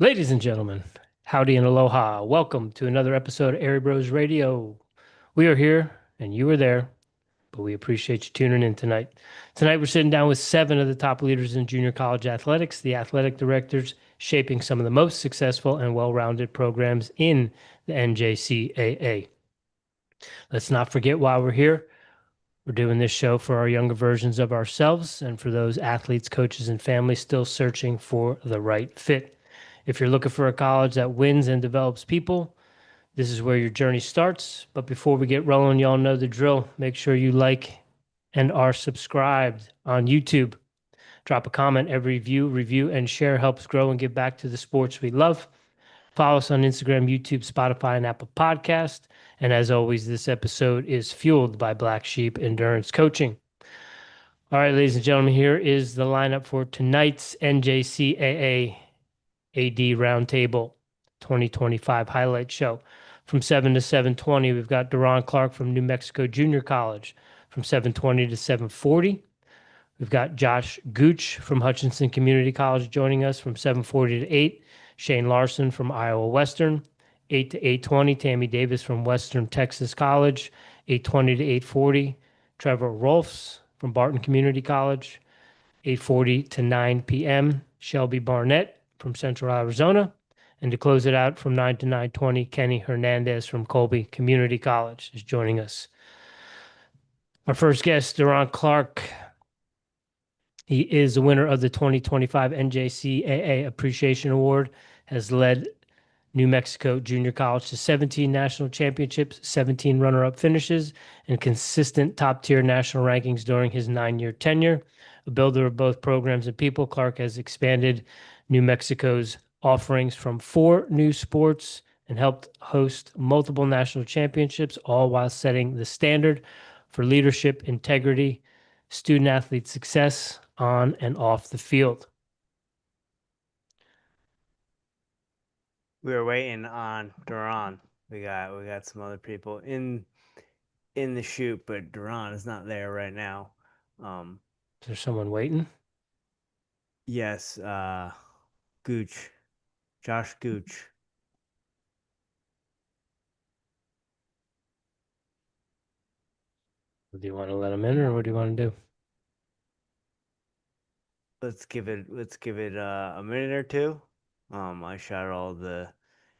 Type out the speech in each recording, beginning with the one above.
Ladies and gentlemen, howdy and aloha. Welcome to another episode of Airey Bros Radio. We are here and you are there, but we appreciate you tuning in tonight. Tonight, we're sitting down with 7 of the top leaders in junior college athletics, the athletic directors shaping some of the most successful and well rounded programs in the NJCAA. Let's not forget why we're here. We're doing this show for our younger versions of ourselves and for those athletes, coaches, and families still searching for the right fit. If you're looking for a college that wins and develops people, this is where your journey starts. But before we get rolling, y'all know the drill. Make sure you like and are subscribed on YouTube. Drop a comment. Every view, review, and share helps grow and give back to the sports we love. Follow us on Instagram, YouTube, Spotify, and Apple Podcast. And as always, this episode is fueled by Black Sheep Endurance Coaching. All right, ladies and gentlemen, here is the lineup for tonight's NJCAA AD Roundtable 2025 highlight show. From 7 to 7:20, we've got Deron Clark from New Mexico Junior College. From 7:20 to 7:40, we've got Josh Gooch from Hutchinson Community College joining us. From 7:40 to 8, Shane Larson from Iowa Western. 8 to 8:20, Tammy Davis from Western Texas College. 8:20 to 8:40, Trevor Rolfs from Barton Community College. 8:40 to 9 p.m., Shelby Barnette from Central Arizona. And to close it out from 9 to 9:20, Kenny Hernandez from Colby Community College is joining us. Our first guest, Deron Clark. He is the winner of the 2025 NJCAA Appreciation Award, has led New Mexico Junior College to 17 national championships, 17 runner-up finishes, and consistent top-tier national rankings during his 9-year tenure. A builder of both programs and people, Clark has expanded New Mexico's offerings from 4 new sports and helped host multiple national championships, all while setting the standard for leadership, integrity, student-athlete success on and off the field. We were waiting on Deron. We got some other people in the shoot, but Deron is not there right now. Is there someone waiting? Yes, Gooch. Josh Gooch. Do you want to let him in, or what do you want to do? Let's give it a minute or two. I shot all the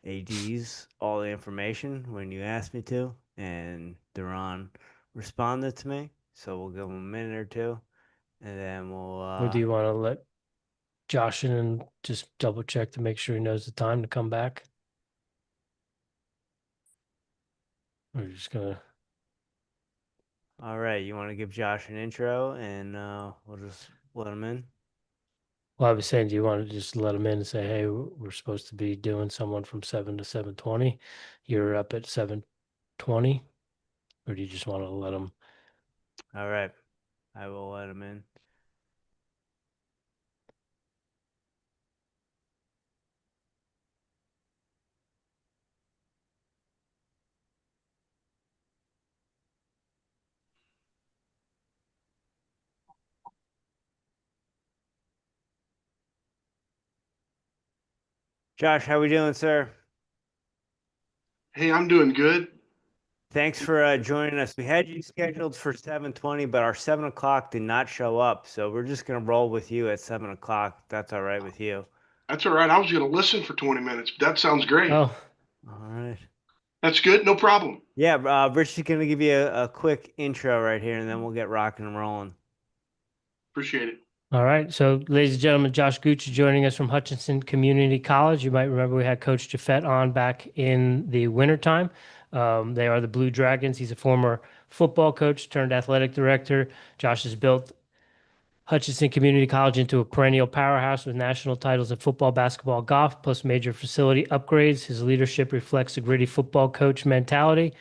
ADs, all the information when you asked me to, and Deron responded to me. So we'll give him a minute or two, and then we'll. Or do you want to let Josh in and just double check to make sure he knows the time to come back? Or you're just gonna. All right, you want to give Josh an intro, and we'll just let him in. Well, I was saying, do you want to just let him in and say, hey, we're supposed to be doing someone from 7 to 7:20. You're up at 7:20, or do you just want to let him? All right, I will let him in. Josh, how we doing, sir? Hey, I'm doing good. Thanks for joining us. We had you scheduled for 7:20, but our 7 o'clock did not show up, so we're just gonna roll with you at 7 o'clock. That's all right with you. That's all right. I was going to listen for 20 minutes, but that sounds great. Oh, All right. That's good. No problem. Yeah, Rich is gonna give you a quick intro right here, and then we'll get rocking and rolling. Appreciate it. all right. So, ladies and gentlemen, Josh Gooch is joining us from Hutchinson Community College. You might remember we had Coach Jaffett on back in the wintertime. They are the Blue Dragons. He's a former football coach turned athletic director. Josh has built Hutchinson Community College into a perennial powerhouse with national titles in football, basketball, golf, plus major facility upgrades. His leadership reflects a gritty football coach mentality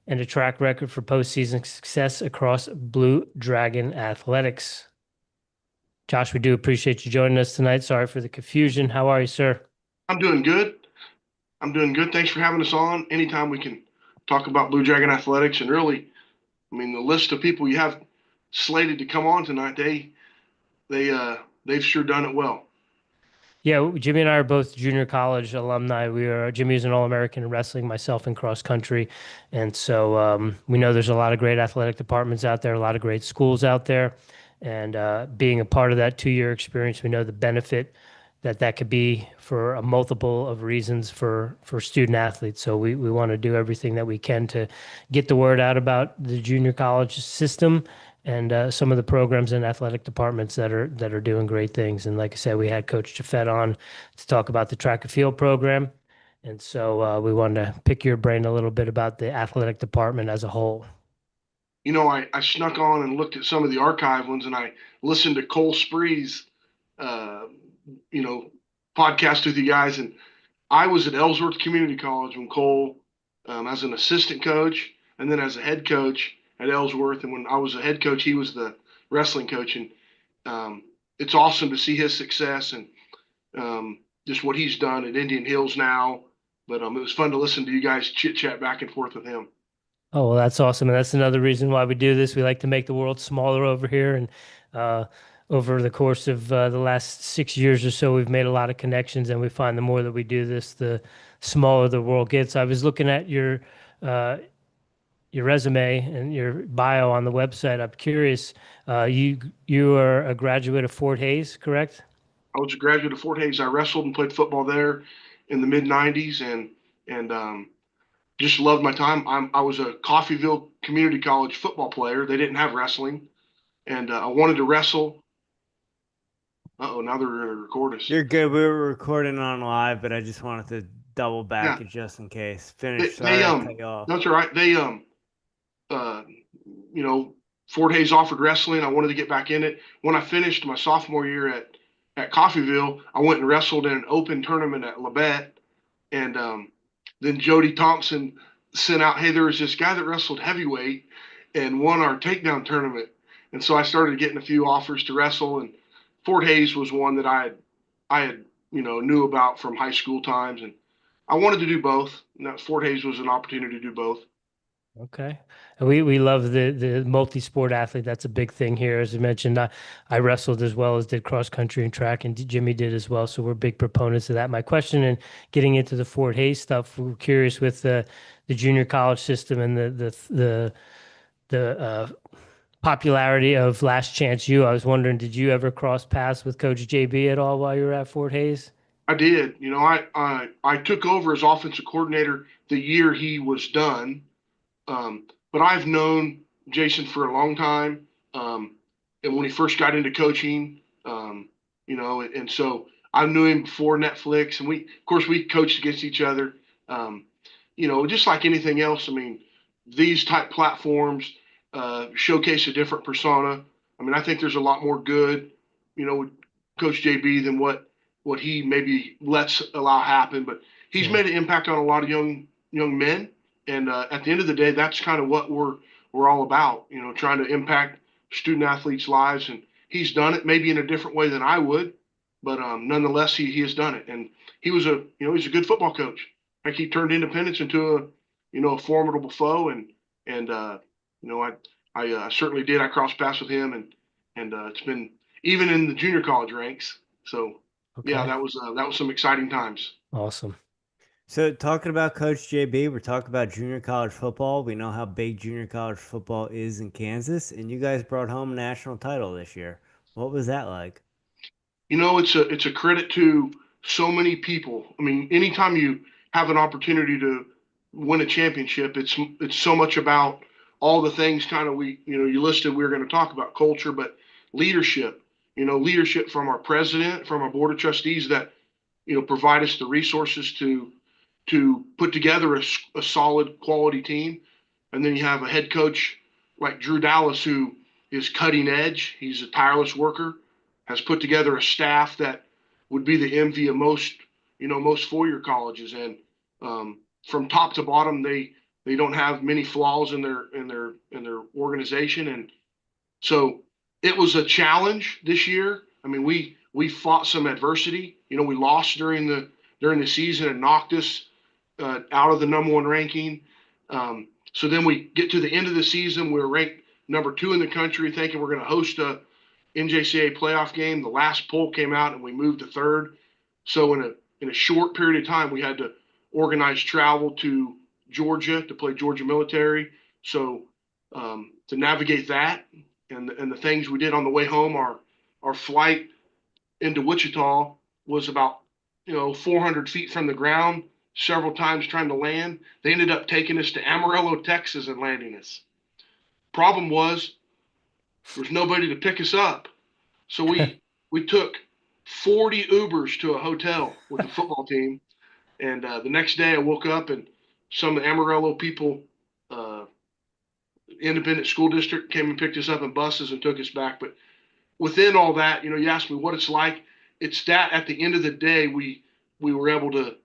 and a track record for postseason success across Blue Dragon athletics. Josh, we do appreciate you joining us tonight. Sorry for the confusion. How are you, sir? I'm doing good. Thanks for having us on. Anytime we can talk about Blue Dragon athletics, and really, I mean, the list of people you have slated to come on tonight, they've sure done it well. Yeah, Jimmy and I are both junior college alumni. Jimmy is an All-American in wrestling, myself in cross country, and so we know there's a lot of great athletic departments out there, a lot of great schools out there, and being a part of that 2-year experience, we know the benefit that could be for a multiple of reasons for student athletes. So we want to do everything that we can to get the word out about the junior college system and some of the programs and athletic departments that are doing great things. And like I said, we had Coach Jafet on to talk about the track and field program, and so we wanted to pick your brain a little bit about the athletic department as a whole. I snuck on and looked at some of the archive ones, and I listened to Cole Spree's, uh, you know, podcast with you guys. And I was at Ellsworth Community College when Cole, as an assistant coach, and then as a head coach at Ellsworth. And when I was a head coach, he was the wrestling coach. And it's awesome to see his success and just what he's done at Indian Hills now. But it was fun to listen to you guys chit chat back and forth with him. Oh, well, that's awesome. And that's another reason why we do this. We like to make the world smaller over here. And uh, over the course of the last 6 years or so, we've made a lot of connections. And we find the more that we do this, the smaller the world gets. I was looking at uh, your resume and your bio on the website. I'm curious. You are a graduate of Fort Hays, correct? I was a graduate of Fort Hays. I wrestled and played football there in the mid '90s, and just loved my time. I was a Coffeyville Community College football player. They didn't have wrestling, and I wanted to wrestle. Oh, now they're going to record us. You're good. We were recording on live, but I just wanted to double back Yeah. it just in case. Finish. They, Sorry, I cut you off. that's all right. Uh, Fort Hays offered wrestling. I wanted to get back in it. When I finished my sophomore year at Coffeyville, I went and wrestled in an open tournament at Labette, and then Jody Thompson sent out, hey, there was this guy that wrestled heavyweight and won our takedown tournament. And so I started getting a few offers to wrestle, and Fort Hays was one that I had knew about from high school times, and I wanted to do both. And that Fort Hays was an opportunity to do both. Okay. And we love the multi-sport athlete. That's a big thing here. As I mentioned, I wrestled as well as did cross country and track, and Jimmy did as well. So we're big proponents of that. My question, and getting into the Fort Hays stuff, we're curious with the junior college system and the popularity of Last Chance U. I was wondering, did you ever cross paths with Coach JB at all while you were at Fort Hays? I did. I took over as offensive coordinator the year he was done. But I've known Jason for a long time. And when he first got into coaching, and so I knew him before Netflix, and of course, we coached against each other. Just like anything else. I mean, these type platforms showcase a different persona. I mean, I think there's a lot more good, with Coach JB than what he maybe lets allow happen. But he's made an impact on a lot of young men. And at the end of the day, that's kind of what we're all about, trying to impact student athletes' lives. And he's done it maybe in a different way than I would, but nonetheless, he has done it. And he was he's a good football coach. Like, he turned Independence into a formidable foe. And I certainly did. I crossed paths with him, and it's been even in the junior college ranks. So yeah, that was some exciting times. Awesome. So talking about Coach JB, we're talking about junior college football. We know how big junior college football is in Kansas, and you guys brought home a national title this year. What was that like? It's a credit to so many people. I mean, anytime you have an opportunity to win a championship, it's so much about all the things kind of you listed we were going to talk about, culture, but leadership. Leadership from our president, from our board of trustees that provide us the resources to put together a solid quality team. And then you have a head coach like Drew Dallas, who is cutting edge. He's a tireless worker, has put together a staff that would be the envy of most 4-year colleges. And from top to bottom, they don't have many flaws in their organization. And so it was a challenge this year. I mean, we fought some adversity. We lost during the season and knocked us out of the number 1 ranking. So then we get to the end of the season. We're ranked number 2 in the country, thinking we're going to host a NJCAA playoff game. The last poll came out and we moved to 3rd. So in a short period of time, we had to organize travel to Georgia to play Georgia military. So to navigate that and the things we did on the way home, our flight into Wichita was about 400 feet from the ground. Several times trying to land, they ended up taking us to Amarillo, Texas, and landing us. Problem was there was nobody to pick us up, so we took 40 Ubers to a hotel with the football team. And the next day, I woke up and some of the Amarillo people, uh, independent school district, came and picked us up in buses and took us back. But within all that, you asked me what it's like. It's that at the end of the day, we were able to,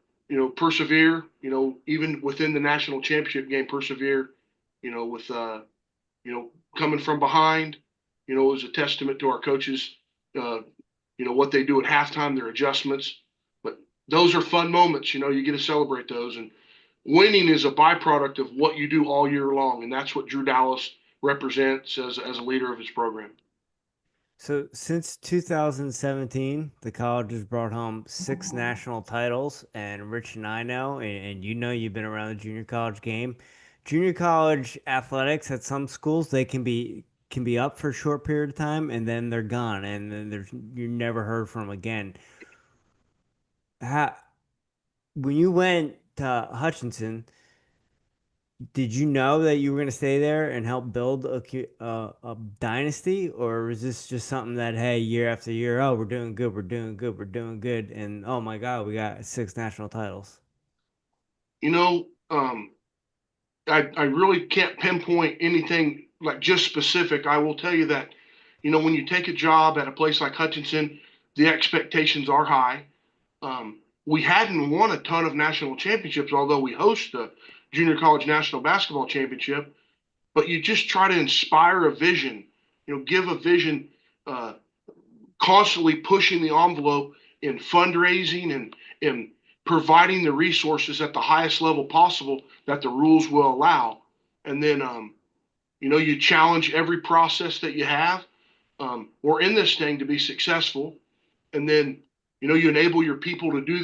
persevere. Even within the national championship game, persevere. With coming from behind. It was a testament to our coaches. What they do at halftime, their adjustments. But those are fun moments. You get to celebrate those. And winning is a byproduct of what you do all year long, and that's what Drew Dallas represents as a leader of his program. So since 2017, the college has brought home 6 national titles, and Rich and I know, and you've been around the junior college game. Junior college athletics at some schools, they can be up for a short period of time, and then they're gone, and then you're never heard from again. When you went to Hutchinson, did you know that you were going to stay there and help build a dynasty, or was this just something that, hey, year after year, oh, we're doing good, and oh my God, we got 6 national titles? I really can't pinpoint anything like just specific. I will tell you that, when you take a job at a place like Hutchinson, the expectations are high. We hadn't won a ton of national championships, although we host the Junior College National Basketball Championship. But you just try to inspire a vision, give a vision, constantly pushing the envelope in fundraising and providing the resources at the highest level possible that the rules will allow. And then, you challenge every process that you have. We're in this thing to be successful. And then, you enable your people to do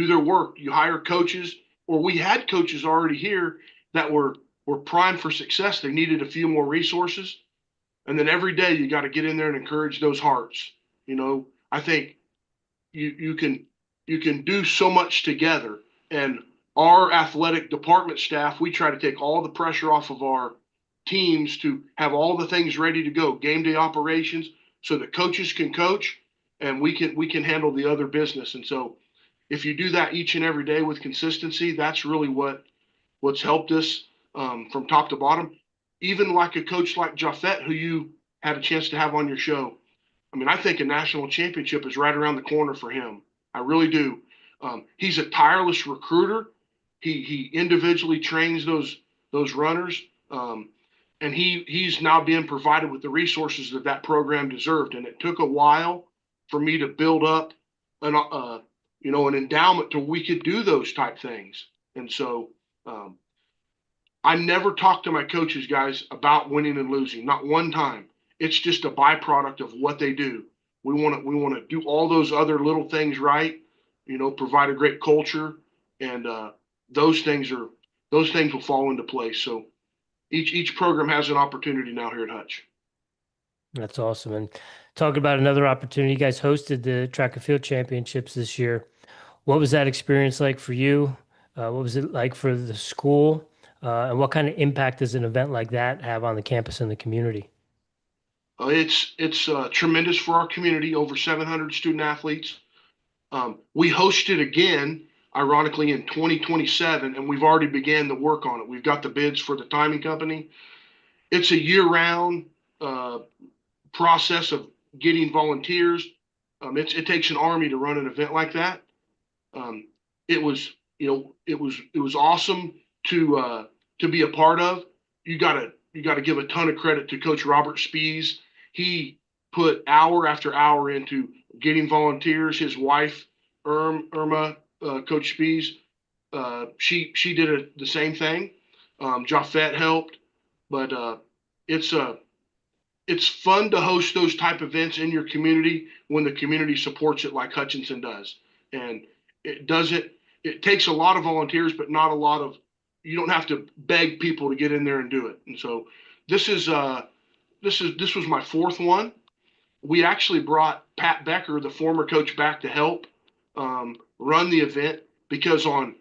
their work. You hire coaches, or we had coaches already here that were primed for success. They needed a few more resources. And then every day you got to get in there and encourage those hearts. I think you can do so much together. And our athletic department staff, we try to take all the pressure off of our teams to have all the things ready to go, game day operations, so that coaches can coach and we can handle the other business. And so if you do that each and every day with consistency, that's really what's helped us from top to bottom. Even like a coach like Jaffet, who you had a chance to have on your show. I mean, I think a national championship is right around the corner for him. I really do. He's a tireless recruiter. He individually trains those runners, and he's now being provided with the resources that program deserved. And it took a while for me to build up an endowment to where we could do those type things. And so I never talk to my coaches, guys, about winning and losing. Not one time. It's just a byproduct of what they do. We want to do all those other little things right. Provide a great culture, and those things will fall into place. So each program has an opportunity now here at Hutch. That's awesome. And talking about another opportunity, you guys hosted the track and field championships this year. What was that experience like for you? What was it like for the school? And what kind of impact does an event like that have on the campus and the community? It's tremendous for our community, over 700 student athletes. We host it again, ironically, in 2027, and we've already began the work on it. We've got the bids for the timing company. It's a year-round process of getting volunteers. It takes an army to run an event like that. It was awesome to be a part of. You gotta give a ton of credit to Coach Robert Spees. He put hour after hour into getting volunteers. His wife, Irma, Coach Spees, she did the same thing. Jaffet helped, but it's fun to host those type events in your community when the community supports it like Hutchinson does. and it takes a lot of volunteers, but not a lot of, you don't have to beg people to get in there and do it. And so this was my fourth one. We actually brought Pat Becker, the former coach, back to help run the event, because on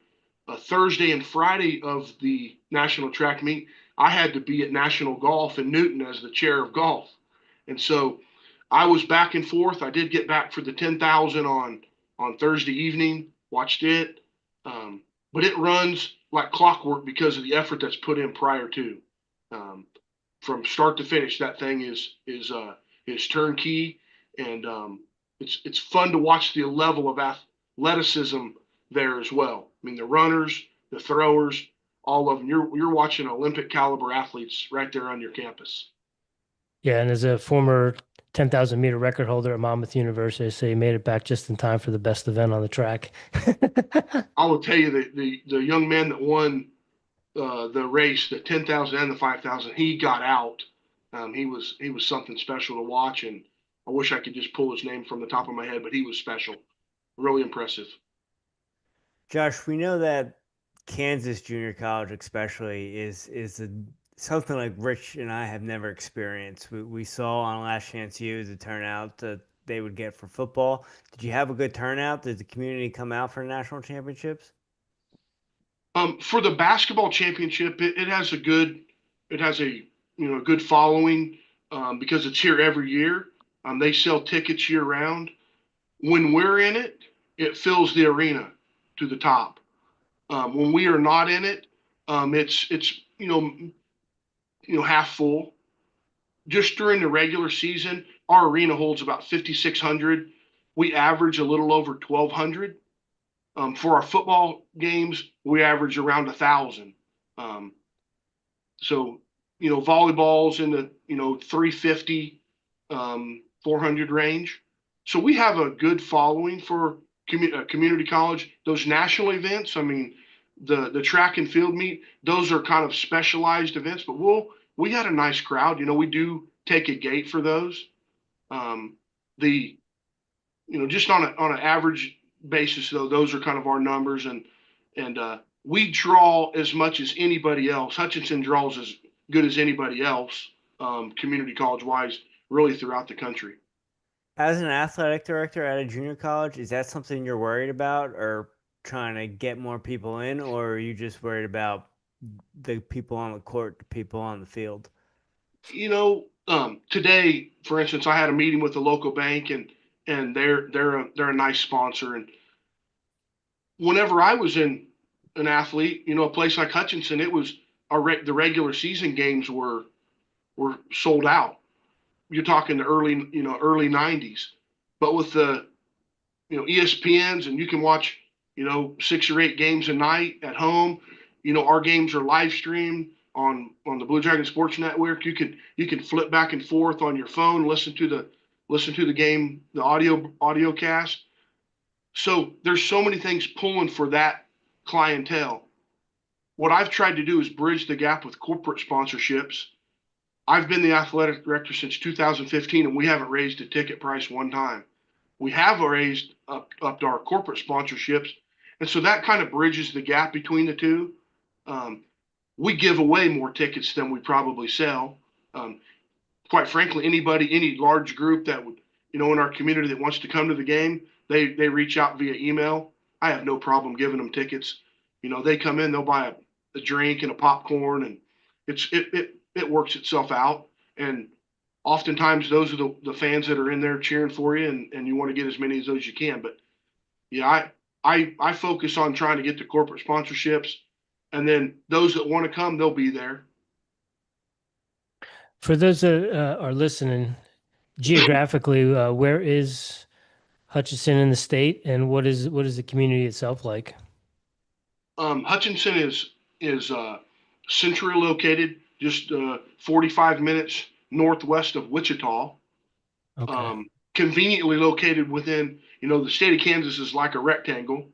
a Thursday and Friday of the national track meet, I had to be at National Golf in Newton as the chair of golf. And so I was back and forth. I did get back for the 10,000 on Thursday evening, watched it. But it runs like clockwork because of the effort that's put in prior to. From start to finish, that thing is turnkey, and it's fun to watch the level of athleticism there as well. I mean, the runners, the throwers, all of them. You're watching Olympic caliber athletes right there on your campus. Yeah, and as a former 10,000 meter record holder at Monmouth University, so you made it back just in time for the best event on the track. I will tell you the young man that won the race, the 10,000 and the 5,000, he got out. He was something special to watch, and I wish I could just pull his name from the top of my head, but he was special, really impressive. Josh, we know that Kansas Junior College especially is something like Rich and I have never experienced. We saw on Last Chance U the turnout that they would get for football. Did you have a good turnout? Did the community come out for national championships? For the basketball championship, it has a good following because it's here every year. They sell tickets year round. When we're in it, it fills the arena to the top. When we are not in it, it's half full. Just during the regular season, our arena holds about 5,600. We average a little over 1,200. For our football games, we average around 1,000. So, volleyball's in the 350, 400 range. So we have a good following for community college. Those national events, I mean, the track and field meet, those are kind of specialized events, but we had a nice crowd. We do take a gate for those. Just on an average basis, though, those are kind of our numbers, and we draw as much as anybody else. Hutchinson draws as good as anybody else, community college wise, really throughout the country. As an athletic director at a junior college, is that something you're worried about, or trying to get more people in, or are you just worried about the people on the court, the people on the field? Today, for instance, I had a meeting with a local bank, and they're a nice sponsor. And whenever I was an athlete, a place like Hutchinson, it was the regular season games were sold out. You're talking the early 90s, but with the ESPNs, and you can watch 6 or 8 games a night at home. Our games are live streamed on the Blue Dragon Sports Network. You can flip back and forth on your phone, listen to the game, the audio cast. So there's so many things pulling for that clientele. What I've tried to do is bridge the gap with corporate sponsorships. I've been the athletic director since 2015, and we haven't raised a ticket price one time. We have raised up to our corporate sponsorships, and so that kind of bridges the gap between the two. We give away more tickets than we probably sell. Quite frankly, any large group that would, in our community that wants to come to the game, they reach out via email. I have no problem giving them tickets. They come in, they'll buy a drink and a popcorn, and it works itself out. And oftentimes those are the fans that are in there cheering for you, and you want to get as many of those as you can. But yeah, I focus on trying to get the corporate sponsorships, and then those that want to come, they'll be there. For those that are listening, geographically, where is Hutchinson in the state, and what is the community itself like? Hutchinson is centrally located, just 45 minutes northwest of Wichita. Okay. Conveniently located within, the state of Kansas is like a rectangle,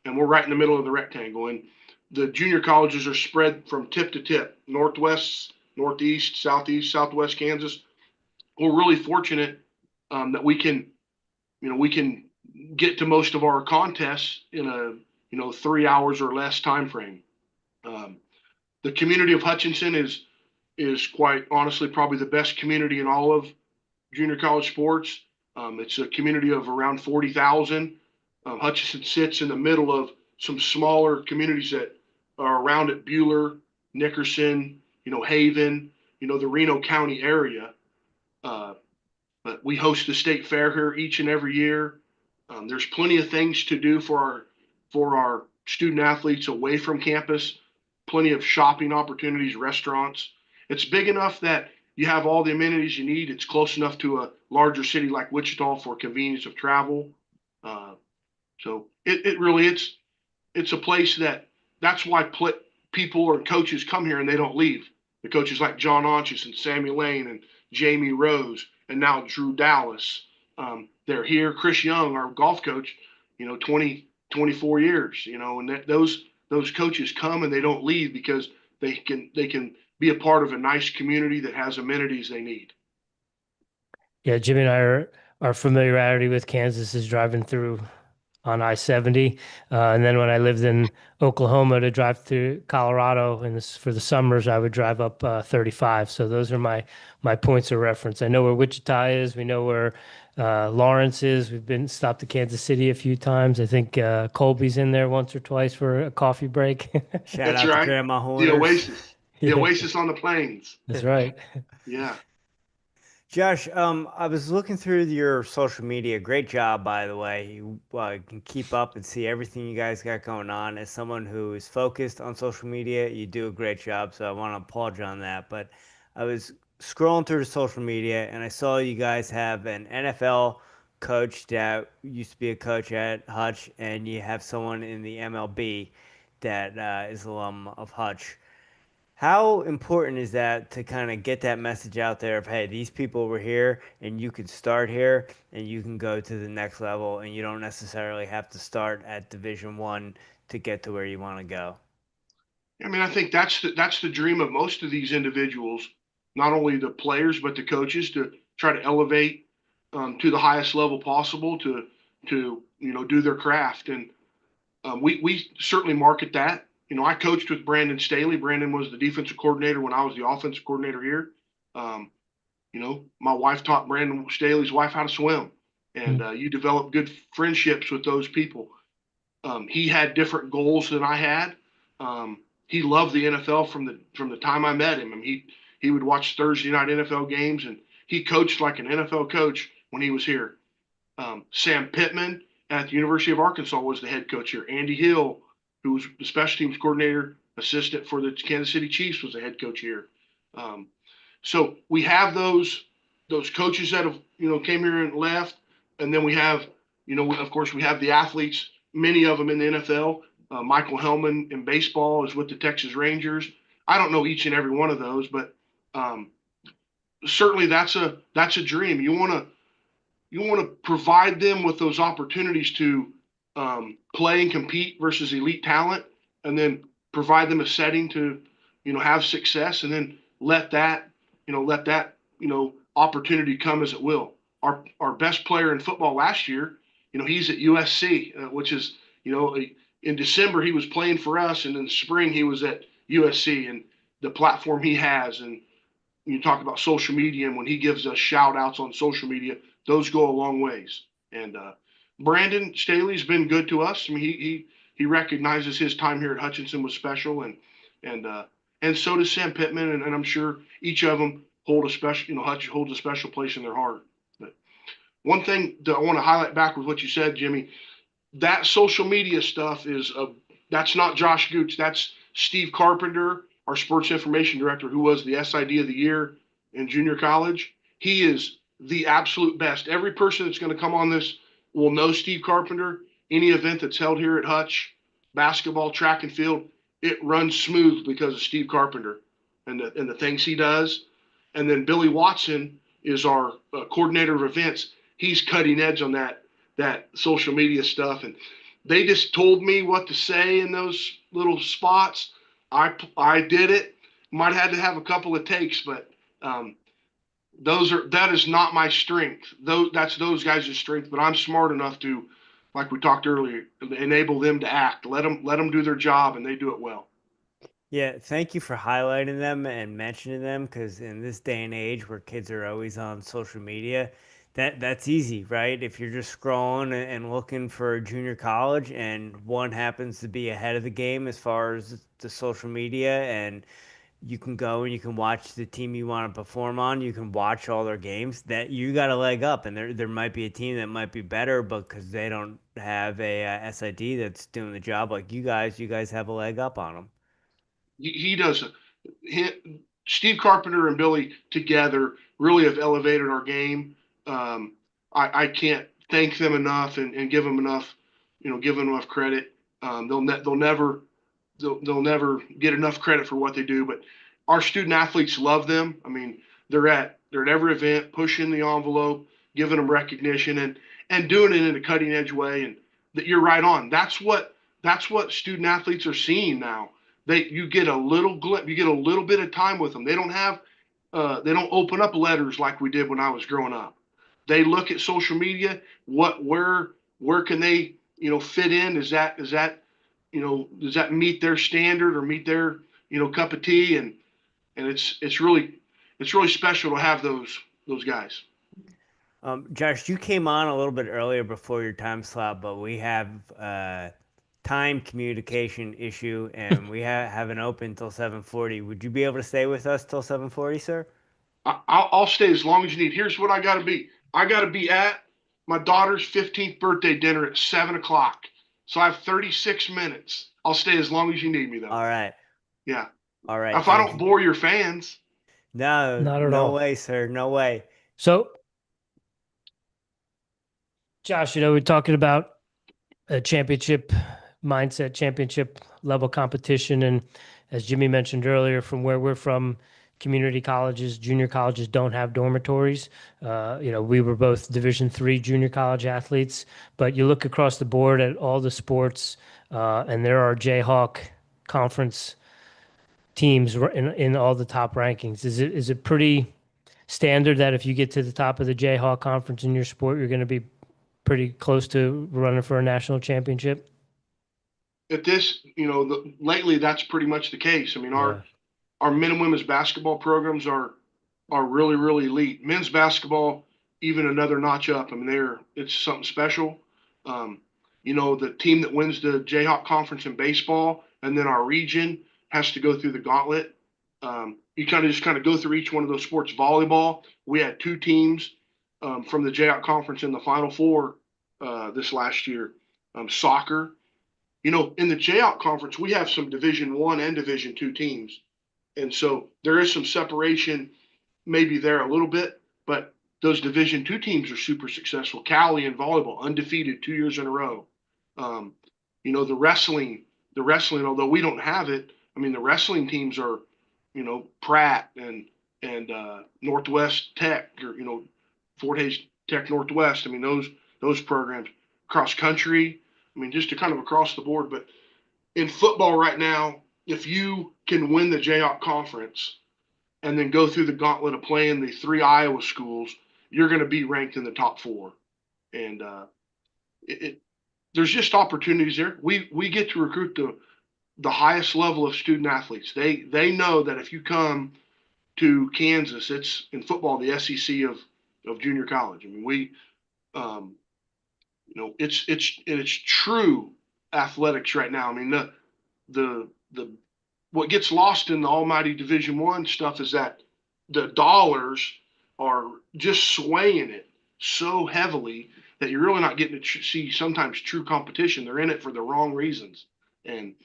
and we're right in the middle of the rectangle. And the junior colleges are spread from tip to tip, northwest, northeast, southeast, southwest Kansas. We're really fortunate that we can get to most of our contests in a 3 hours or less time frame. The community of Hutchinson is quite honestly probably the best community in all of junior college sports. It's a community of around 40,000. Hutchinson sits in the middle of some smaller communities that are around at Buhler, Nickerson, Haven, the Reno County area. But we host the state fair here each and every year. There's plenty of things to do for our student athletes away from campus. Plenty of shopping opportunities, restaurants. It's big enough that you have all the amenities you need. It's close enough to a larger city like Wichita for convenience of travel. So it really it's a place that's why people or coaches come here and they don't leave. The coaches like John Onchus and Sammy Lane and Jamie Rose and now Drew Dallas. They're here. Chris Young, our golf coach, 24 years, and those coaches come and they don't leave because they can be a part of a nice community that has amenities they need. Yeah, Jimmy and I our familiarity with Kansas is driving through on I-70. And then when I lived in Oklahoma to drive through Colorado for the summers, I would drive up 35. So those are my points of reference. I know where Wichita is. We know where Lawrence is. We've stopped to Kansas City a few times. I think Colby's in there once or twice for a coffee break. Shout out to Grandma Horners. The Oasis. The Oasis on the Plains. That's right. Yeah. Josh, I was looking through your social media. Great job, by the way. You can keep up and see everything you guys got going on. As someone who is focused on social media, you do a great job, so I want to applaud you on that. But I was scrolling through the social media, and I saw you guys have an NFL coach that used to be a coach at Hutch, and you have someone in the MLB that is alum of Hutch. How important is that to kind of get that message out there of, hey, these people were here and you can start here and you can go to the next level and you don't necessarily have to start at Division I to get to where you want to go? I mean, I think that's the dream of most of these individuals, not only the players but the coaches, to try to elevate to the highest level possible to do their craft. And we certainly market that. I coached with Brandon Staley. Brandon was the defensive coordinator when I was the offensive coordinator here. My wife taught Brandon Staley's wife how to swim, and you develop good friendships with those people. He had different goals than I had. He loved the NFL from the time I met him. I mean, he would watch Thursday night NFL games, and he coached like an NFL coach when he was here. Sam Pittman at the University of Arkansas was the head coach here. Andy Hill, who was the special teams coordinator, assistant for the Kansas City Chiefs, was the head coach here. So we have those coaches that have came here and left, and then we have of course we have the athletes, many of them in the NFL. Michael Hellman in baseball is with the Texas Rangers. I don't know each and every one of those, but certainly that's a dream. You want to provide them with those opportunities to play and compete versus elite talent, and then provide them a setting to, have success, and then let that opportunity come as it will. Our best player in football last year, he's at USC, which is, in December he was playing for us, and in the spring he was at USC, and the platform he has, and you talk about social media, and when he gives us shout outs on social media, those go a long ways. And Brandon Staley's been good to us. I mean, he recognizes his time here at Hutchinson was special, and so does Sam Pittman, and I'm sure each of them hold a special, Hutch holds a special place in their heart. But one thing that I want to highlight back with what you said, Jimmy, that social media stuff that's not Josh Gooch, that's Steve Carpenter, our sports information director, who was the SID of the year in junior college. He is the absolute best. Every person that's going to come on this will know Steve Carpenter. Any event that's held here at Hutch, basketball, track and field, it runs smooth because of Steve Carpenter and the things he does. And then Billy Watson is our coordinator of events. He's cutting edge on that social media stuff. And they just told me what to say in those little spots. I did it. Might have had to have a couple of takes, but that is not my strength. That's those guys' strength. But I'm smart enough to like we talked earlier, enable them to act. Let them do their job, and they do it well. Yeah, thank you for highlighting them and mentioning them, because in this day and age where kids are always on social media, that's easy, right? If you're just scrolling and looking for junior college and one happens to be ahead of the game as far as the social media, and you can go and you can watch the team you want to perform on, you can watch all their games, that you got a leg up. And there might be a team that might be better, but because they don't have a SID that's doing the job like you guys have a leg up on them. He does. Steve Carpenter and Billy together really have elevated our game. I can't thank them enough and give them enough, give them enough credit. They'll never get enough credit for what they do. But our student athletes love them. I mean, they're at every event, pushing the envelope, giving them recognition, and doing it in a cutting edge way. And that you're right on. That's what student athletes are seeing now. You get a little glimpse, you get a little bit of time with them. They don't open up letters like we did when I was growing up. They look at social media. Where can they fit in? Does that meet their standard or meet their cup of tea? And it's really special to have those guys. Josh, you came on a little bit earlier before your time slot, but we have time communication issue, and we have an open till 7:40. Would you be able to stay with us till 7:40, sir? I'll stay as long as you need. Here's what I got to be. I got to be at my daughter's 15th birthday dinner at 7:00. So I have 36 minutes. I'll stay as long as you need me, though. All right. Yeah. All right. If I don't bore your fans. No, not at all. all. No way, sir. No way. So, Josh, we're talking about a championship mindset, championship level competition. And as Jimmy mentioned earlier, from where we're from, community colleges, junior colleges don't have dormitories. We were both Division III junior college athletes, but you look across the board at all the sports, and there are Jayhawk conference teams in all the top rankings. Is it pretty standard that if you get to the top of the Jayhawk conference in your sport, you're going to be pretty close to running for a national championship? At this, lately that's pretty much the case. I mean, our men and women's basketball programs are really, really elite. Men's basketball, even another notch up. I mean, it's something special. The team that wins the Jayhawk conference in baseball, and then our region has to go through the gauntlet. You kind of go through each one of those sports. Volleyball, we had two teams from the Jayhawk conference in the Final Four this last year. Soccer, in the Jayhawk conference, we have some Division I and Division II teams. And so there is some separation maybe there a little bit, but those Division II teams are super successful. Cali in volleyball, undefeated 2 years in a row. The wrestling, although we don't have it, I mean, the wrestling teams are, Pratt and Northwest Tech, or, Fort Hays Tech Northwest. I mean, those programs. Cross country, I mean, just to kind of across the board. But in football right now, if you can win the Jayhawk conference and then go through the gauntlet of playing the 3 Iowa schools, you're going to be ranked in the top 4. And there's just opportunities there. We get to recruit the highest level of student athletes. They know that if you come to Kansas, it's in football the SEC of junior college. I mean, it's true athletics right now. I mean, the what gets lost in the almighty Division I stuff is that the dollars are just swaying it so heavily that you're really not getting to see sometimes true competition. They're in it for the wrong reasons. And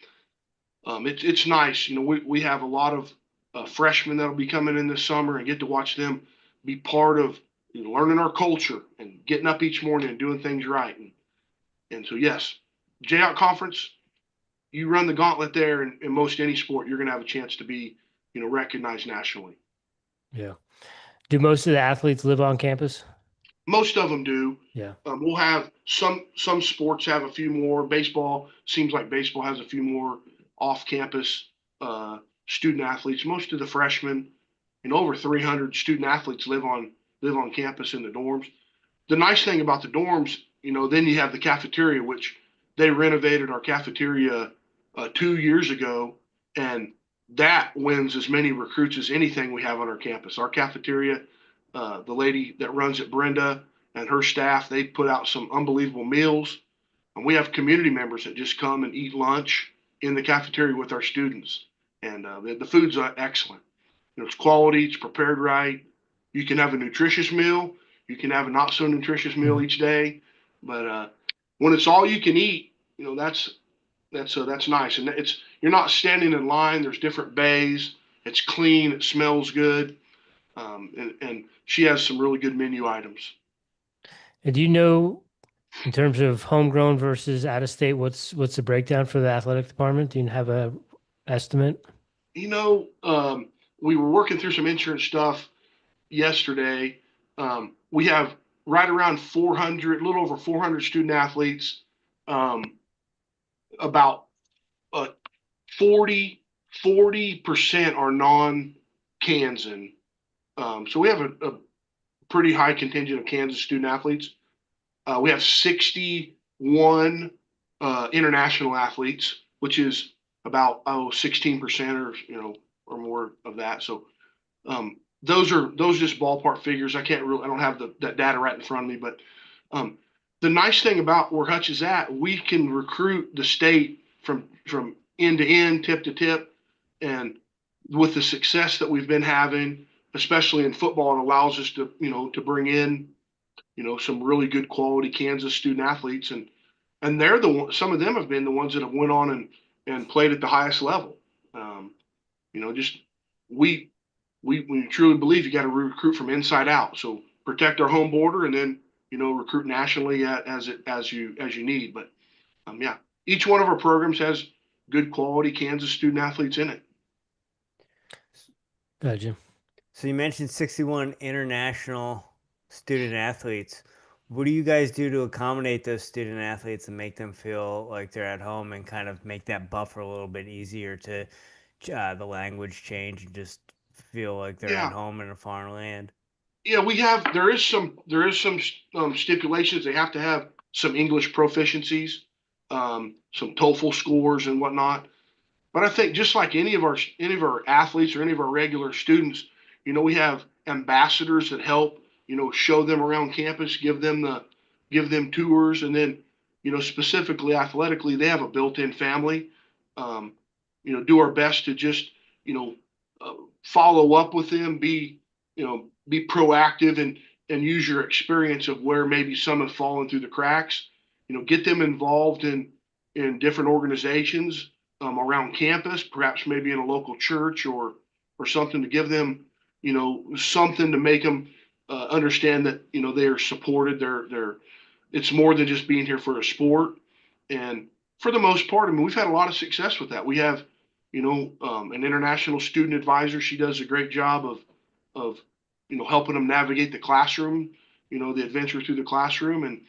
it's nice. We have a lot of freshmen that'll be coming in this summer and get to watch them be part of learning our culture and getting up each morning and doing things right. And so, yes, Jayhawk Conference, you run the gauntlet there in most any sport, you're going to have a chance to be, recognized nationally. Yeah. Do most of the athletes live on campus? Most of them do. Yeah. We'll have some sports have a few more. Baseball, seems like baseball has a few more off-campus student athletes. Most of the freshmen, over 300 student athletes live on campus in the dorms. The nice thing about the dorms, then you have the cafeteria, which they renovated our cafeteria 2 years ago, and that wins as many recruits as anything we have on our campus. Our cafeteria, the lady that runs it, Brenda, and her staff, they put out some unbelievable meals. And we have community members that just come and eat lunch in the cafeteria with our students. And the food's excellent. It's quality, it's prepared right. You can have a nutritious meal. You can have a not so nutritious meal each day. But when it's all you can eat, that's nice. And you're not standing in line. There's different bays. It's clean. It smells good. And she has some really good menu items. And do you know, in terms of homegrown versus out of state, what's the breakdown for the athletic department? Do you have a estimate? We were working through some insurance stuff yesterday. We have right around 400, a little over 400 student athletes. About 40% are non-Kansan. So we have a pretty high contingent of Kansas student athletes. We have 61 international athletes, which is about 16% or more of that. So those just ballpark figures. I don't have that data right in front of me, but the nice thing about where Hutch is at, we can recruit the state from end to end, tip to tip, and with the success that we've been having, especially in football, it allows us to bring in some really good quality Kansas student athletes, and they're some of them have been the ones that have went on and played at the highest level. We truly believe you got to recruit from inside out. So protect our home border, and then recruit nationally as you need. But each one of our programs has good quality Kansas student athletes in it. Gotcha. So you mentioned 61 international student athletes. What do you guys do to accommodate those student athletes and make them feel like they're at home, and kind of make that buffer a little bit easier to the language change and just feel like they're at home in a foreign land? Yeah, there is some stipulations. They have to have some English proficiencies, some TOEFL scores and whatnot. But I think just like any of our athletes or any of our regular students, we have ambassadors that help, show them around campus, give them tours, and then, specifically athletically, they have a built-in family. Do our best to just, follow up with them, be proactive and use your experience of where maybe some have fallen through the cracks. Get them involved in different organizations around campus, perhaps maybe in a local church or something, to give them, something to make them understand that they are supported. It's more than just being here for a sport. And for the most part, we've had a lot of success with that. We have an international student advisor. She does a great job of helping them navigate the classroom, the adventure through the classroom,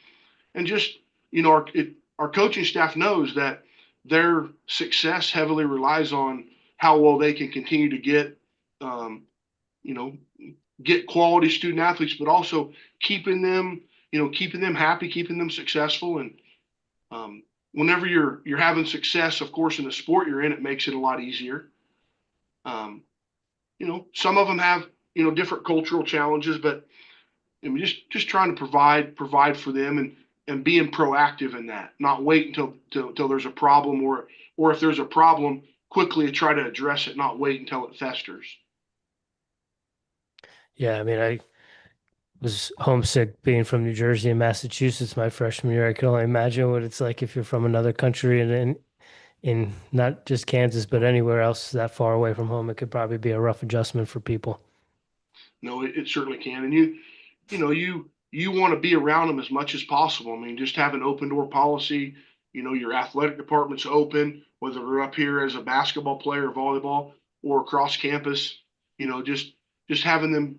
and just our coaching staff knows that their success heavily relies on how well they can continue to get quality student athletes, but also keeping them happy, keeping them successful. And whenever you're having success, of course, in the sport you're in, it makes it a lot easier. Some of them have different cultural challenges, but just trying to provide for them and being proactive in that, not wait until there's a problem, or if there's a problem, quickly try to address it, not wait until it festers. Yeah, I was homesick being from New Jersey and Massachusetts my freshman year. I can only imagine what it's like if you're from another country and in not just Kansas, but anywhere else that far away from home. It could probably be a rough adjustment for people. No, it certainly can. And you want to be around them as much as possible. Just have an open door policy. Your athletic department's open, whether they're up here as a basketball player, volleyball, or across campus. Just having them,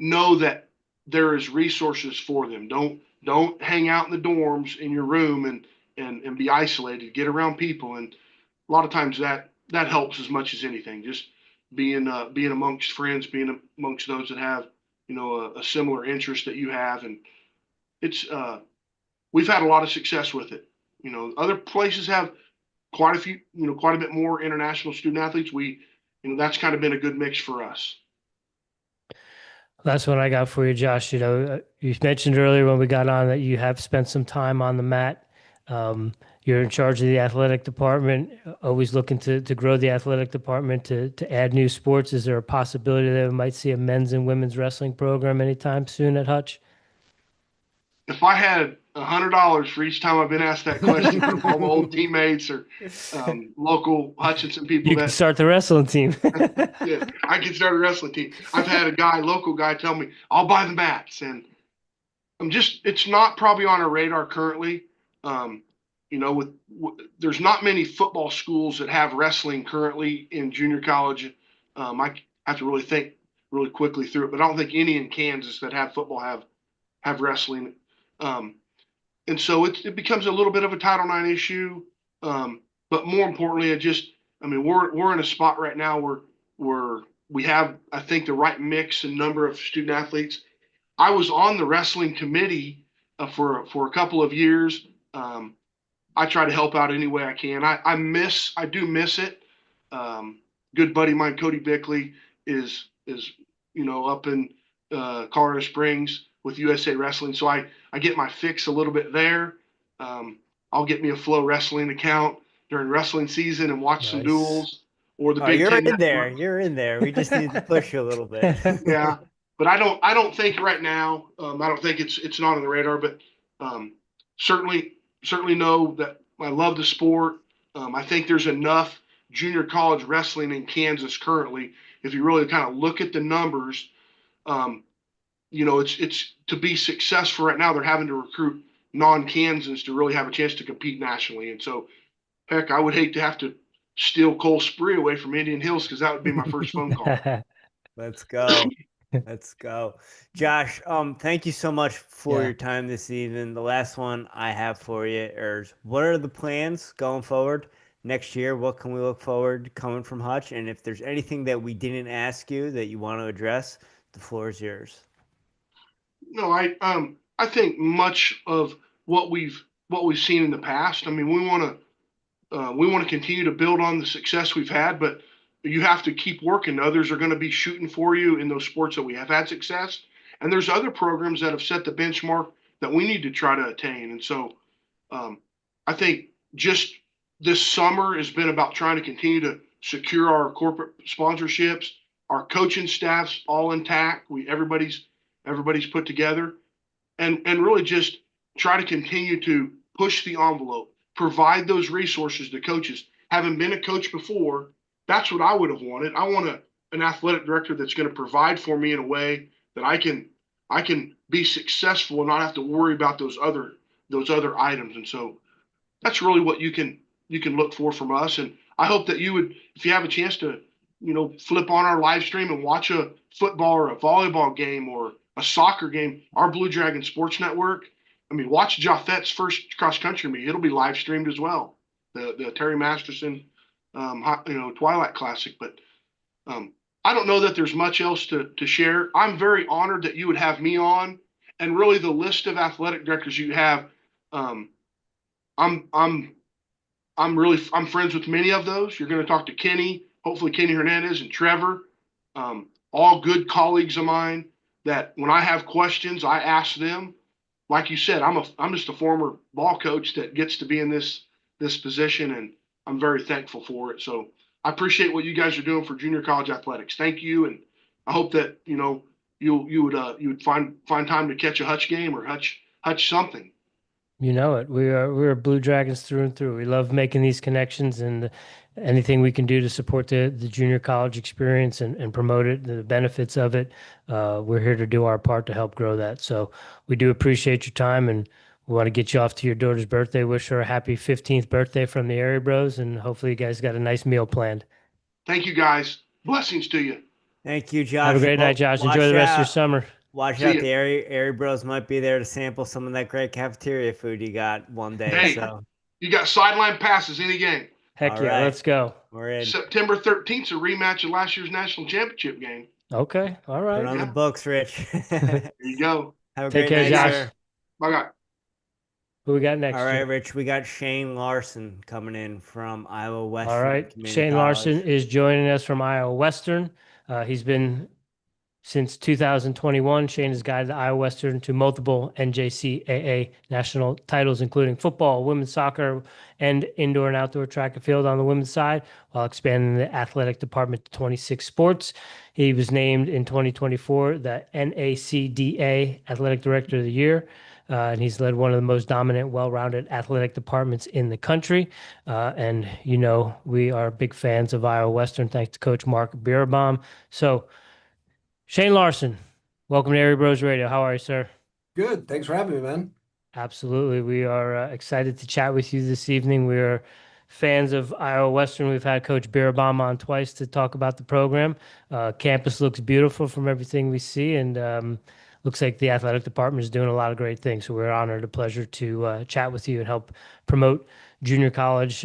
know that there is resources for them. Don't hang out in the dorms in your room and be isolated. Get around people, and a lot of times that helps as much as anything. Just being amongst friends, being amongst those that have a similar interest that you have, and it's we've had a lot of success with it. Other places have quite a few, quite a bit more international student athletes. That's kind of been a good mix for us. That's what I got for you, Josh. You mentioned earlier when we got on that you have spent some time on the mat. You're in charge of the athletic department, always looking to grow the athletic department, to add new sports. Is there a possibility that we might see a men's and women's wrestling program anytime soon at Hutch? If I had $100 for each time I've been asked that question from all my old teammates or local Hutchinson people, You can start the wrestling team. yeah, I could start a wrestling team. I've had a local guy tell me, I'll buy the mats. And it's not probably on our radar currently. There's not many football schools that have wrestling currently in junior college. I have to really think really quickly through it, but I don't think any in Kansas that have football have wrestling. And so it becomes a little bit of a Title IX issue. But more importantly, we're in a spot right now where we have, I think, the right mix and number of student athletes. I was on the wrestling committee for a couple of years. I try to help out any way I can. I do miss it. Good buddy of mine, Cody Bickley, is up in Colorado Springs with USA Wrestling. So I get my fix a little bit there. I'll get me a Flow Wrestling account during wrestling season and watch some duels or the Big Ten. You're in there. We just need to push you a little bit. Yeah, but I don't think right now. I don't think it's not on the radar. But certainly know that I love the sport. I think there's enough junior college wrestling in Kansas currently. If you really kind of look at the numbers, it's to be successful right now. They're having to recruit non-Kansans to really have a chance to compete nationally. And so, heck, I would hate to have to steal Cole Spree away from Indian Hills because that would be my first phone call. Let's go. Let's go. Josh, thank you so much for your time this evening. The last one I have for you is, what are the plans going forward next year? What can we look forward to coming from Hutch? And if there's anything that we didn't ask you that you want to address, the floor is yours. No, I think much of what we've seen in the past. We want to continue to build on the success we've had, but you have to keep working. Others are going to be shooting for you in those sports that we have had success, and there's other programs that have set the benchmark that we need to try to attain. And so, I think just this summer has been about trying to continue to secure our corporate sponsorships, our coaching staff's all intact. Everybody's put together, and really just try to continue to push the envelope, provide those resources to coaches. Having been a coach before, that's what I would have wanted. I want an athletic director that's going to provide for me in a way that I can be successful and not have to worry about those other items. And so that's really what you can look for from us. And I hope that you would, if you have a chance to, flip on our live stream and watch a football or a volleyball game or a soccer game, our Blue Dragon Sports Network. Watch Jaffette's first cross country meet. It'll be live streamed as well. The Terry Masterson, Twilight Classic. But I don't know that there's much else to share. I'm very honored that you would have me on, and really the list of athletic directors you have. I'm friends with many of those. You're going to talk to Kenny, hopefully Kenny Hernandez and Trevor, all good colleagues of mine. That when I have questions, I ask them. Like you said, I'm just a former ball coach that gets to be in this position, and I'm very thankful for it. So I appreciate what you guys are doing for junior college athletics. Thank you, and I hope that you would find time to catch a Hutch game or Hutch something. You know it. We're Blue Dragons through and through. We love making these connections, and anything we can do to support the junior college experience and promote it, the benefits of it. We're here to do our part to help grow that. So we do appreciate your time, and we want to get you off to your daughter's birthday. Wish her a happy 15th birthday from the Airey Bros, and hopefully you guys got a nice meal planned. Thank you, guys. Blessings to you. Thank you, Josh. Have a great night, Josh. Enjoy the rest of your summer. Watch out, the Airey Bros might be there to sample some of that great cafeteria food you got one day. Hey, so you got sideline passes any game. Heck all yeah, right. Let's go. We're in. September 13th is a rematch of last year's national championship game. Okay, all right. Put on the books, Rich. There you go. Have a Take great care, night, Josh. sir. Bye, guys. Who we got next All right, year? Rich, we got Shane Larson coming in from Iowa All Western right. Community Shane Larson College. is joining us from Iowa Western. He's been since 2021. Shane has guided Iowa Western to multiple NJCAA national titles, including football, women's soccer, and indoor and outdoor track and field on the women's side, while expanding the athletic department to 26 sports. He was named in 2024 the NACDA Athletic Director of the Year. And he's led one of the most dominant, well-rounded athletic departments in the country. And we are big fans of Iowa Western, thanks to Coach Mark Bierbaum. So, Shane Larson, welcome to Airey Bros Radio. How are you, sir? Good. Thanks for having me, man. Absolutely. We are excited to chat with you this evening. We are fans of Iowa Western. We've had Coach Bierbaum on twice to talk about the program. Campus looks beautiful from everything we see, and looks like the athletic department is doing a lot of great things. So we're honored, a pleasure to chat with you and help promote junior college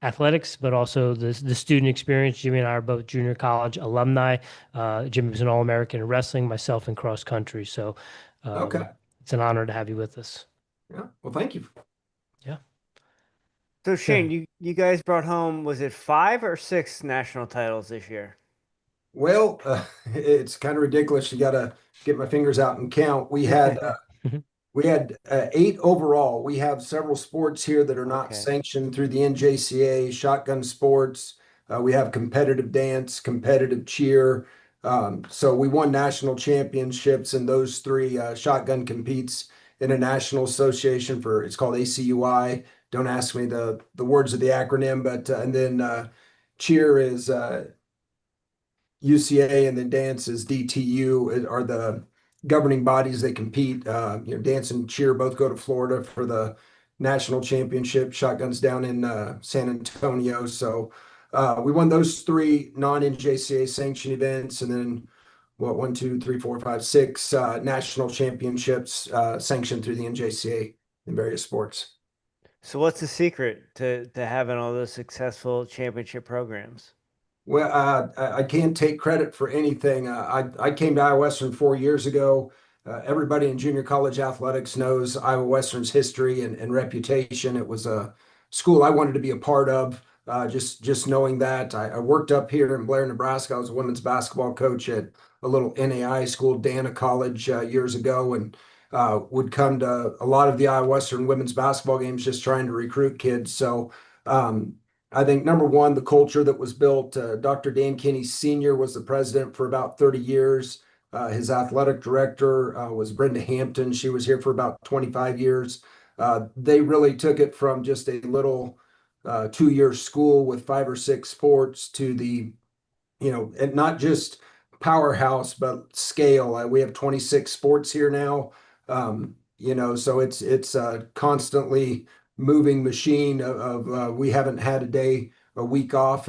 athletics, but also the student experience. Jimmy and I are both junior college alumni. Jimmy was an All-American in wrestling, myself in cross country. So Okay. it's an honor to have you with us. Yeah. Well, thank you. Yeah. So Shane, you guys brought home, was it 5 or 6 national titles this year? Well, it's kind of ridiculous. You got to get my fingers out and count. We had 8 overall. We have several sports here that are not Okay. sanctioned through the NJCAA, shotgun sports. We have competitive dance, competitive cheer. So we won national championships in those 3. Shotgun competes in a national association it's called ACUI. Don't ask me the words of the acronym, but and then cheer is UCA, and then dance is DTU, are the governing bodies that compete. Dance and cheer both go to Florida for the national championship. Shotguns down in San Antonio. So we won those 3 non-NJCAA sanctioned events, and then 1, 2, 3, 4, 5, 6 national championships sanctioned through the NJCAA in various sports. So what's the secret to having all those successful championship programs? Well, I can't take credit for anything. I came to Iowa Western 4 years ago. Everybody in junior college athletics knows Iowa Western's history and reputation. It was a school I wanted to be a part of. Just knowing that, I worked up here in Blair, Nebraska. I was a women's basketball coach at a little NAI school, Dana College, years ago, and would come to a lot of the Iowa Western women's basketball games, just trying to recruit kids. So. I think number one, the culture that was built. Dr. Dan Kinney Sr. was the president for about 30 years. His athletic director was Brenda Hampton. She was here for about 25 years. They really took it from just a little 2-year school with 5 or 6 sports to the, and not just powerhouse, but scale. We have 26 sports here now. So it's a constantly moving machine of we haven't had a week off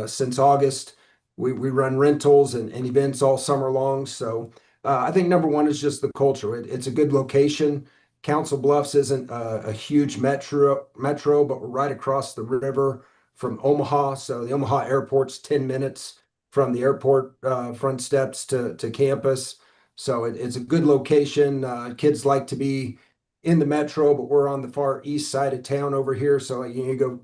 since August. We run rentals and events all summer long. So I think number one is just the culture. It's a good location. Council Bluffs isn't a huge metro, but we're right across the river from Omaha. So the Omaha airport's 10 minutes from the airport front steps to campus. So it's a good location. Kids like to be in the metro, but we're on the far east side of town over here. So you go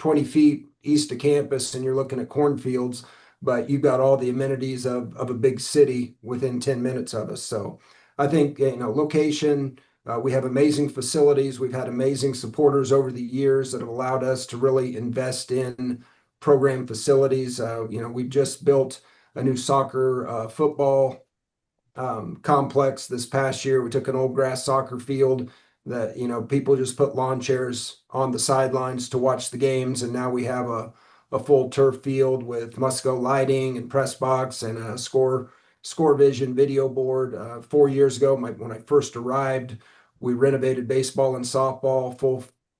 20 feet east of campus and you're looking at cornfields, but you've got all the amenities of a big city within 10 minutes of us. So I think, location, we have amazing facilities. We've had amazing supporters over the years that have allowed us to really invest in program facilities. We've just built a new soccer, football complex this past year. We took an old grass soccer field that people just put lawn chairs on the sidelines to watch the games, and now we have a full turf field with Musco lighting and press box and a score vision video board. 4 years ago, when I first arrived, we renovated baseball and softball,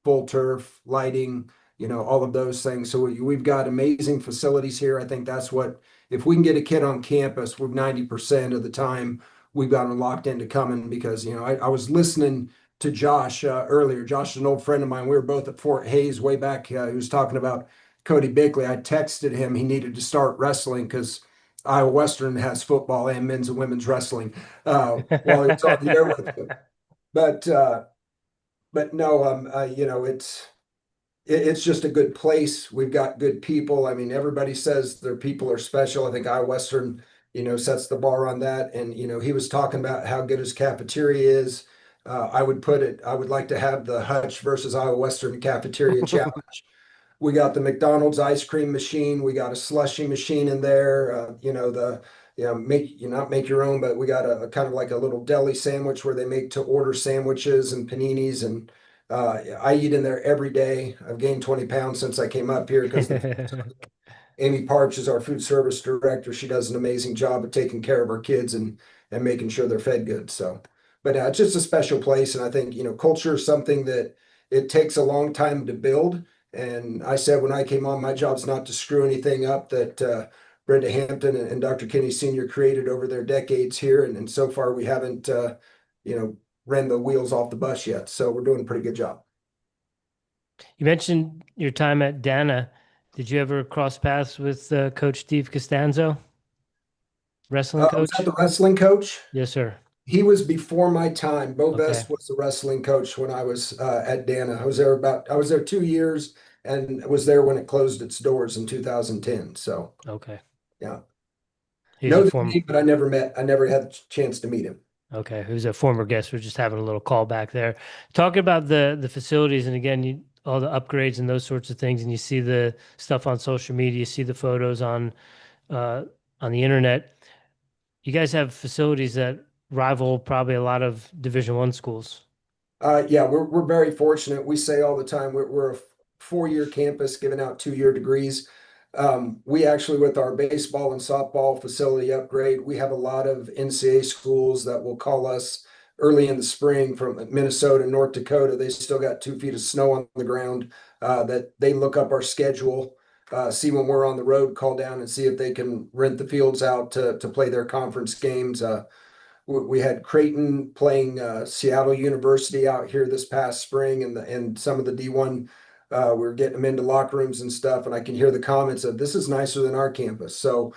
full turf lighting, all of those things. So we've got amazing facilities here. I think that's what, if we can get a kid on campus, we're 90% of the time we've got them locked into coming, because I was listening to Josh earlier. Josh is an old friend of mine. We were both at Fort Hays way back. He was talking about Cody Bickley. I texted him he needed to start wrestling because Iowa Western has football and men's and women's wrestling while he was on the air with him. But but no, it's just a good place. We've got good people. I mean, everybody says their people are special. I think Iowa Western, sets the bar on that. And, he was talking about how good his cafeteria is. I would like to have the Hutch versus Iowa Western cafeteria challenge. We got the McDonald's ice cream machine. We got a slushing machine in there. Not make your own, but we got a kind of like a little deli sandwich where they make to order sandwiches and paninis. And I eat in there every day. I've gained 20 pounds since I came up here because Amy Parch is our food service director. She does an amazing job of taking care of our kids and making sure they're fed good. So, but it's just a special place. And I think, culture is something that it takes a long time to build. And I said when I came on, my job's not to screw anything up that Brenda Hampton and Dr. Kinney Sr. created over their decades here. And so far we haven't, ran the wheels off the bus yet. So we're doing a pretty good job. You mentioned your time at Dana. Did you ever cross paths with Coach Steve Costanzo, wrestling Was coach? that the wrestling coach? Yes, sir. He was before my time. Bo Okay. Best was the wrestling coach when I was at Dana. I was there 2 years and was there when it closed its doors in 2010. So Okay. yeah, He's know a the former. name, but I never had a chance to meet him. Okay, who's a former guest. We're just having a little call back there. Talking about the facilities, and again, all the upgrades and those sorts of things, and you see the stuff on social media, you see the photos on the internet. You guys have facilities that rival probably a lot of Division I schools. Yeah, we're very fortunate. We say all the time we're a 4-year campus giving out 2-year degrees. We actually, with our baseball and softball facility upgrade, we have a lot of NCAA schools that will call us early in the spring from Minnesota, North Dakota. They still got 2 feet of snow on the ground. That they look up our schedule, see when we're on the road, call down and see if they can rent the fields out to play their conference games. We had Creighton playing Seattle University out here this past spring, and some of the D1 we were getting them into locker rooms and stuff, and I can hear the comments of this is nicer than our campus. So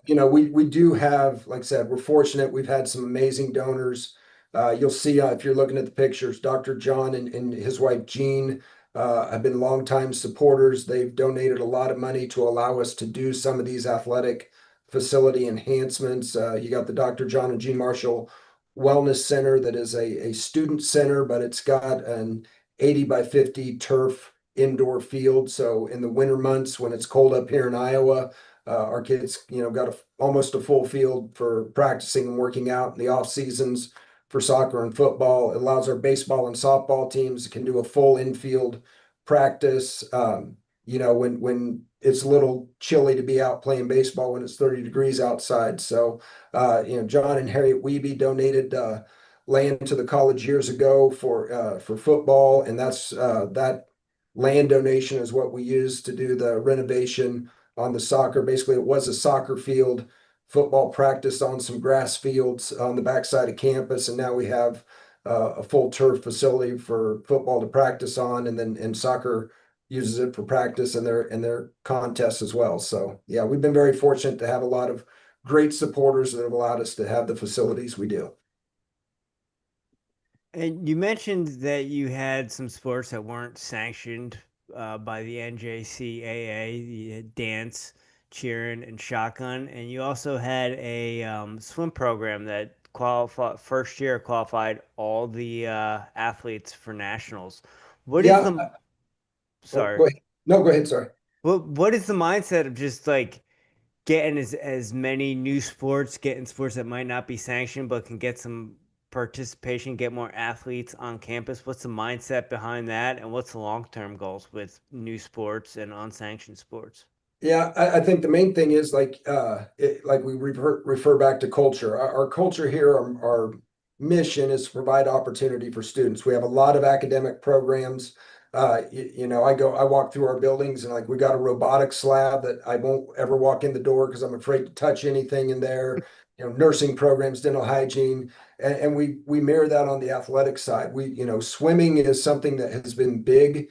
we do have, like I said, we're fortunate. We've had some amazing donors. You'll see if you're looking at the pictures, Dr. John and his wife Jean have been longtime supporters. They've donated a lot of money to allow us to do some of these athletic facility enhancements. You got the Dr. John and Jean Marshall Wellness Center that is a student center, but it's got an 80 by 50 turf indoor field. So in the winter months when it's cold up here in Iowa, our kids, got almost a full field for practicing and working out in the off seasons for soccer and football. It allows our baseball and softball teams can do a full infield practice. When it's a little chilly to be out playing baseball when it's 30 degrees outside. So, John and Harriet Wiebe donated land to the college years ago for football, and that's that land donation is what we use to do the renovation on the soccer. Basically, it was a soccer field, football practice on some grass fields on the backside of campus, and now we have a full turf facility for football to practice on, and soccer uses it for practice and their contests as well. So yeah, we've been very fortunate to have a lot of great supporters that have allowed us to have the facilities we do. And you mentioned that you had some sports that weren't sanctioned by the NJCAA, the dance, cheering, and shotgun, and you also had a swim program that first year qualified all the athletes for nationals. What is the Sorry. Go ahead. No, go ahead. Sorry. What is the mindset of just like getting as many new sports, getting sports that might not be sanctioned but can get some participation, get more athletes on campus? What's the mindset behind that, and what's the long-term goals with new sports and unsanctioned sports? Yeah, I think the main thing is like we refer back to culture. Our culture here, our mission is to provide opportunity for students. We have a lot of academic programs. I walk through our buildings and like we got a robotics lab that I won't ever walk in the door because I'm afraid to touch anything in there. Nursing programs, dental hygiene, and we mirror that on the athletic side. Swimming is something that has been big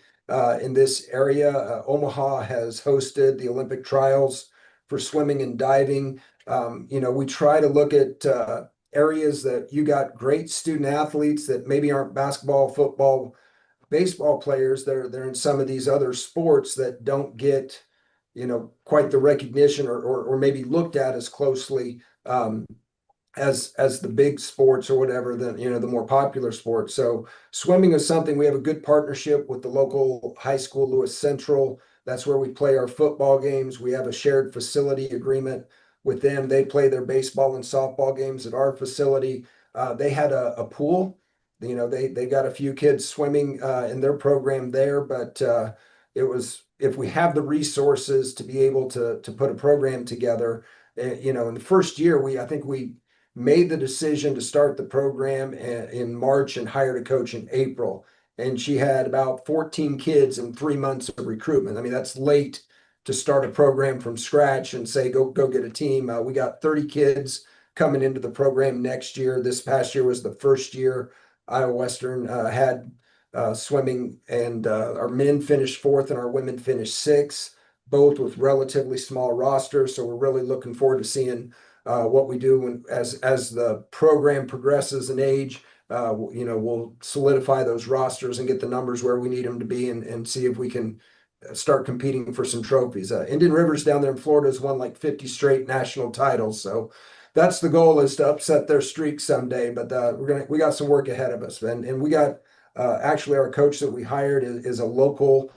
in this area. Omaha has hosted the Olympic trials for swimming and diving. We try to look at areas that you got great student athletes that maybe aren't basketball, football baseball players. They're in some of these other sports that don't get, quite the recognition or maybe looked at as closely as the big sports or whatever, the more popular sports. So swimming is something we have a good partnership with the local high school, Lewis Central. That's where we play our football games. We have a shared facility agreement with them. They play their baseball and softball games at our facility. They had a pool. They got a few kids swimming in their program there, but it was, if we have the resources to be able to put a program together, in the first year, I think we made the decision to start the program in March and hired a coach in April. And she had about 14 kids in 3 months of recruitment. I mean, that's late to start a program from scratch and say, go get a team. We got 30 kids coming into the program next year. This past year was the first year Iowa Western had swimming, and our men finished fourth and our women finished sixth, both with relatively small rosters. So we're really looking forward to seeing what we do as the program progresses in age. We'll solidify those rosters and get the numbers where we need them to be, and see if we can start competing for some trophies. Indian Rivers down there in Florida has won like 50 straight national titles. So that's the goal, is to upset their streak someday. But we got some work ahead of us, and we got actually our coach that we hired is a local,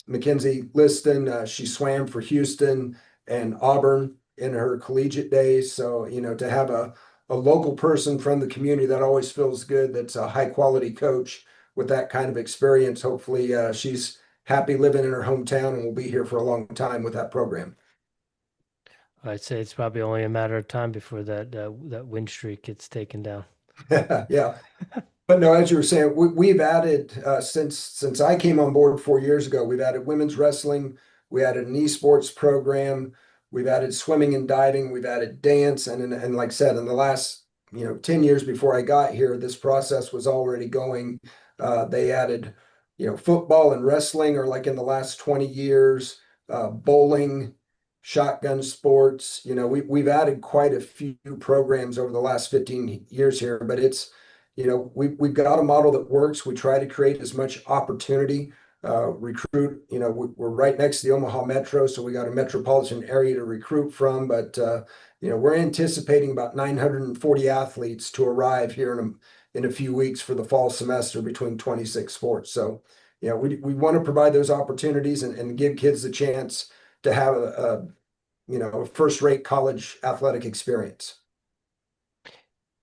Mackenzie Liston. She swam for Houston and Auburn in her collegiate days. So, to have a local person from the community, that always feels good. That's a high quality coach with that kind of experience. Hopefully she's happy living in her hometown and will be here for a long time with that program. I'd say it's probably only a matter of time before that win streak gets taken down. Yeah. But no, as you were saying, we've added, since I came on board 4 years ago, we've added women's wrestling, we added an esports program, we've added swimming and diving, we've added dance, and like I said, in the last 10 years before I got here, this process was already going. They added football and wrestling, or like in the last 20 years, bowling, shotgun sports. We've added quite a few programs over the last 15 years here, but it's we've got a model that works. We try to create as much opportunity, recruit. We're right next to the Omaha Metro, so we got a metropolitan area to recruit from. But we're anticipating about 940 athletes to arrive here in a few weeks for the fall semester between 26 sports. So we want to provide those opportunities and give kids the chance to have a first-rate college athletic experience.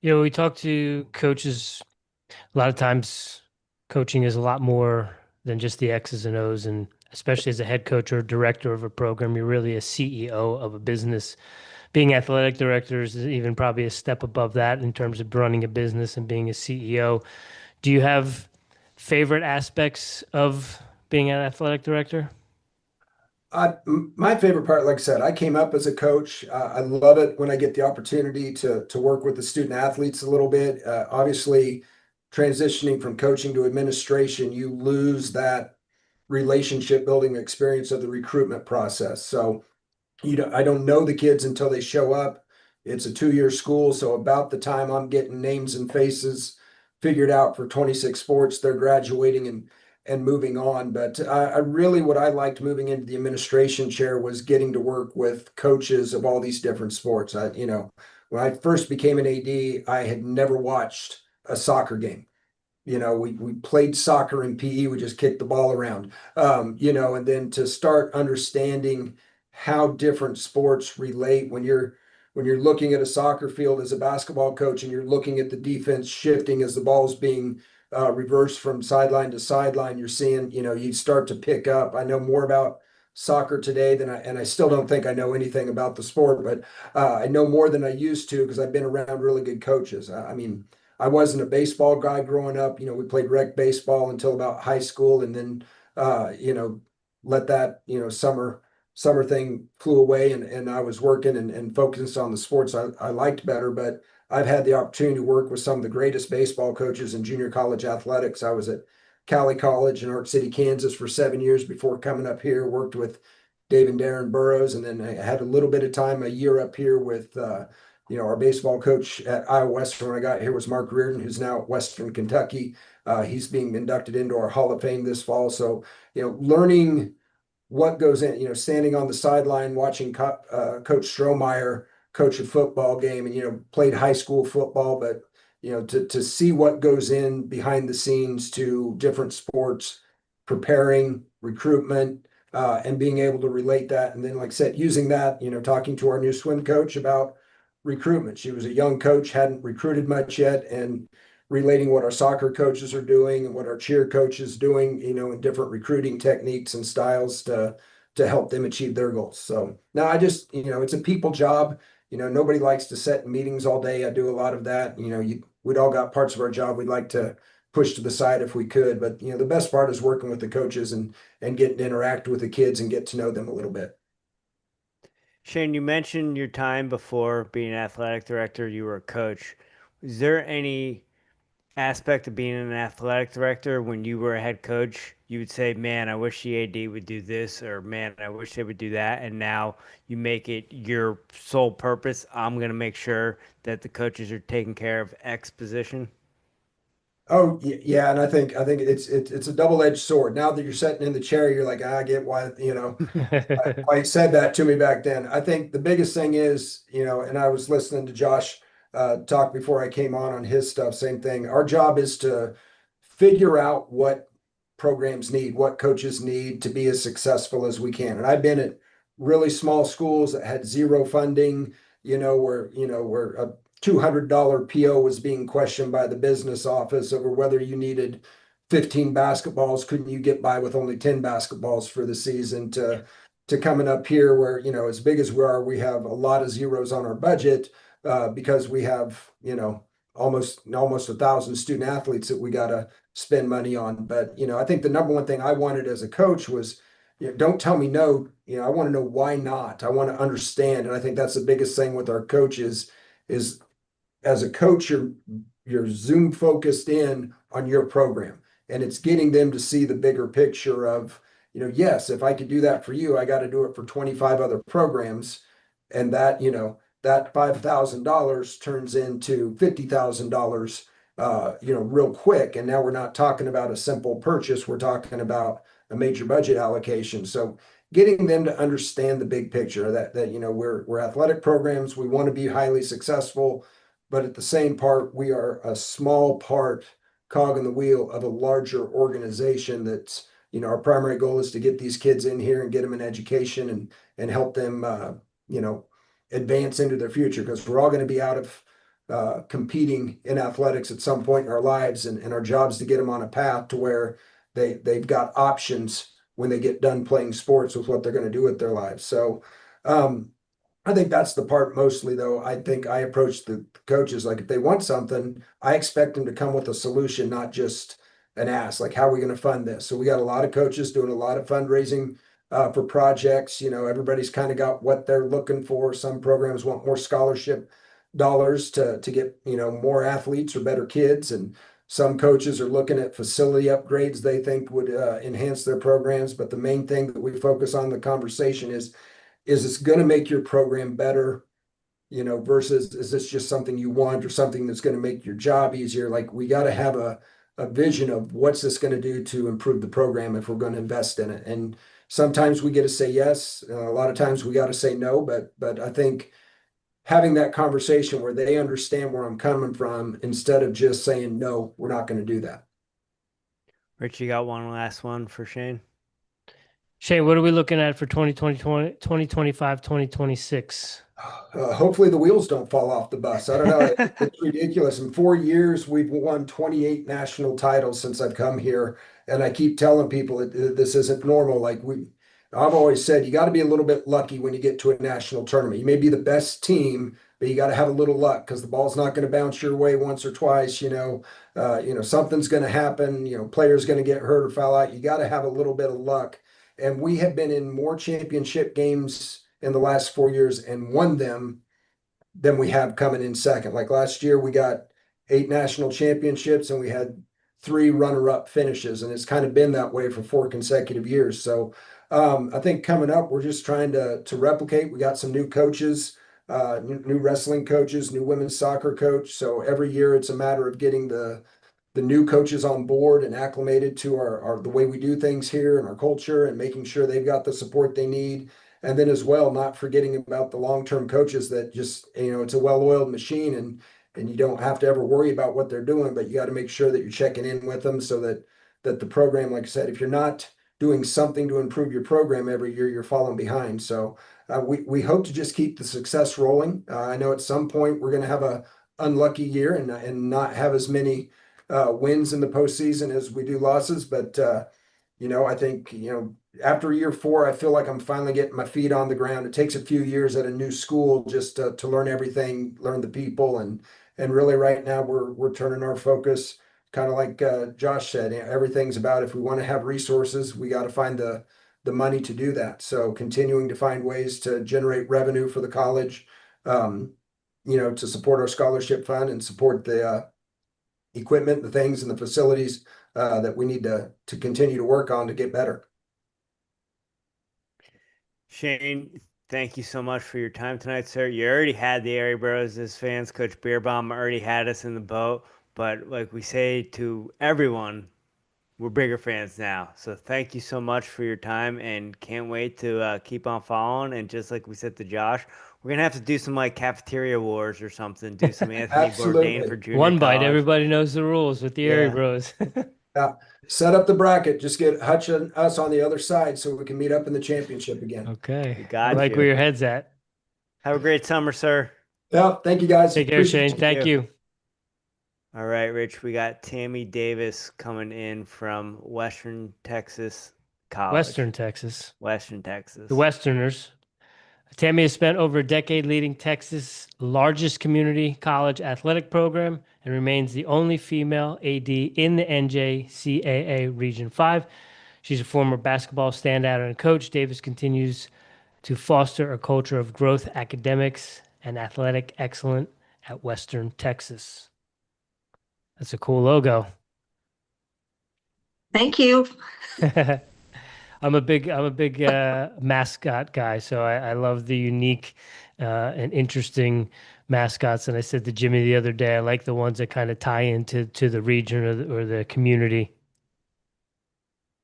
We talk to coaches. A lot of times coaching is a lot more than just the X's and O's, and especially as a head coach or director of a program, you're really a CEO of a business. Being athletic director is even probably a step above that in terms of running a business and being a CEO. Do you have favorite aspects of being an athletic director? My favorite part, like I said, I came up as a coach. I love it when I get the opportunity to work with the student athletes a little bit. Obviously, transitioning from coaching to administration, you lose that relationship building experience of the recruitment process. So I don't know the kids until they show up. It's a 2-year school, so about the time I'm getting names and faces figured out for 26 sports, they're graduating and moving on. But I really, what I liked moving into the administration chair was getting to work with coaches of all these different sports. When I first became an AD, I had never watched a soccer game. We played soccer in PE, we just kicked the ball around. And then to start understanding how different sports relate when you're looking at a soccer field as a basketball coach and you're looking at the defense shifting as the ball's being reversed from sideline to sideline, you're seeing, you start to pick up. I know more about soccer today and I still don't think I know anything about the sport, but I know more than I used to because I've been around really good coaches. I wasn't a baseball guy growing up. We played rec baseball until about high school, and then let that summer thing flew away, and I was working and focused on the sports I liked better. But I've had the opportunity to work with some of the greatest baseball coaches in junior college athletics. I was at Cali College in Ark City, Kansas for 7 years before coming up here, worked with Dave and Darren Burrows, and then I had a little bit of time, a year up here with our baseball coach at Iowa Western when I got here was Mark Reardon, who's now at Western Kentucky. He's being inducted into our Hall of Fame this fall. So, learning what goes in, standing on the sideline, watching Coach Strohmeyer coach a football game and, played high school football, but, to see what goes in behind the scenes to different sports, preparing, recruitment, and being able to relate that. And then, like I said, using that, talking to our new swim coach about recruitment. She was a young coach, hadn't recruited much yet, and relating what our soccer coaches are doing and what our cheer coach is doing, in different recruiting techniques and styles to help them achieve their goals. So now it's a people job. Nobody likes to sit in meetings all day. I do a lot of that. We'd all got parts of our job we'd like to push to the side if we could, but the best part is working with the coaches and getting to interact with the kids and get to know them a little bit. Shane, you mentioned your time before being an athletic director, you were a coach. Is there any aspect of being an athletic director when you were a head coach, you would say, man, I wish the AD would do this, or man, I wish they would do that, and now you make it your sole purpose, I'm going to make sure that the coaches are taking care of X position? Oh yeah, and I think it's a double-edged sword. Now that you're sitting in the chair, you're like, I get why why you said that to me back then. I think the biggest thing is, and I was listening to Josh talk before I came on his stuff. Same thing. Our job is to figure out what programs need, what coaches need to be as successful as we can. And I've been at really small schools that had zero funding, where a $200 PO was being questioned by the business office over whether you needed 15 basketballs. Couldn't you get by with only 10 basketballs for the season, to coming up here where, as big as we are, we have a lot of zeros on our budget because we have, almost 1,000 student athletes that we got to spend money on. But, I think the number one thing I wanted as a coach was, don't tell me no. I want to know why not. I want to understand. And I think that's the biggest thing with our coaches is, as a coach, you're zoom focused in on your program, and it's getting them to see the bigger picture of, yes, if I could do that for you, I got to do it for 25 other programs. And that, that $5,000 turns into $50,000, real quick. And now we're not talking about a simple purchase. We're talking about a major budget allocation. So getting them to understand the big picture that we're athletic programs. We want to be highly successful, but at the same part, we are a small part, cog in the wheel of a larger organization that's, our primary goal is to get these kids in here and get them an education and help them, advance into their future, because we're all going to be out of competing in athletics at some point in our lives, and our job is to get them on a path to where they've got options when they get done playing sports with what they're going to do with their lives. So, I think that's the part mostly, though. I think I approach the coaches like, if they want something, I expect them to come with a solution, not just an ask, like, how are we going to fund this? So we got a lot of coaches doing a lot of fundraising for projects. Everybody's kind of got what they're looking for. Some programs want more scholarship dollars to get, more athletes or better kids. And some coaches are looking at facility upgrades they think would enhance their programs. But the main thing that we focus on in the conversation is it's going to make your program better, versus is this just something you want or something that's going to make your job easier? Like, we got to have a vision of what's this going to do to improve the program if we're going to invest in it. And sometimes we get to say yes. A lot of times we got to say no, but I think having that conversation where they understand where I'm coming from, instead of just saying, no, we're not going to do that. Rich, you got one last one for Shane? Shane, what are we looking at for 2025, 2026? Hopefully the wheels don't fall off the bus. I don't know. It's ridiculous. In 4 years, we've won 28 national titles since I've come here. And I keep telling people this isn't normal. I've always said, you got to be a little bit lucky when you get to a national tournament. You may be the best team, but you got to have a little luck, because the ball's not going to bounce your way once or twice. Something's going to happen. Players going to get hurt or foul out. You got to have a little bit of luck. And we have been in more championship games in the last 4 years and won them than we have coming in second. Like last year, we got 8 national championships and we had 3 runner-up finishes, and it's kind of been that way for 4 consecutive years. So I think coming up, we're just trying to replicate. We got some new coaches, new wrestling coaches, new women's soccer coach. So every year it's a matter of getting the the new coaches on board and acclimated to the way we do things here and our culture, and making sure they've got the support they need. And then as well, not forgetting about the long-term coaches that just, it's a well-oiled machine, and you don't have to ever worry about what they're doing, but you got to make sure that you're checking in with them so that the program, like I said, if you're not doing something to improve your program every year, you're falling behind. So we hope to just keep the success rolling. I know at some point we're going to have a unlucky year and not have as many wins in the postseason as we do losses. But I think after year 4, I feel like I'm finally getting my feet on the ground. It takes a few years at a new school just to learn everything, learn the people, and really right now we're turning our focus, kind of like Josh said. Everything's about, if we want to have resources, we got to find the money to do that. So continuing to find ways to generate revenue for the college, to support our scholarship fund and support the equipment, the things and the facilities that we need to continue to work on to get better. Shane, thank you so much for your time tonight, sir. You already had the Airey Bros as fans. Coach Beerbaum already had us in the boat. But like we say to everyone, we're bigger fans now. So thank you so much for your time, and can't wait to keep on following. And just like we said to Josh, we're going to have to do some like cafeteria wars or something, do some Anthony Bourdain for junior One bite, college. Everybody knows the rules with the Airey Bros. Yeah. Set up the bracket. Just get Hutch and us on the other side so we can meet up in the championship again. Okay. Got I like you. where your head's at. Have a great summer, sir. Yeah. Thank you, guys. Take care, Shane. Thank you. All right, Rich. We got Tammy Davis coming in from Western Texas College. Western Texas. The Westerners. Tammy has spent over a decade leading Texas' largest community college athletic program and remains the only female AD in the NJCAA Region 5. She's a former basketball standout and coach. Davis continues to foster a culture of growth, academics, and athletic excellence at Western Texas. That's a cool logo. Thank you. I'm a big mascot guy, so I love the unique and interesting mascots. And I said to Jimmy the other day, I like the ones that kind of tie into the region or the community.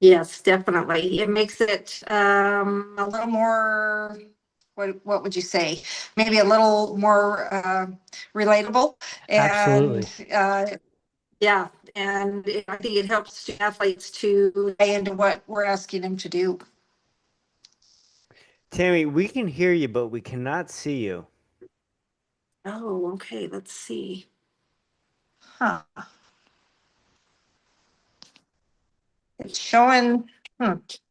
Yes, definitely. It makes it a little more, what would you say? Maybe a little more relatable. Absolutely. And yeah, and I think it helps athletes to buy into what we're asking them to do. Tammy, we can hear you, but we cannot see you. Oh, okay. Let's see. Huh. It's showing.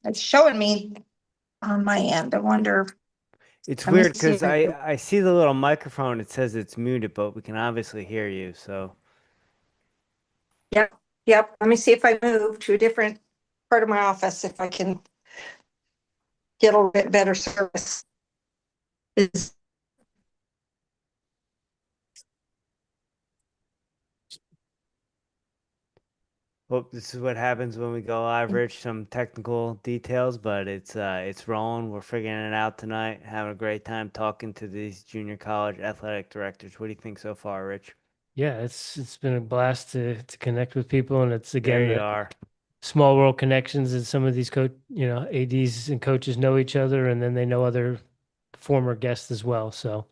It's showing me on my end. I wonder. It's weird because I see the little microphone. It says it's muted, but we can obviously hear you. So. Yep. Let me see if I move to a different part of my office, if I can get a little bit better service. Well, this is what happens when we go live, Rich. Some technical details, but it's rolling. We're figuring it out tonight. Having a great time talking to these junior college athletic directors. What do you think so far, Rich? Yeah, it's been a blast to connect with people, and it's again There you are. Small world connections, and some of these ADs and coaches know each other, and then they know other former guests as well. So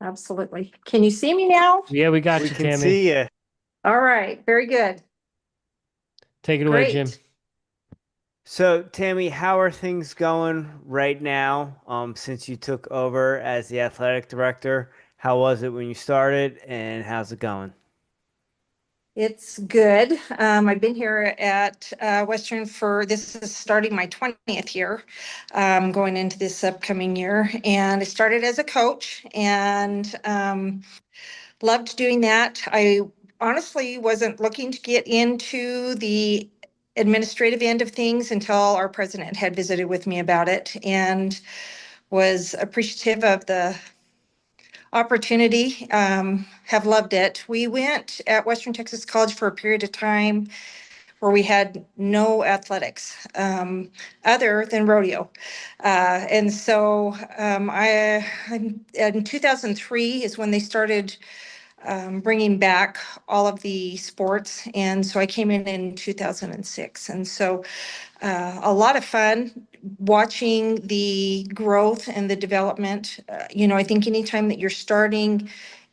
Absolutely. Can you see me now? yeah, we got you, We can Tammy. see you. All right. Very good. Take it away, Great. Jim. So, Tammy, how are things going right now? Since you took over as the athletic director, how was it when you started, and how's it going? It's good. I've been here at Western this is starting my 20th year, going into this upcoming year. And I started as a coach and loved doing that. I honestly wasn't looking to get into the administrative end of things until our president had visited with me about it, and was appreciative of the opportunity. Have loved it. We went at Western Texas College for a period of time where we had no athletics other than rodeo. And so in 2003 is when they started bringing back all of the sports. And so I came in 2006. And so a lot of fun watching the growth and the development. I think anytime that you're starting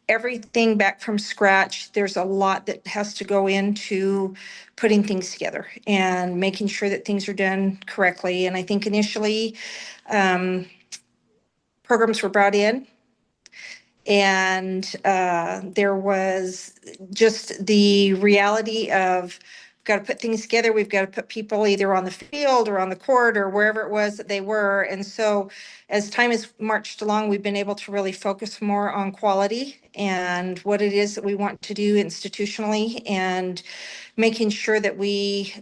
everything back from scratch, there's a lot that has to go into putting things together and making sure that things are done correctly. And I think initially programs were brought in, and there was just the reality of we've got to put things together. We've got to put people either on the field or on the court or wherever it was that they were. And so as time has marched along, we've been able to really focus more on quality and what it is that we want to do institutionally, and making sure that we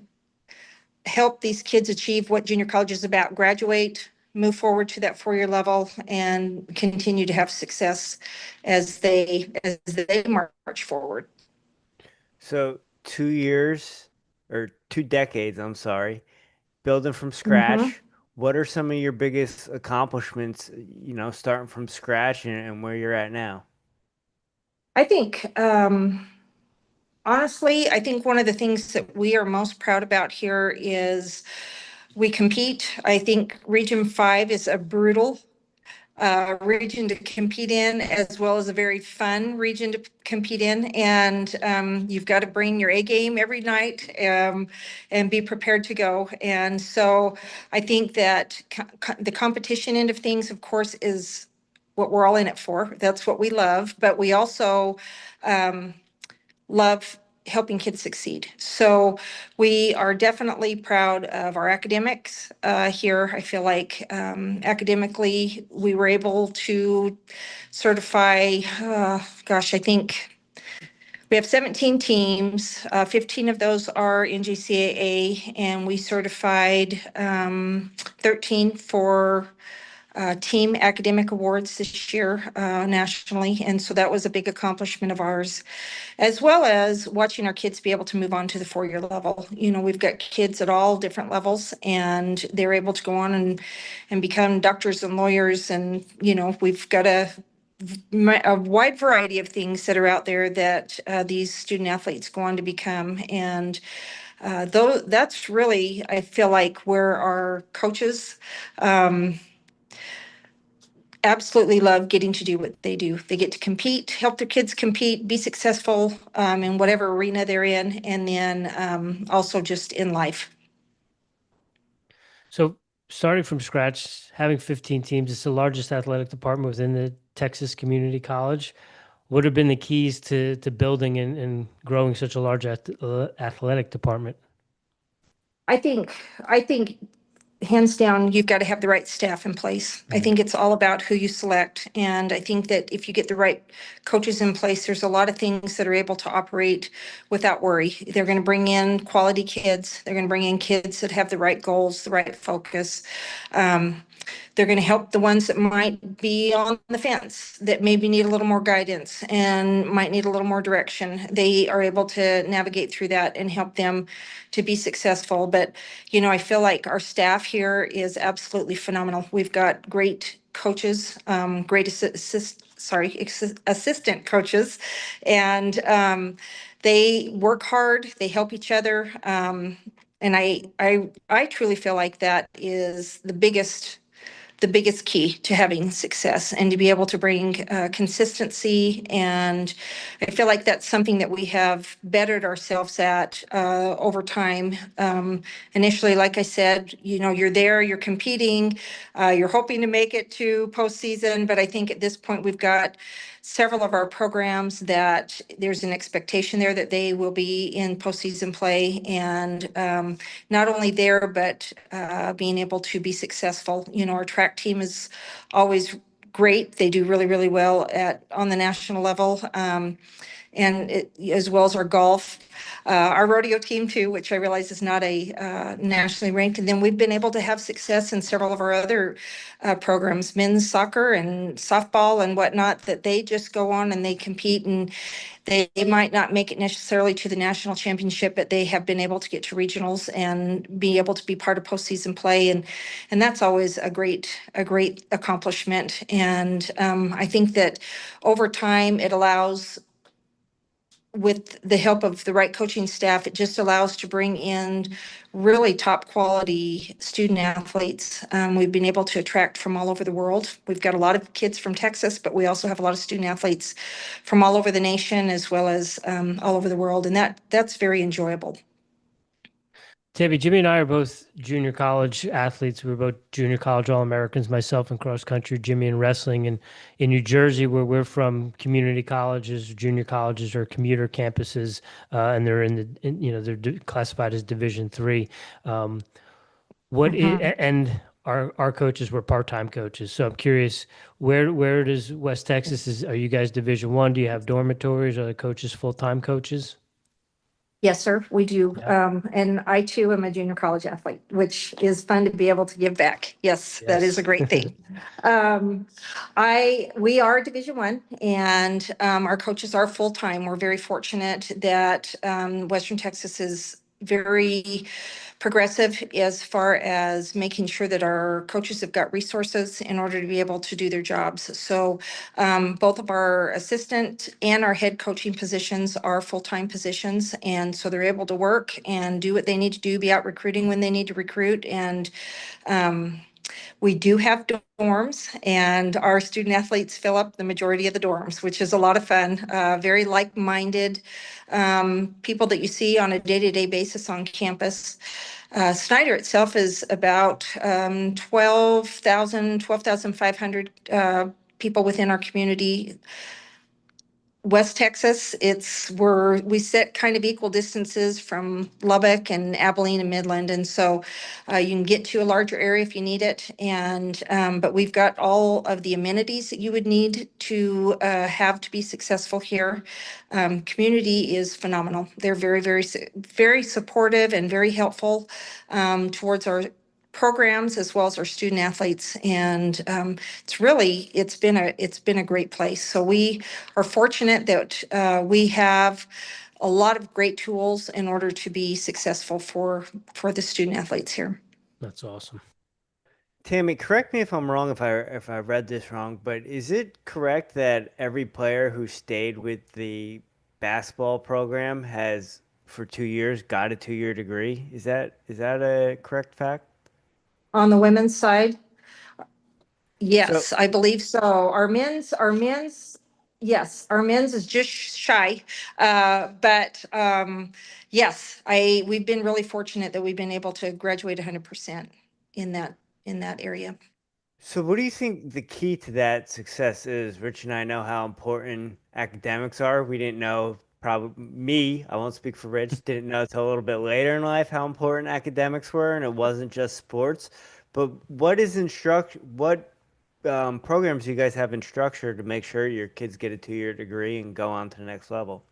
help these kids achieve what junior college is about: graduate, move forward to that 4-year level, and continue to have success as they march forward. So 2 years or 2 decades, I'm sorry, building from scratch. What are some of your biggest accomplishments, starting from scratch and where you're at now? I think, honestly, I think one of the things that we are most proud about here is we compete. I think Region 5 is a brutal region to compete in, as well as a very fun region to compete in. And you've got to bring your A game every night and be prepared to go. And so I think that the competition end of things, of course, is what we're all in it for. That's what we love. But we also love helping kids succeed. So we are definitely proud of our academics here. I feel like academically we were able to certify, I think we have 17 teams. 15 of those are NJCAA, and we certified 13 for team academic awards this year nationally. And so that was a big accomplishment of ours, as well as watching our kids be able to move on to the 4-year level. We've got kids at all different levels, and they're able to go on and become doctors and lawyers. And, we've got a wide variety of things that are out there that these student athletes go on to become. And though that's really, I feel like, where our coaches absolutely love getting to do what they do. They get to compete, help their kids compete, be successful in whatever arena they're in, and then also just in life. So starting from scratch, having 15 teams, it's the largest athletic department within the Texas Community College. What have been the keys to building and growing such a large athletic department? I think hands down, you've got to have the right staff in place. I think it's all about who you select. And I think that if you get the right coaches in place, there's a lot of things that are able to operate without worry. They're going to bring in quality kids. They're going to bring in kids that have the right goals, the right focus. They're going to help the ones that might be on the fence, that maybe need a little more guidance and might need a little more direction. They are able to navigate through that and help them to be successful. But, I feel like our staff here is absolutely phenomenal. We've got great coaches, great assistant coaches, and they work hard. They help each other. And I truly feel like that is the biggest key to having success, and to be able to bring consistency. And I feel like that's something that we have bettered ourselves at over time. Initially, like I said, you're there, you're competing, you're hoping to make it to postseason. But I think at this point, we've got several of our programs that there's an expectation there that they will be in postseason play, and not only there, but being able to be successful. Our track team is always great. They do really, really well on the national level, and as well as our golf. Our rodeo team too, which I realize is not a nationally ranked. And then we've been able to have success in several of our other programs, men's soccer and softball and whatnot, that they just go on and they compete, and they might not make it necessarily to the national championship, but they have been able to get to regionals and be able to be part of postseason play. And that's always a great accomplishment. And I think that over time, it allows with the help of the right coaching staff, it just allows to bring in really top quality student athletes. We've been able to attract from all over the world. We've got a lot of kids from Texas, but we also have a lot of student athletes from all over the nation as well as all over the world, and that's very enjoyable. Tammy, Jimmy and I are both junior college athletes. We were both junior college All-Americans, myself in cross country, Jimmy in wrestling. And in New Jersey, where we're from, community colleges, junior colleges, or commuter campuses, and they're they're classified as Division III. And our coaches were part-time coaches. So I'm curious, where does West Texas are you guys Division I? Do you have dormitories? Are the coaches full-time coaches? Yes, sir, we do. Yeah. And I too am a junior college athlete, which is fun to be able to give back. Yes, that is a great thing. We are Division I, and our coaches are full-time. We're very fortunate that Western Texas is very progressive as far as making sure that our coaches have got resources in order to be able to do their jobs. So both of our assistant and our head coaching positions are full-time positions. And so they're able to work and do what they need to do, be out recruiting when they need to recruit. And we do have dorms, and our student athletes fill up the majority of the dorms, which is a lot of fun. Very like-minded people that you see on a day-to-day basis on campus. Snyder itself is about 12,500 people within our community. West Texas, we sit kind of equal distances from Lubbock and Abilene and Midland, and so you can get to a larger area if you need it. And but we've got all of the amenities that you would need to have to be successful here. Community is phenomenal. They're very, very, very supportive and very helpful towards our programs as well as our student athletes, and it's been a great place. So we are fortunate that we have a lot of great tools in order to be successful for the student athletes here. That's awesome. Tammy, correct me if I'm wrong, if I read this wrong, but is it correct that every player who stayed with the basketball program has, for 2 years, got a 2-year degree? Is that a correct fact? On the women's side, yes, I believe so. Our men's, yes, our men's is just shy. But yes, we've been really fortunate that we've been able to graduate 100% in that area. So what do you think the key to that success is? Rich and I know how important academics are. We didn't know, I won't speak for Rich, didn't know until a little bit later in life how important academics were, and it wasn't just sports. But what programs do you guys have in structure to make sure your kids get a 2-year degree and go on to the next level?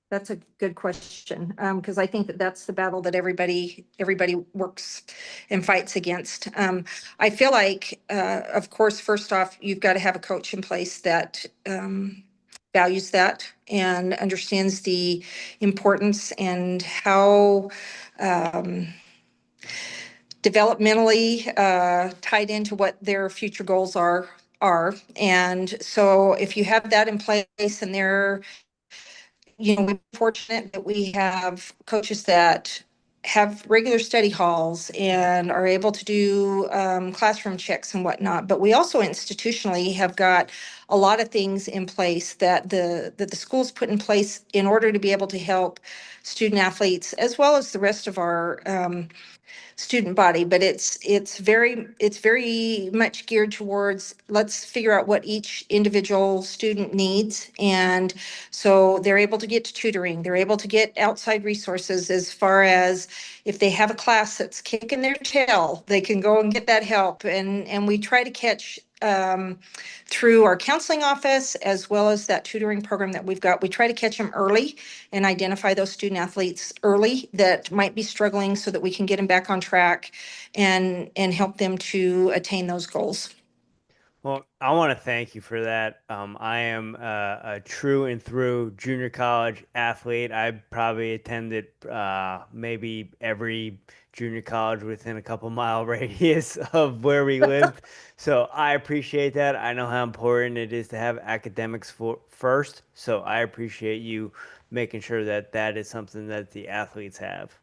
That's a good question, because I think that's the battle that everybody works and fights against. I feel like, of course, first off, you've got to have a coach in place that values that and understands the importance and how developmentally tied into what their future goals are. And so if you have that in place and we're fortunate that we have coaches that have regular study halls and are able to do classroom checks and whatnot. But we also institutionally have got a lot of things in place that the schools put in place in order to be able to help student athletes as well as the rest of our student body. But it's very much geared towards, let's figure out what each individual student needs. And so they're able to get to tutoring, they're able to get outside resources as far as if they have a class that's kicking their tail, they can go and get that help. And we try to catch through our counseling office as well as that tutoring program that we've got. We try to catch them early and identify those student athletes early that might be struggling so that we can get them back on track and help them to attain those goals. Well, I want to thank you for that. I am a true and through junior college athlete. I probably attended maybe every junior college within a couple mile radius of where we lived. So I appreciate that. I know how important it is to have academics first. So I appreciate you making sure that that is something that the athletes have.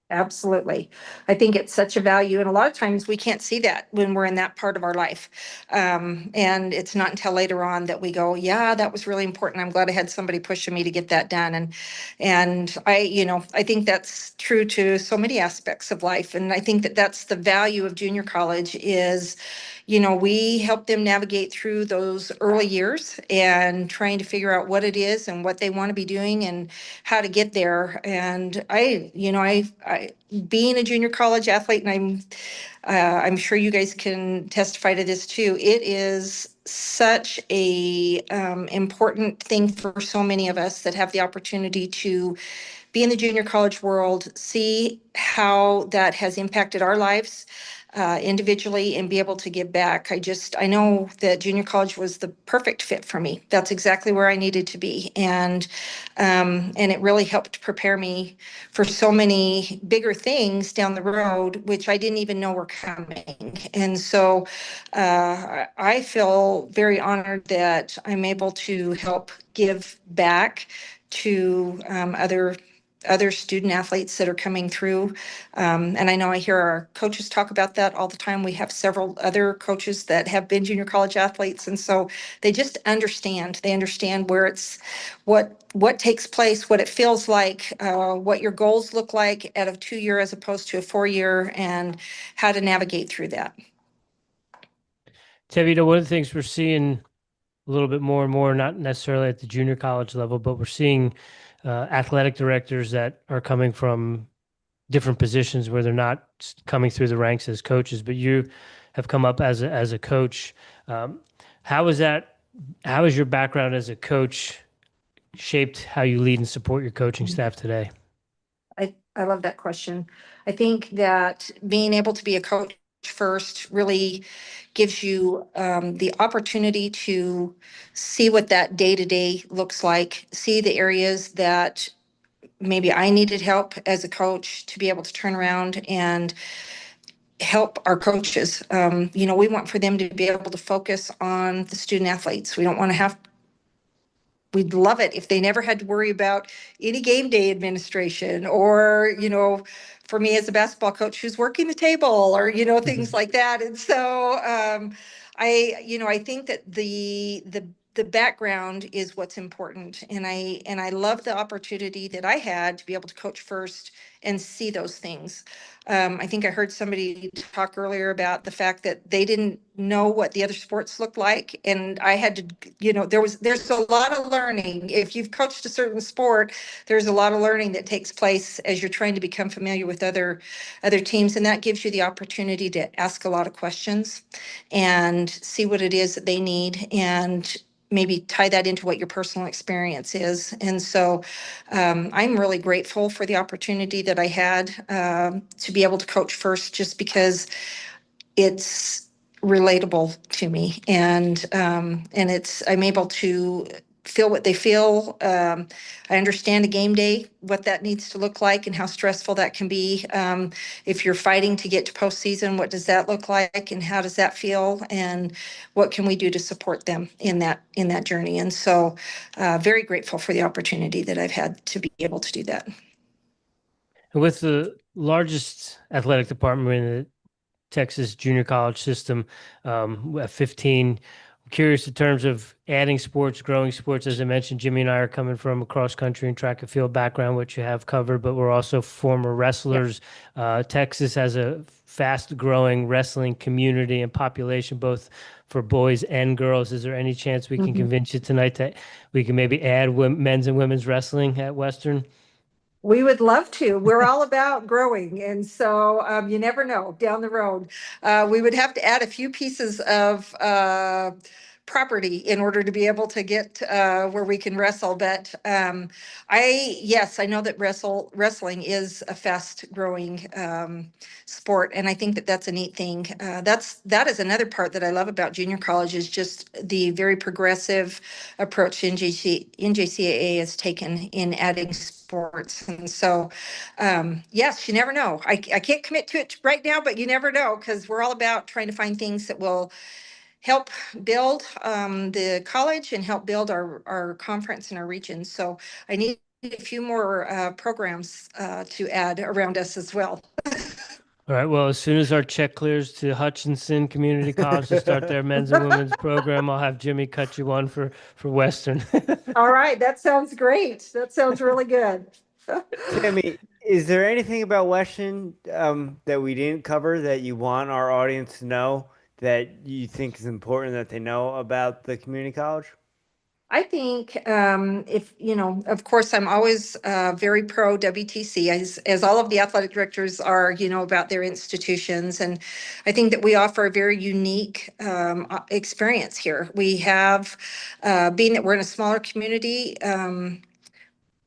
Absolutely. I think it's such a value. And a lot of times we can't see that when we're in that part of our life. And it's not until later on that we go, yeah, that was really important. I'm glad I had somebody pushing me to get that done. And I think that's true to so many aspects of life. And I think that that's the value of junior college is, we help them navigate through those early years and trying to figure out what it is and what they want to be doing and how to get there. And I being a junior college athlete, and I'm sure you guys can testify to this too. It is such a important thing for so many of us that have the opportunity to be in the junior college world, see how that has impacted our lives individually and be able to give back. I know that junior college was the perfect fit for me. That's exactly where I needed to be. And it really helped prepare me for so many bigger things down the road, which I didn't even know were coming. And so I feel very honored that I'm able to help give back to other student athletes that are coming through. And I know I hear our coaches talk about that all the time. We have several other coaches that have been junior college athletes. And so they just understand. They understand where it's what takes place, what it feels like, what your goals look like at a 2-year as opposed to a 4-year, and how to navigate through that. Tevita, one of the things we're seeing a little bit more and more, not necessarily at the junior college level, but we're seeing athletic directors that are coming from different positions where they're not coming through the ranks as coaches, but you have come up as a coach. How is that? How has your background as a coach shaped how you lead and support your coaching staff today? I love that question. I think that being able to be a coach first really gives you the opportunity to see what that day-to-day looks like, see the areas that maybe I needed help as a coach to be able to turn around and help our coaches. We want for them to be able to focus on the student athletes. We don't want to have We'd love it if they never had to worry about any game day administration or, for me as a basketball coach, who's working the table or, things like that. And so I think that the background is what's important. And I love the opportunity that I had to be able to coach first and see those things. I think I heard somebody talk earlier about the fact that they didn't know what the other sports looked like. And I had to, there's a lot of learning. If you've coached a certain sport, there's a lot of learning that takes place as you're trying to become familiar with other teams. And that gives you the opportunity to ask a lot of questions and see what it is that they need and maybe tie that into what your personal experience is. And so I'm really grateful for the opportunity that I had to be able to coach first, just because it's relatable to me, and I'm able to feel what they feel. I understand a game day, what that needs to look like and how stressful that can be. If you're fighting to get to postseason, what does that look like and how does that feel? And what can we do to support them in that journey? And so very grateful for the opportunity that I've had to be able to do that. And with the largest athletic department in the Texas junior college system at 15, I'm curious in terms of adding sports, growing sports. As I mentioned, Jimmy and I are coming from a cross country and track and field background, which you have covered, but we're also former wrestlers. Texas has a fast growing wrestling community and population, both for boys and girls. Is there any chance we can convince you tonight that we can maybe add men's and women's wrestling at Western? We would love to. We're all about growing. And so you never know down the road. We would have to add a few pieces of property in order to be able to get where we can wrestle. But yes, I know that wrestling is a fast growing sport, and I think that that's a neat thing. That is another part that I love about junior college is just the very progressive approach NJCAA has taken in adding sports. And so, yes, you never know. I can't commit to it right now, but you never know, because we're all about trying to find things that will help build the college and help build our conference and our region. So I need a few more programs to add around us as well. All right. Well, as soon as our check clears to Hutchinson Community College to start their men's and women's program, I'll have Jimmy cut you one for Western. All right. That sounds great. That sounds really good. Tammy, is there anything about Western that we didn't cover that you want our audience to know that you think is important that they know about the community college? I think if, of course, I'm always very pro WTC, as all of the athletic directors are, about their institutions. And I think that we offer a very unique experience here. We have, being that we're in a smaller community,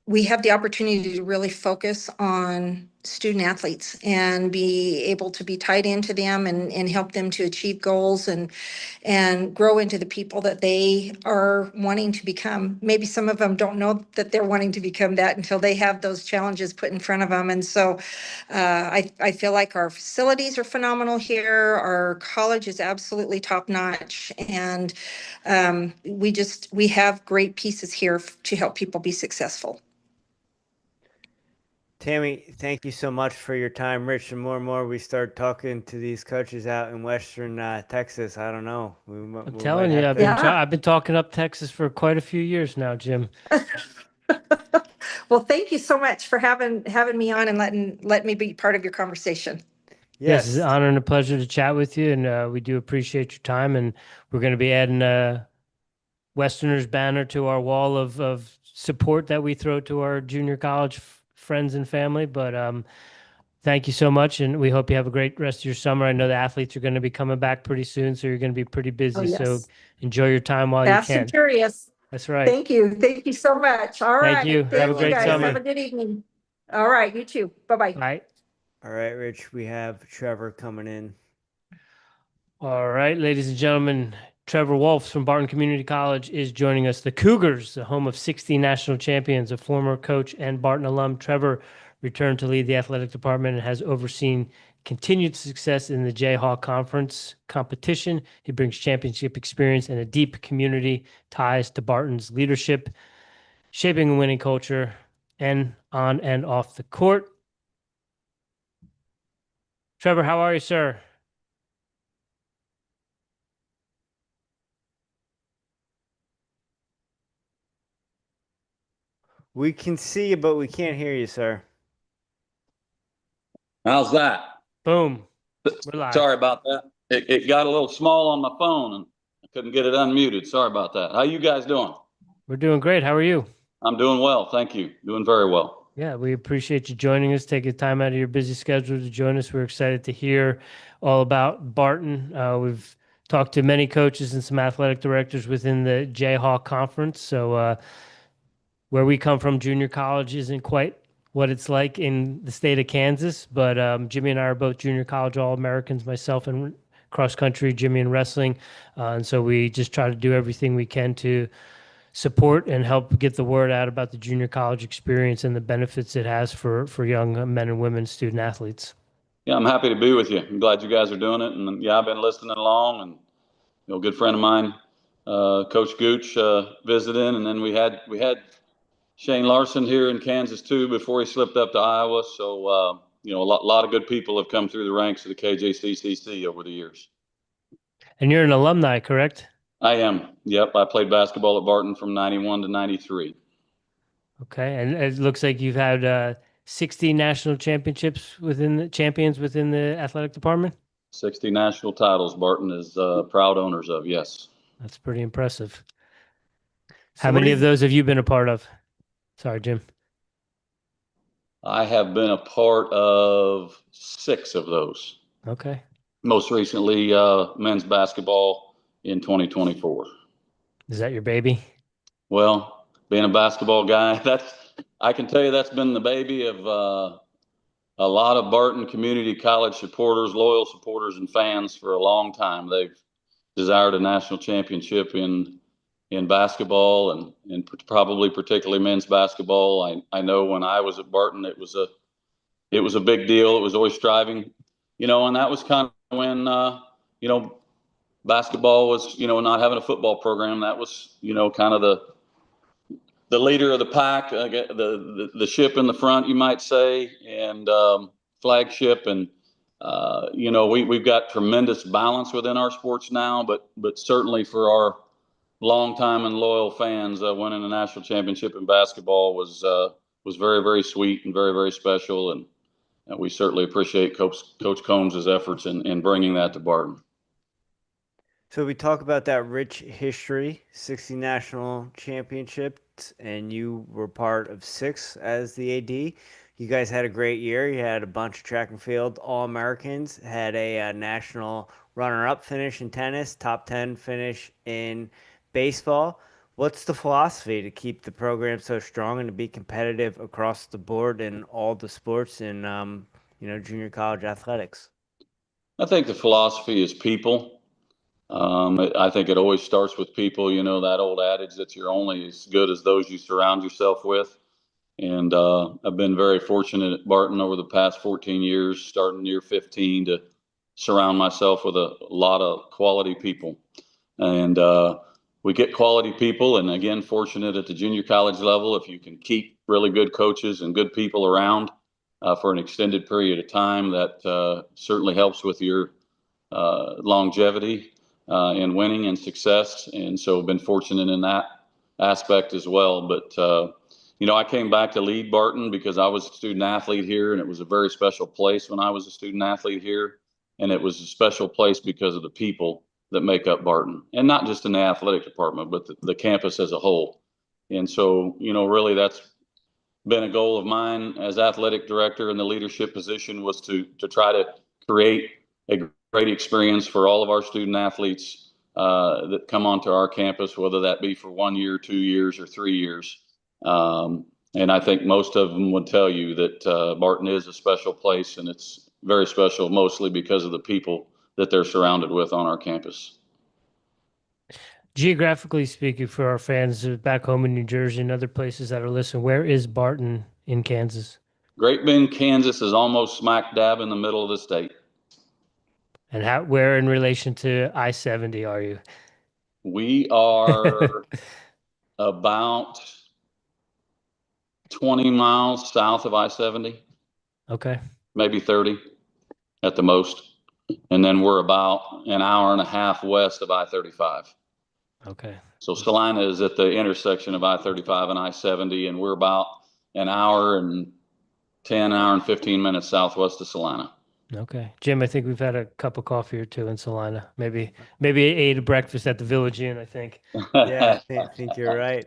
we have the opportunity to really focus on student athletes and be able to be tied into them and help them to achieve goals and grow into the people that they are wanting to become. Maybe some of them don't know that they're wanting to become that until they have those challenges put in front of them. And so I feel like our facilities are phenomenal here. Our college is absolutely top notch. And we have great pieces here to help people be successful. Tammy, thank you so much for your time. Rich, and more we start talking to these coaches out in Western Texas, I don't know. I'm telling you, I've been talking up Texas for quite a few years now, Jim. Well, thank you so much for having me on and letting me be part of your conversation. Yes, it's an honor and a pleasure to chat with you, and we do appreciate your time. And we're going to be adding a Westerners banner to our wall of support that we throw to our junior college friends and family. But thank you so much, and we hope you have a great rest of your summer. I know the athletes are going to be coming back pretty soon, so you're going to be pretty busy. Oh, yes. So enjoy your time while you can. Fast and curious. That's right. Thank you so much. All right. Thank you. Have a great summer. Have a good evening. All right, you too. Bye-bye. Bye. All right, Rich, we have Trevor coming in. All right, ladies and gentlemen, Trevor Rolfs from Barton Community College is joining us. The Cougars, the home of 60 national champions, a former coach and Barton alum. Trevor returned to lead the athletic department and has overseen continued success in the Jayhawk Conference competition. He brings championship experience and a deep community ties to Barton's leadership, shaping a winning culture, and on and off the court. Trevor, how are you, sir? We can see you, but we can't hear you, sir. How's that? Boom. We're live. Sorry about that. It got a little small on my phone and I couldn't get it unmuted. Sorry about that. How you guys doing? We're doing great. How are you? I'm doing well. Thank you. Doing very well. Yeah, we appreciate you joining us, taking time out of your busy schedule to join us. We're excited to hear all about Barton. We've talked to many coaches and some athletic directors within the Jayhawk Conference. So where we come from, junior college isn't quite what it's like in the state of Kansas. But Jimmy and I are both junior college All-Americans, myself in cross country, Jimmy in wrestling. And so we just try to do everything we can to support and help get the word out about the junior college experience and the benefits it has for young men and women student athletes. Yeah, I'm happy to be with you. I'm glad you guys are doing it. And yeah, I've been listening along, and a good friend of mine, Coach Gooch, visiting, and then we had Shane Larson here in Kansas too before he slipped up to Iowa. So a lot of good people have come through the ranks of the KJCCC over the years. And you're an alumni, correct? I am. Yep. I played basketball at Barton from 91 to 93. Okay. And it looks like you've had 60 national champions within the athletic department. 60 national titles Barton is proud owners of. Yes. That's pretty impressive. How many of those have you been a part of? Sorry, Jim. I have been a part of 6 of those. Okay. Most recently, men's basketball in 2024. Is that your baby? Well, being a basketball guy, I can tell you that's been the baby of a lot of Barton Community College supporters, loyal supporters, and fans for a long time. They've desired a national championship in basketball and probably particularly men's basketball. I know when I was at Barton, it was a big deal. It was always striving, and that was kind of when basketball was not having a football program. That was kind of the leader of the pack, the ship in the front, you might say, and flagship. And we've got tremendous balance within our sports now, but certainly for our longtime and loyal fans, winning a national championship in basketball was very, very sweet and very, very special. And we certainly appreciate Coach Combs' efforts in bringing that to Barton. So we talk about that rich history, 60 national championships, and you were part of 6 as the AD. You guys had a great year. You had a bunch of track and field All-Americans, had a national runner-up finish in tennis, top 10 finish in baseball. What's the philosophy to keep the program so strong and to be competitive across the board in all the sports in junior college athletics? I think the philosophy is people. I think it always starts with people, that old adage that you're only as good as those you surround yourself with. And I've been very fortunate at Barton over the past 14 years, starting year 15, to surround myself with a lot of quality people. And we get quality people, and again, fortunate at the junior college level, if you can keep really good coaches and good people around for an extended period of time, that certainly helps with your longevity in winning and success. And so been fortunate in that aspect as well. But, I came back to lead Barton because I was a student athlete here, and it was a very special place when I was a student athlete here. And it was a special place because of the people that make up Barton, and not just in the athletic department, but the campus as a whole. And so, really that's been a goal of mine as athletic director in the leadership position, was to try to create a great experience for all of our student athletes that come onto our campus, whether that be for 1 year, 2 years, or 3 years. And I think most of them would tell you that Barton is a special place, and it's very special mostly because of the people that they're surrounded with on our campus. Geographically speaking, for our fans back home in New Jersey and other places that are listening, where is Barton in Kansas? Great Bend, Kansas is almost smack dab in the middle of the state. And where in relation to I-70 are you? We are about 20 miles south of I-70. Okay. Maybe 30 at the most. And then we're about an hour and a half west of I-35. Okay. So Salina is at the intersection of I-35 and I-70, and we're about an hour and 15 minutes southwest of Salina. Okay. Jim, I think we've had a cup of coffee or two in Salina. Maybe ate a breakfast at the Village Inn, I think. Yeah, I think you're right.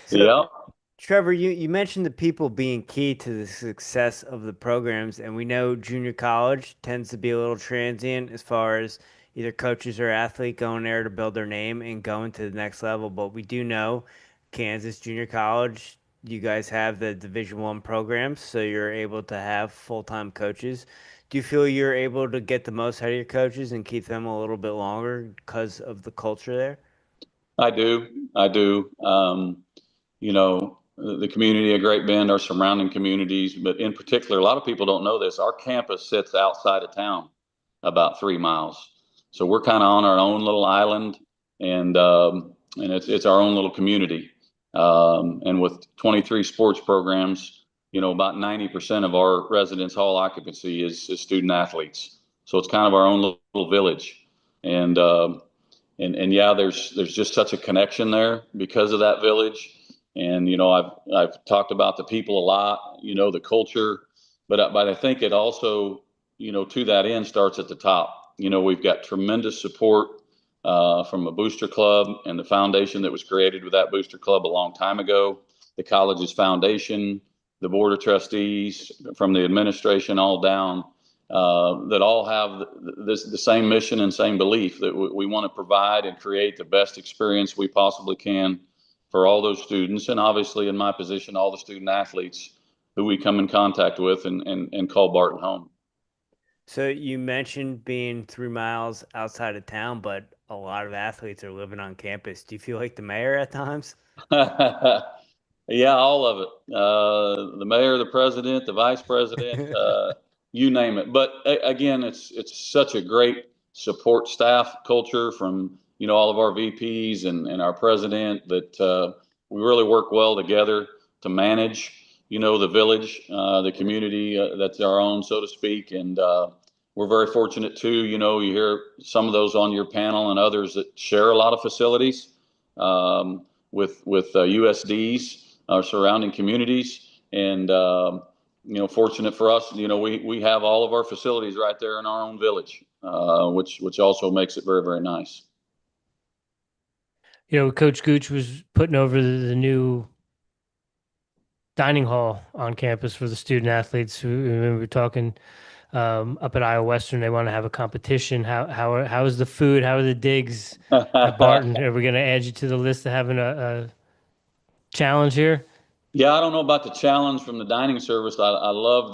So, yeah. Trevor, you mentioned the people being key to the success of the programs, and we know junior college tends to be a little transient as far as either coaches or athlete going there to build their name and going to the next level. But we do know Kansas Junior College, you guys have the Division I programs, so you're able to have full-time coaches. Do you feel you're able to get the most out of your coaches and keep them a little bit longer because of the culture there? I do. The community of Great Bend, our surrounding communities, but in particular, a lot of people don't know this. Our campus sits outside of town about 3 miles. So we're kind of on our own little island, and it's our own little community. And with 23 sports programs, about 90% of our residence hall occupancy is student athletes. So it's kind of our own little village. And yeah, there's just such a connection there because of that village. And, I've talked about the people a lot, the culture, but I think it also, to that end starts at the top. We've got tremendous support from a booster club and the foundation that was created with that booster club a long time ago, the college's foundation, the board of trustees, from the administration all down. that all have the same mission and same belief that we want to provide and create the best experience we possibly can for all those students. And obviously, in my position, all the student athletes who we come in contact with and call Barton home. So you mentioned being 3 miles outside of town, but a lot of athletes are living on campus. Do you feel like the mayor at times? Yeah, all of it. The mayor, the president, the vice president, you name it. But again, it's such a great support staff culture from, all of our VPs and our president that we really work well together to manage, the village, the community that's our own, so to speak. And we're very fortunate too. You hear some of those on your panel and others that share a lot of facilities with USDs. Our surrounding communities, and fortunate for us, we have all of our facilities right there in our own village, which also makes it very, very nice. Coach Gooch was putting over the new dining hall on campus for the student athletes. We were talking up at Iowa Western. They want to have a competition. How is the food? How are the digs at Barton? Are we going to add you to the list of having a challenge here? Yeah, I don't know about the challenge from the dining service. I love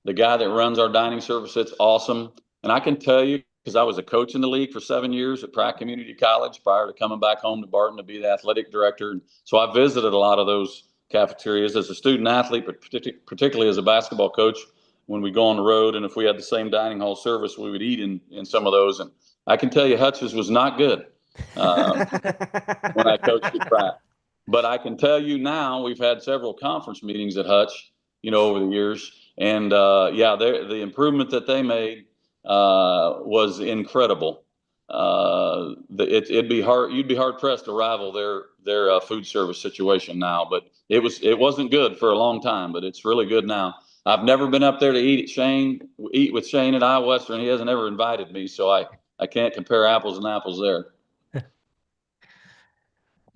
the guy that runs our dining service. It's awesome. And I can tell you, because I was a coach in the league for 7 years at Pratt Community College prior to coming back home to Barton to be the athletic director. And so I visited a lot of those cafeterias as a student athlete, but particularly as a basketball coach when we go on the road. And if we had the same dining hall service, we would eat in some of those. And I can tell you Hutch's was not good when I coached at Pratt. But I can tell you now, we've had several conference meetings at Hutch, over the years. And the improvement that they made was incredible. You'd be hard pressed to rival their food service situation now. But it wasn't good for a long time, but it's really good now. I've never been up there to eat with Shane at Iowa Western. He hasn't ever invited me, so I can't compare apples and apples there.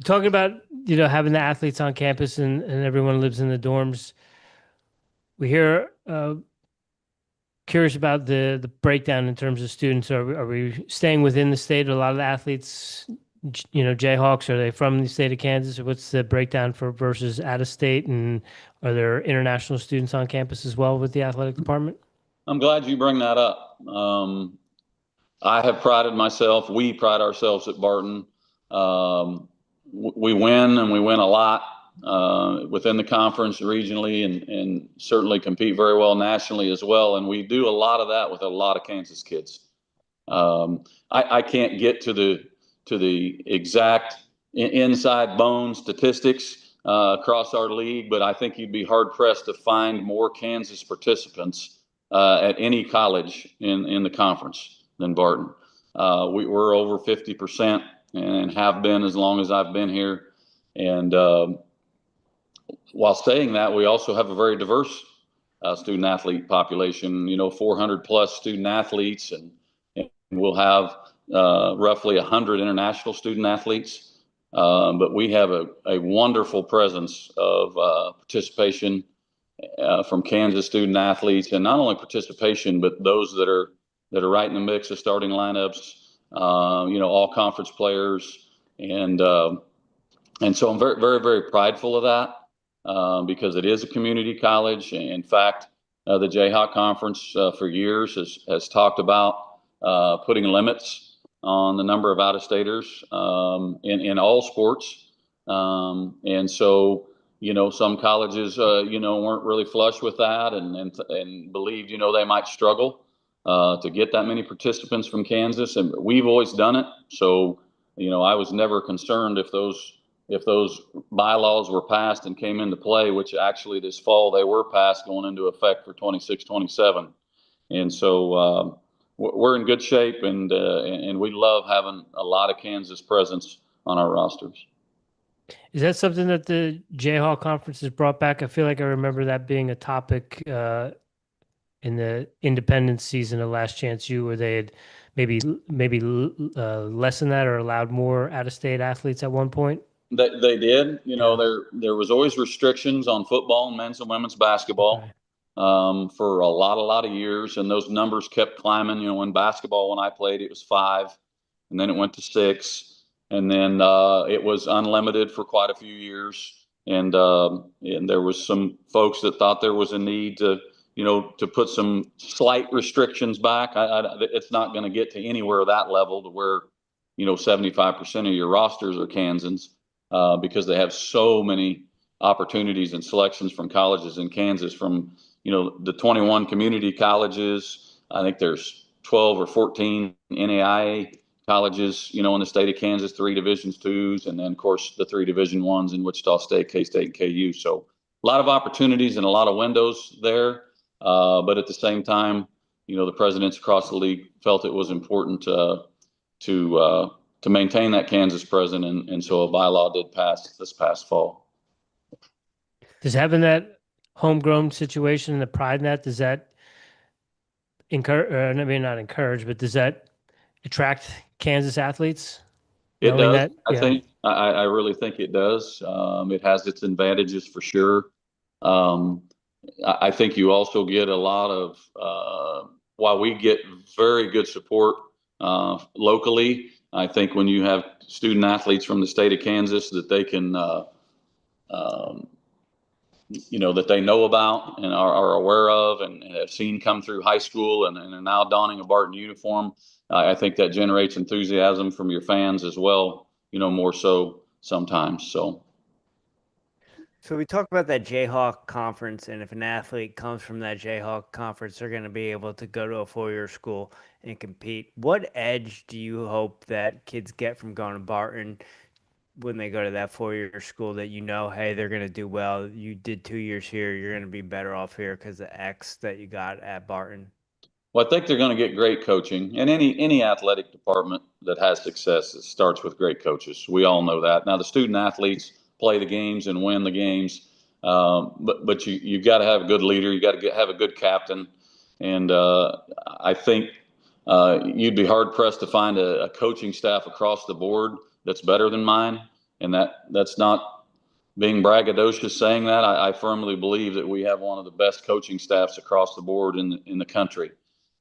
Talking about, having the athletes on campus and everyone lives in the dorms, we hear curious about the breakdown in terms of students. Are we staying within the state? A lot of the athletes, Jayhawks, are they from the state of Kansas? Or what's the breakdown versus out of state? And are there international students on campus as well with the athletic department? I'm glad you bring that up. I have we pride ourselves at Barton. We win, and we win a lot within the conference regionally, and certainly compete very well nationally as well. And we do a lot of that with a lot of Kansas kids. I can't get to the exact inside bone statistics across our league, but I think you'd be hard pressed to find more Kansas participants at any college in the conference than Barton. We're over 50%. And have been as long as I've been here. And while saying that, we also have a very diverse student athlete population, 400 plus student athletes, and we'll have roughly 100 international student athletes. But we have a wonderful presence of participation from Kansas student athletes, and not only participation, but those that are right in the mix of starting lineups. All conference players, and so I'm very, very, very prideful of that because it is a community college. In fact, the Jayhawk Conference for years has talked about putting limits on the number of out-of-staters in all sports, and so some colleges weren't really flush with that and believed they might struggle to get that many participants from Kansas, and we've always done it. So, I was never concerned if those bylaws were passed and came into play, which actually this fall they were passed going into effect for 26-27. And so we're in good shape, and we love having a lot of Kansas presence on our rosters. Is that something that the Jayhawk Conference has brought back? I feel like I remember that being a topic in the independence season of Last Chance U, where they had maybe lessened that or allowed more out-of-state athletes at one point? They did. There was always restrictions on football and men's and women's basketball. for a lot of years, and those numbers kept climbing. You know, in basketball, when I played, it was 5, and then it went to 6, and then it was unlimited for quite a few years. And there was some folks that thought there was a need to, you know, to put some slight restrictions back. It's not going to get to anywhere that level to where, you know, 75% of your rosters are Kansans, because they have so many opportunities and selections from colleges in Kansas, from, you know, the 21 community colleges. I think there's 12 or 14 NAIA colleges, you know, in the state of Kansas, 3 Divisions 2s, and then of course the 3 Division 1s in Wichita State, K-State, and KU. So a lot of opportunities and a lot of windows there. But at the same time, you know, the presidents across the league felt it was important to maintain that Kansas presence, and so a bylaw did pass this past fall. Does having that homegrown situation and the pride in that, does that encourage, I mean, not encourage, but does that attract Kansas athletes? It Knowing does. that? I think I really think it does. It has its advantages for sure. I think you also get a lot of, while we get very good support locally, I think when you have student athletes from the state of Kansas that they can, you know, that they know about and are aware of and have seen come through high school and are now donning a Barton uniform, I think that generates enthusiasm from your fans as well, you know, more so sometimes. So we talk about that Jayhawk conference, and if an athlete comes from that Jayhawk conference, they're going to be able to go to a 4-year school and compete. What edge do you hope that kids get from going to Barton when they go to that 4-year school, that, you know, hey, they're going to do well? You did 2 years here, you're going to be better off here because of X that you got at Barton. well, I think they're going to get great coaching, and any athletic department that has success, it starts with great coaches. We all know that. Now, the student athletes play the games and win the games, but you've got to have a good leader. You got to have a good captain, and I think you'd be hard pressed to find a coaching staff across the board that's better than mine, and that's not being braggadocious saying that. I firmly believe that we have one of the best coaching staffs across the board in the country.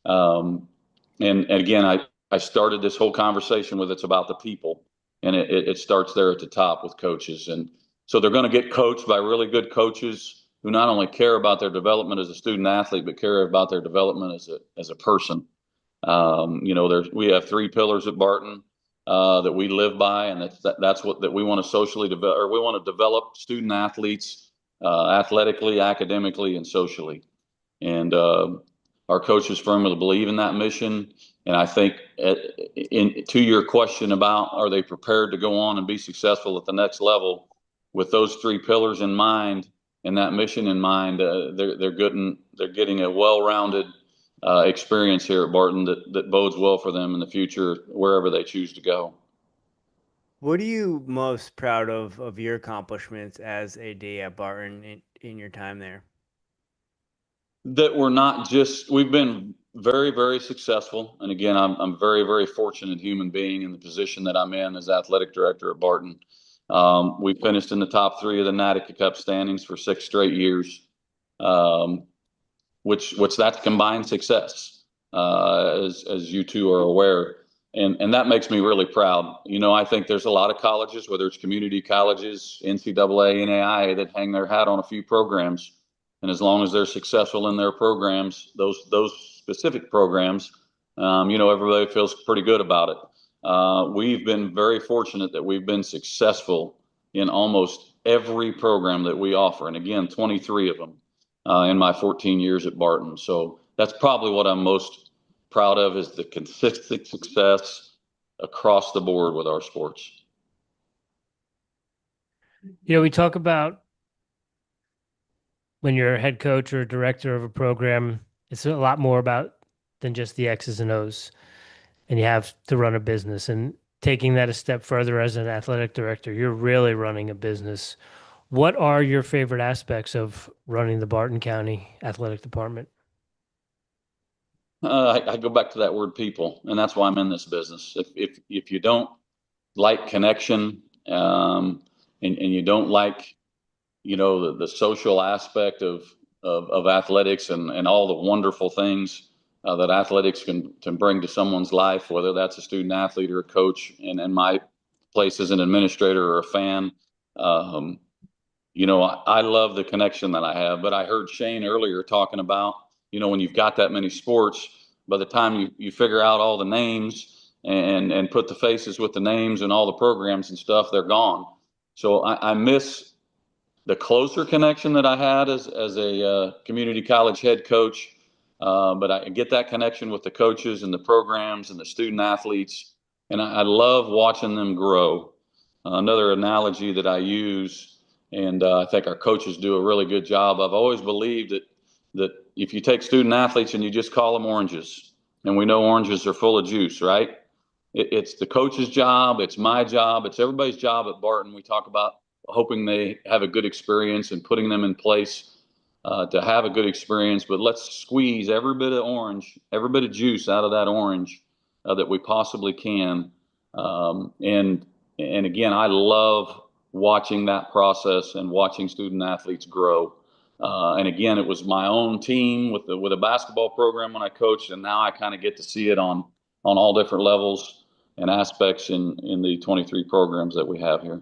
And again, I started this whole conversation with, it's about the people, and it starts there at the top with coaches. And so they're going to get coached by really good coaches who not only care about their development as a student athlete, but care about their development as a person. You know, we have 3 pillars at Barton that we live by, and that's what we want to socially develop, or we want to develop student athletes athletically, academically, and socially. And our coaches firmly believe in that mission. And I think to your question about, are they prepared to go on and be successful at the next level, with those 3 pillars in mind and that mission in mind, they're getting a well-rounded experience here at Barton that bodes well for them in the future, wherever they choose to go. What are you most proud of your accomplishments as AD at Barton in your time there? That we've been very, very successful. And again, I'm very, very fortunate human being in the position that I'm in as athletic director at Barton. We finished in the top 3 of the Natica Cup standings for 6 straight years, which that's combined success, as you two are aware. And that makes me really proud. You know, I think there's a lot of colleges, whether it's community colleges, NCAA, NAIA, that hang their hat on a few programs. And as long as they're successful in their programs, those specific programs, you know, everybody feels pretty good about it. We've been very fortunate that we've been successful in almost every program that we offer. And again, 23 of them in my 14 years at Barton. So that's probably what I'm most proud of, is the consistent success across the board with our sports. You know, we talk about when you're a head coach or a director of a program, it's a lot more about than just the X's and O's, and you have to run a business. And taking that a step further as an athletic director, you're really running a business. What are your favorite aspects of running the Barton County Athletic Department? I go back to that word people, and that's why I'm in this business. If you don't like connection, and you don't like, you know, the social aspect of of athletics and all the wonderful things that athletics can bring to someone's life, whether that's a student athlete or a coach, and my place as an administrator or a fan. I love the connection that I have, but I heard Shane earlier talking about, when you've got that many sports, by the time you figure out all the names and put the faces with the names and all the programs and stuff, they're gone. So I miss the closer connection that I had as a community college head coach. But I get that connection with the coaches and the programs and the student athletes, and I love watching them grow. Another analogy that I use, and I think our coaches do a really good job. I've always believed that if you take student athletes and you just call them oranges, and we know oranges are full of juice, right? It's the coach's job, it's my job, it's everybody's job at Barton. We talk about hoping they have a good experience and putting them in place to have a good experience, but let's squeeze every bit of orange, every bit of juice out of that orange that we possibly can. And again, I love watching that process and watching student athletes grow. And again, it was my own team with a basketball program when I coached, and now I kind of get to see it on all different levels and aspects in the 23 programs that we have here.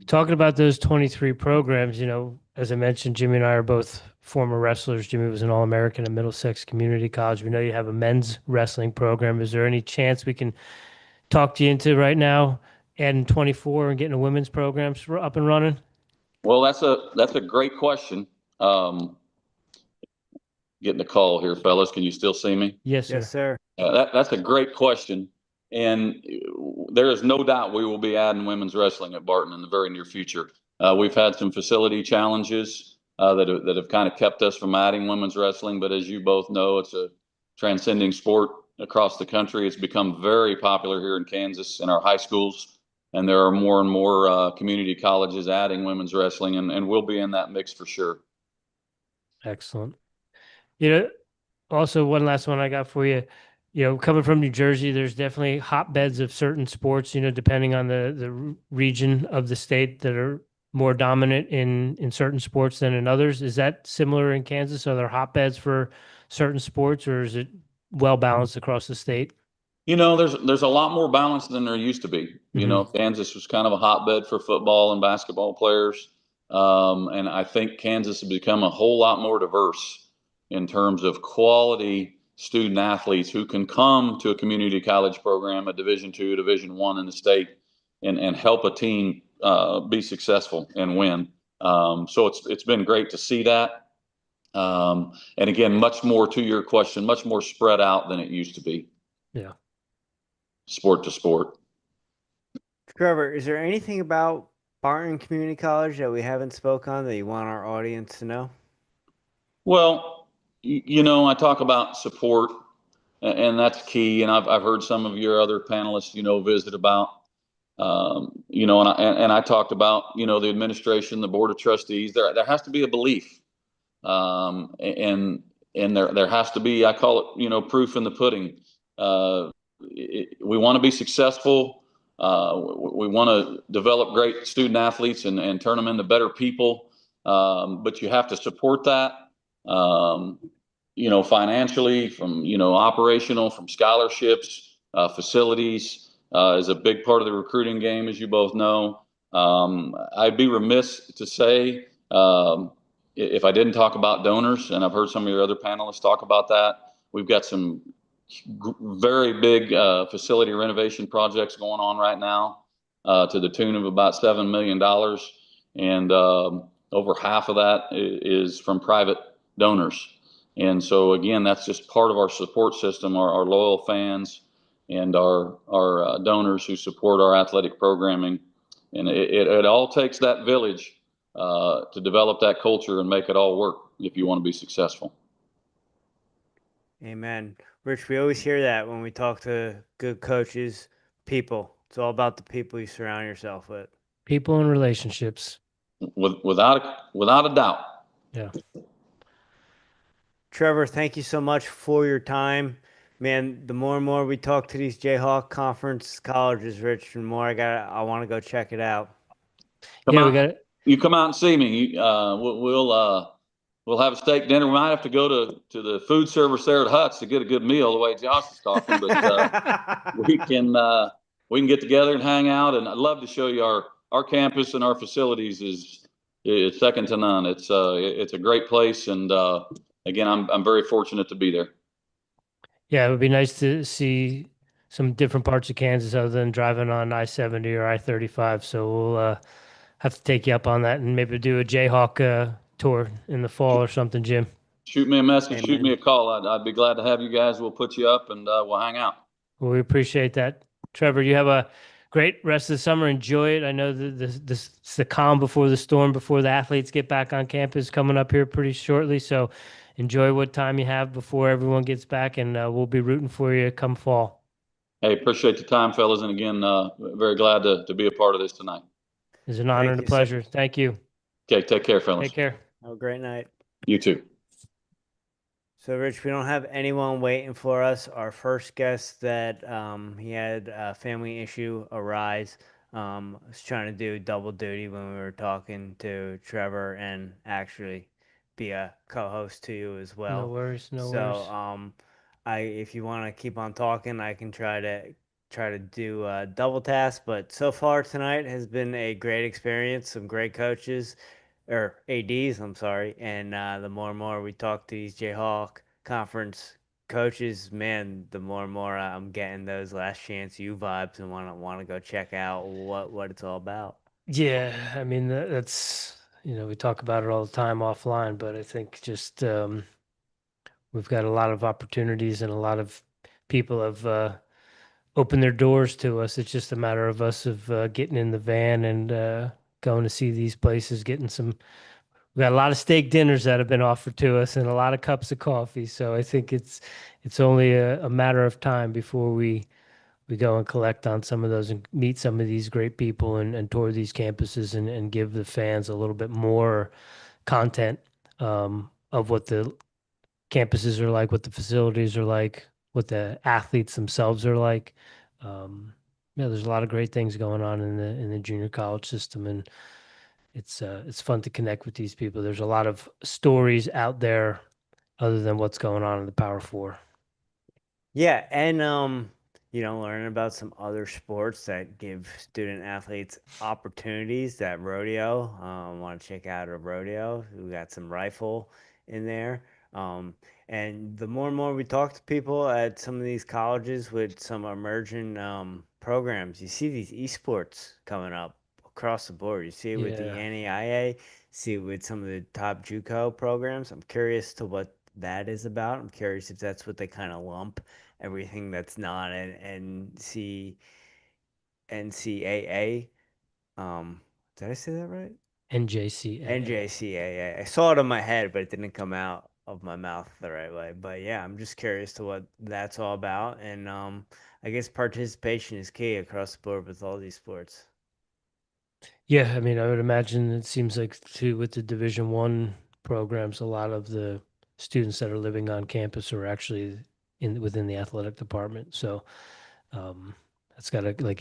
Talking about those 23 programs, as I mentioned, Jimmy and I are both former wrestlers. Jimmy was an All-American at Middlesex Community College. We know you have a men's wrestling program. Is there any chance we can talk to you into right now adding 24 and getting a women's program up and running? Well, that's a great question. Getting a call here, fellas. Can you still see me? Yes, sir. Yes, sir. That's a great question. And there is no doubt we will be adding women's wrestling at Barton in the very near future. We've had some facility challenges that have kind of kept us from adding women's wrestling. But as you both know, it's a transcending sport across the country. It's become very popular here in Kansas in our high schools. And there are more and more community colleges adding women's wrestling, and we'll be in that mix for sure. Excellent. Also one last one I got for you. Coming from New Jersey, there's definitely hotbeds of certain sports, depending on the region of the state that are more dominant in certain sports than in others. Is that similar in Kansas? Are there hotbeds for certain sports, or is it well balanced across the state? There's a lot more balance than there used to be. Mm-hmm. Kansas was kind of a hotbed for football and basketball players. And I think Kansas has become a whole lot more diverse in terms of quality student athletes who can come to a community college program, a Division II, Division I in the state, and help a team be successful and win. So it's been great to see that. And again, much more to your question, much more spread out than it used to be. Yeah. Sport to sport. Trevor, is there anything about Barton Community College that we haven't spoke on that you want our audience to know? Well, I talk about support, and that's key. And I've heard some of your other panelists, visit about, and I talked about, the administration, the board of trustees. There has to be a belief, and there has to be, I call it, proof in the pudding. We want to be successful. We want to develop great student athletes and turn them into better people. But you have to support that, financially, from, operational, from scholarships, facilities is a big part of the recruiting game, as you both know. I'd be remiss to say if I didn't talk about donors, and I've heard some of your other panelists talk about that. We've got some very big facility renovation projects going on right now to the tune of about $7 million. And over half of that is from private donors. And so, again, that's just part of our support system, our loyal fans and our donors who support our athletic programming. And it all takes that village to develop that culture and make it all work if you want to be successful. Amen. Rich, we always hear that when we talk to good coaches, people. It's all about the people you surround yourself with. People and relationships. Without a doubt. Yeah. Trevor, thank you so much for your time. Man, the more and more we talk to these Jayhawk Conference colleges, Rich, the more I want to go check it out. We got it. You come out and see me. We'll we'll have a steak dinner. We might have to go to the food service there at Hutch to get a good meal. The way Josh is talking, but we can get together and hang out. And I'd love to show you our campus and our facilities is second to none. It's a great place, and again, I'm very fortunate to be there. Yeah, it would be nice to see some different parts of Kansas other than driving on I-70 or I-35. So we'll have to take you up on that and maybe do a Jayhawk tour in the fall or something, Jim. Shoot me a message, Amen. shoot me a call. I'd be glad to have you guys. We'll put you up and we'll hang out. Well, we appreciate that. Trevor, you have a great rest of the summer. Enjoy it. I know the calm before the storm, before the athletes get back on campus coming up here pretty shortly. So enjoy what time you have before everyone gets back, and we'll be rooting for you come fall. Hey, appreciate the time, fellas. And again, very glad to be a part of this tonight. It's an honor and a pleasure. Thank you. Okay, take care, fellas. Take care. Have a great night. You too. So, Rich, we don't have anyone waiting for us. Our first guest that he had a family issue arise. Was trying to do double duty when we were talking to Trevor and actually be a co-host to you as well. No worries. No So, worries. if you want to keep on talking, I can try to do a double task. But so far tonight has been a great experience. Some great coaches. Or ADs, I'm sorry, and the more and more we talk to these Jayhawk conference coaches, man, the more and more I'm getting those last chance U vibes and want to go check out what it's all about. Yeah, I mean that's we talk about it all the time offline, but I think just we've got a lot of opportunities and a lot of people have opened their doors to us. It's just a matter of us getting in the van and going to see these places, getting some. We got a lot of steak dinners that have been offered to us and a lot of cups of coffee. So I think it's only a matter of time before we go and collect on some of those and meet some of these great people and tour these campuses and give the fans a little bit more content of what the campuses are like, what the facilities are like, what the athletes themselves are like. Yeah, there's a lot of great things going on in the junior college system, and it's fun to connect with these people. There's a lot of stories out there other than what's going on in the Power Four. Yeah, and learning about some other sports that give student athletes opportunities. That rodeo, want to check out a rodeo. We got some rifle in there. And the more and more we talk to people at some of these colleges with some emerging programs, you see these esports coming up across the board. You see it with the Yeah. NJCAA, see it with some of the top JUCO programs. I'm curious to what that is about. I'm curious if that's what they kind of lump everything that's not an NCAA. Did I say that right? NJCAA. NJCAA. I saw it in my head, but it didn't come out of my mouth the right way. But yeah, I'm just curious to what that's all about. And I guess participation is key across the board with all these sports. Yeah, I mean, I would imagine it seems like too with the Division One programs, a lot of the students that are living on campus are actually within the athletic department. So it's got a like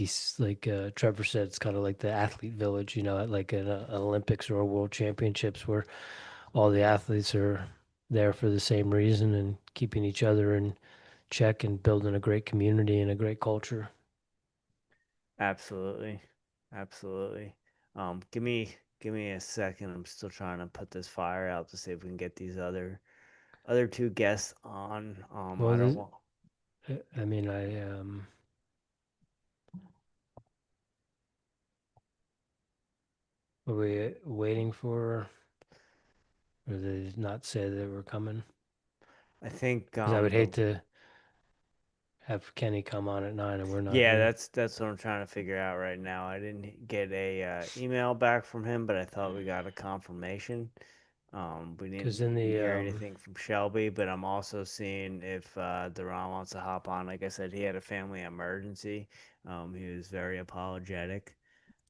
Trevor said, it's kind of like the athlete village, at like an Olympics or a World Championships where all the athletes are there for the same reason and keeping each other in check and building a great community and a great culture. Absolutely. Give me a second. I'm still trying to put this fire out to see if we can get these other two guests on. Well, I don't want. I mean, were we waiting for, or did they not say they were coming? I think 'Cause I would hate to have Kenny come on at 9 and we're not. Yeah, here. that's what I'm trying to figure out right now. I didn't get a email back from him, but I thought we got a confirmation. We didn't hear anything from Shelby, but I'm also seeing if Deron wants to hop on. Like I said, he had a family emergency. He was very apologetic.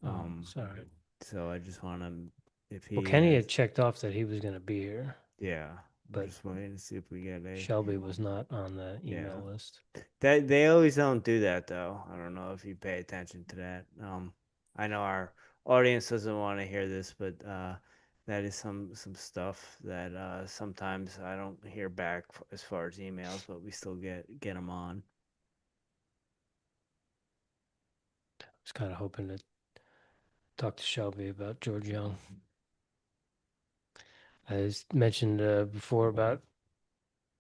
Sorry. So I just want to, if he. Well, Kenny had checked off that he was going to be here. Yeah, but just waiting to see if we get a. Shelby was not on the email list. They always don't do that though. I don't know if you pay attention to that. I know our audience doesn't want to hear this, but that is some stuff that sometimes I don't hear back as far as emails, but we still get them on. I was kind of hoping to talk to Shelby about George Young. I mentioned before about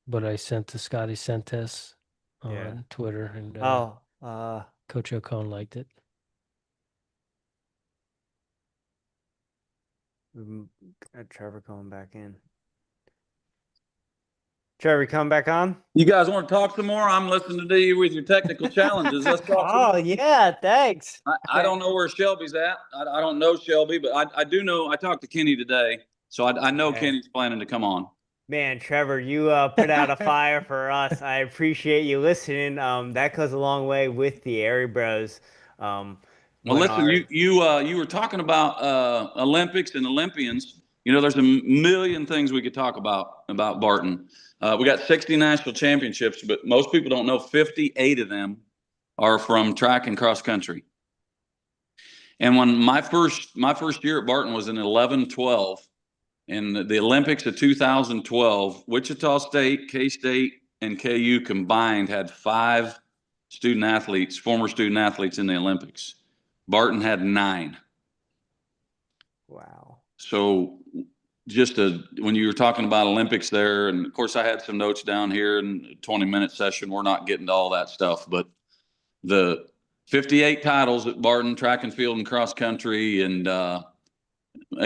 what I sent to Scotty Sentes on Twitter, and Coach Ocon liked it. Got Trevor coming back in. Trevor, come back on. You guys want to talk some more? I'm listening to you with your technical challenges. Let's talk some more. Yeah, thanks. I don't know where Shelby's at. I don't know Shelby, but I do know. I talked to Kenny today, so I know Kenny's planning to come on. Man, Trevor, you put out a fire for us. I appreciate you listening. That goes a long way with the Airey Bros. Well, listen, you were talking about Olympics and Olympians. You know, there's a million things we could talk about Barton. We got 60 national championships, but most people don't know 58 of them are from track and cross country. And when my first year at Barton was in 11-12, in the Olympics of 2012, Wichita State, K-State, and KU combined had 5 former student athletes in the Olympics. Barton had 9. Wow. So just when you were talking about Olympics there, and of course I had some notes down here in a 20-minute session. We're not getting to all that stuff, but the 58 titles at Barton, track and field and cross country, and a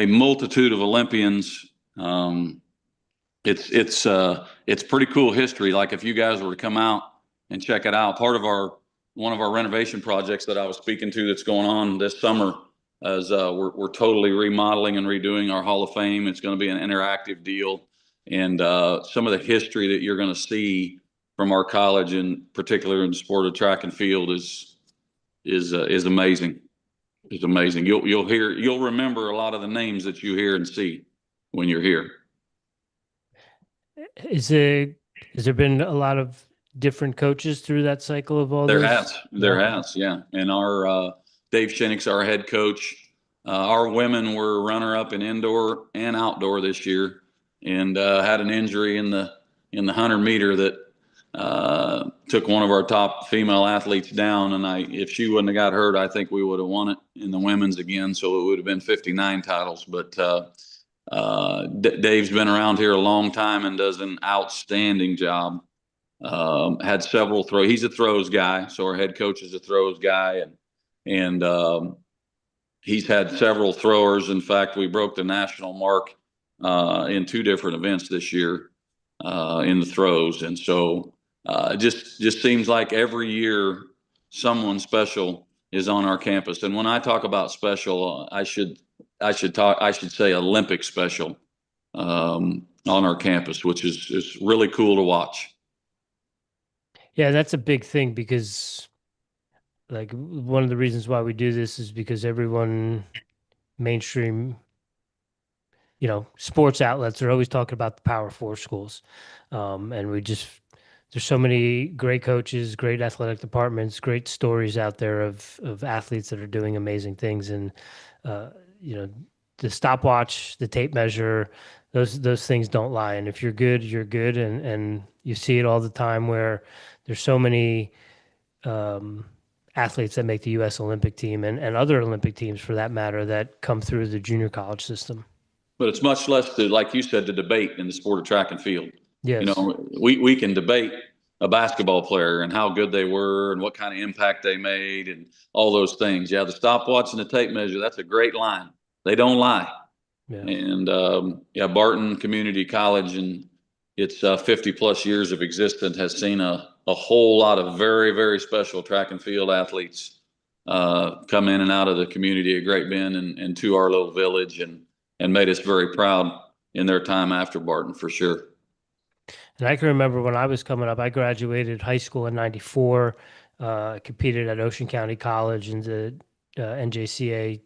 multitude of Olympians. It's pretty cool history. Like if you guys were to come out and check it out, one of our renovation projects that I was speaking to that's going on this summer is we're totally remodeling and redoing our Hall of Fame. It's going to be an interactive deal, and some of the history that you're going to see from our college, in particular in the sport of track and field, is amazing. It's amazing. You'll remember a lot of the names that you hear and see when you're here. Has there been a lot of different coaches through that cycle of all There those? has, yeah. And our Dave Shinnick's our head coach. Our women were runner-up in indoor and outdoor this year, and had an injury in the 100-meter that took one of our top female athletes down. And if she wouldn't have got hurt, I think we would have won it in the women's again. So it would have been 59 titles. But Dave's been around here a long time and does an outstanding job. Had several throws. He's a throws guy, so our head coach is a throws guy, and he's had several throwers. In fact, we broke the national mark in 2 different events this year in the throws, and so it just seems like every year someone special is on our campus. And when I talk about special, I should say Olympic special on our campus, which is really cool to watch. Yeah, that's a big thing, because like one of the reasons why we do this is because everyone mainstream, sports outlets are always talking about the Power 4 schools. And there's so many great coaches, great athletic departments, great stories out there of athletes that are doing amazing things. And, the stopwatch, the tape measure, those things don't lie. And if you're good, you're good. And you see it all the time where there's so many athletes that make the U.S. Olympic team and other Olympic teams, for that matter, that come through the junior college system. But it's much less like you said, to debate in the sport of track and field. Yes. We can debate a basketball player and how good they were and what kind of impact they made and all those things. Yeah, the stopwatch and the tape measure, that's a great line. They don't lie. Yeah. And Barton Community College and its 50 plus years of existence has seen a whole lot of very, very special track and field athletes come in and out of the community of Great Bend and to our little village, and made us very proud in their time after Barton, for sure. And I can remember when I was coming up, I graduated high school in '94, competed at Ocean County College in the NJCAA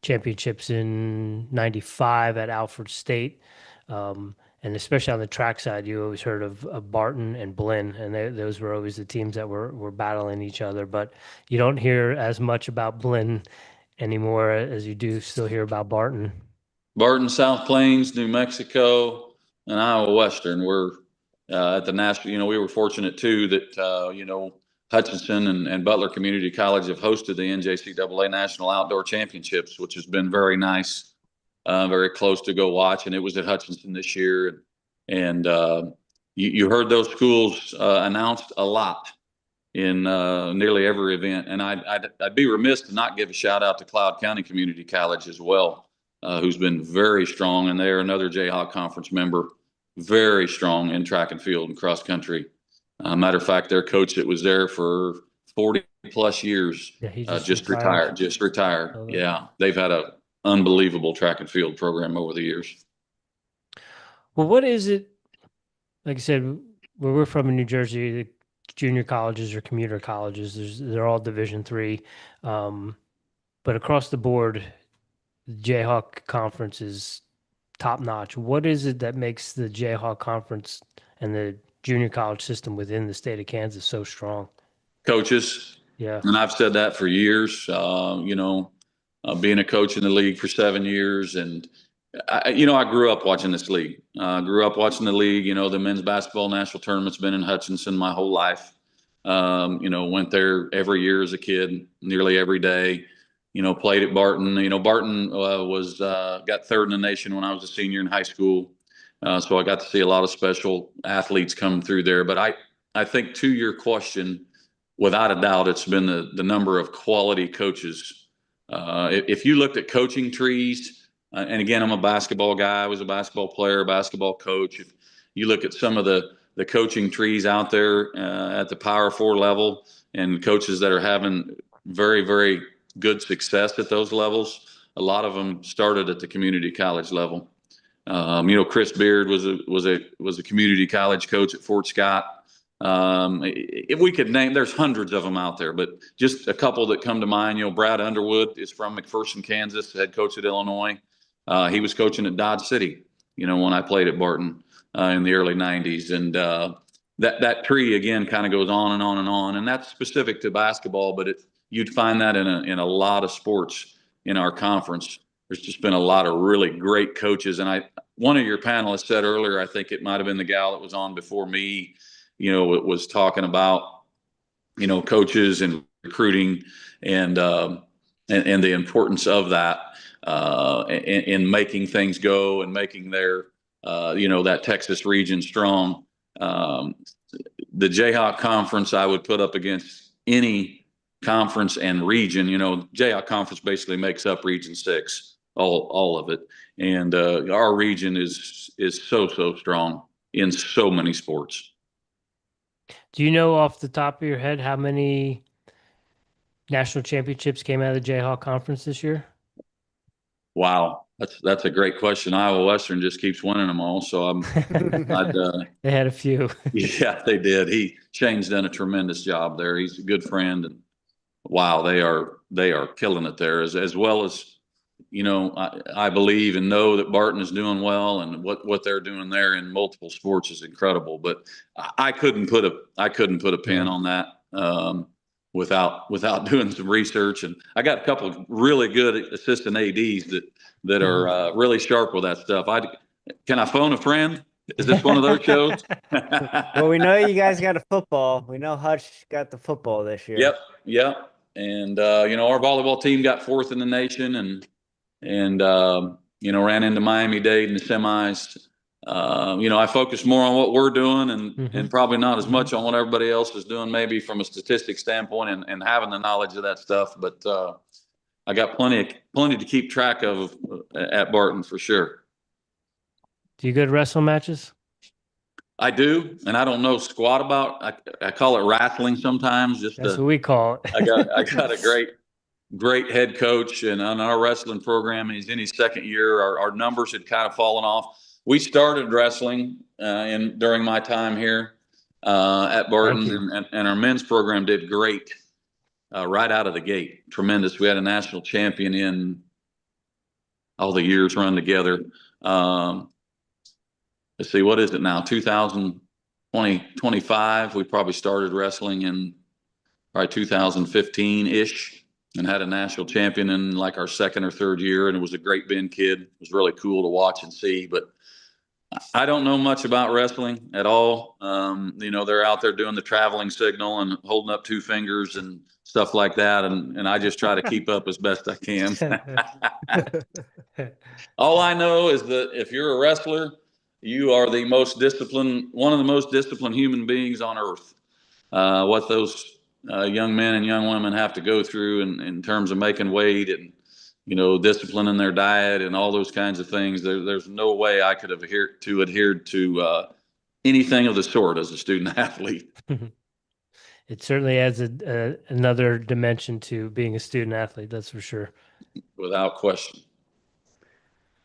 championships in '95 at Alfred State. And especially on the track side, you always heard of Barton and Blinn, and those were always the teams that were battling each other. But you don't hear as much about Blinn anymore as you do still hear about Barton. Barton, South Plains, New Mexico, and Iowa Western were at the national. We were fortunate too that Hutchinson and Butler Community College have hosted the NJCAA National Outdoor Championships, which has been very nice, very close to go watch. And it was at Hutchinson this year, and you heard those schools announced a lot in nearly every event. And I'd be remiss to not give a shout out to Cloud County Community College as well, who's been very strong, and they're another Jayhawk Conference member, very strong in track and field and cross country. Matter of fact, their coach that was there for 40 plus years he just retired. Oh, yeah, they've had an unbelievable track and field program over the years. Well, what is it? Like I said, where we're from in New Jersey, the junior colleges or commuter colleges, they're all Division III. But across the board, the Jayhawk Conference is top notch. What is it that makes the Jayhawk Conference and the junior college system within the state of Kansas so strong? Coaches. Yeah. And I've said that for years, being a coach in the league for 7 years. And, I grew up watching this league. Grew up watching the league. The men's basketball national tournament's been in Hutchinson my whole life. Went there every year as a kid, nearly every day. Played at Barton. Barton got third in the nation when I was a senior in high school. So I got to see a lot of special athletes come through there. But I think, to your question, without a doubt, it's been the number of quality coaches. If you looked at coaching trees, and again, I'm a basketball guy. I was a basketball player, basketball coach. If you look at some of the coaching trees out there at the Power 4 level, and coaches that are having very, very good success at those levels, a lot of them started at the community college level. Chris Beard was a community college coach at Fort Scott. If we could name, there's hundreds of them out there, but just a couple that come to mind. Brad Underwood is from McPherson, Kansas, head coach at Illinois. He was coaching at Dodge City, when I played at Barton in the early 90s. And that tree, again, kind of goes on and on and on. And that's specific to basketball, but you'd find that in a lot of sports in our conference. There's just been a lot of really great coaches. And one of your panelists said earlier, I think it might have been the gal that was on before me, it was talking about, coaches and recruiting and the importance of that in making things go and making their, that Texas region strong. The Jayhawk Conference, I would put up against any conference and region. Jayhawk Conference basically makes up Region 6. All of it. And our region is so strong in so many sports. Do you know off the top of your head how many national championships came out of the Jayhawk Conference this year? Wow, that's a great question. Iowa Western just keeps winning them all. So they had a few. Yeah, they did. Shane's done a tremendous job there. He's a good friend, and wow, they are killing it there as well as. I believe and know that Barton is doing well, and what they're doing there in multiple sports is incredible. But I couldn't put a pin on that without doing some research. And I got a couple of really good assistant ADs that are really sharp with that stuff. Can I phone a friend? Is this one of those shows? Well, we know you guys got a football. We know Hutch got the football this year. Yep. And our volleyball team got 4th in the nation, and ran into Miami-Dade in the semis. I focus more on what we're doing and probably not as much on what everybody else is doing, maybe from a statistics standpoint and having the knowledge of that stuff. But I got plenty to keep track of at Barton for sure. Do you go to wrestling matches? I do, and I don't know squat about. I call it wrestling sometimes. That's what we call it. I got a great head coach, and on our wrestling program, he's in his 2nd year. Our numbers had kind of fallen off. We started wrestling during my time here at Barton, and our men's program did great right out of the gate. Tremendous. We had a national champion in all the years run together. Let's see, what is it now? 2025. We probably started wrestling in probably 2015-ish. and had a national champion in like our second or third year. And it was a great Bend kid. It was really cool to watch and see, but I don't know much about wrestling at all. They're out there doing the traveling signal and holding up two fingers and stuff like that. And I just try to keep up as best I can. All I know is that if you're a wrestler, you are the most disciplined, one of the most disciplined human beings on earth. What those young men and young women have to go through in terms of making weight and, discipline in their diet and all those kinds of things. There's no way I could have adhered to anything of the sort as a student athlete. It certainly adds another dimension to being a student athlete. That's for sure. Without question.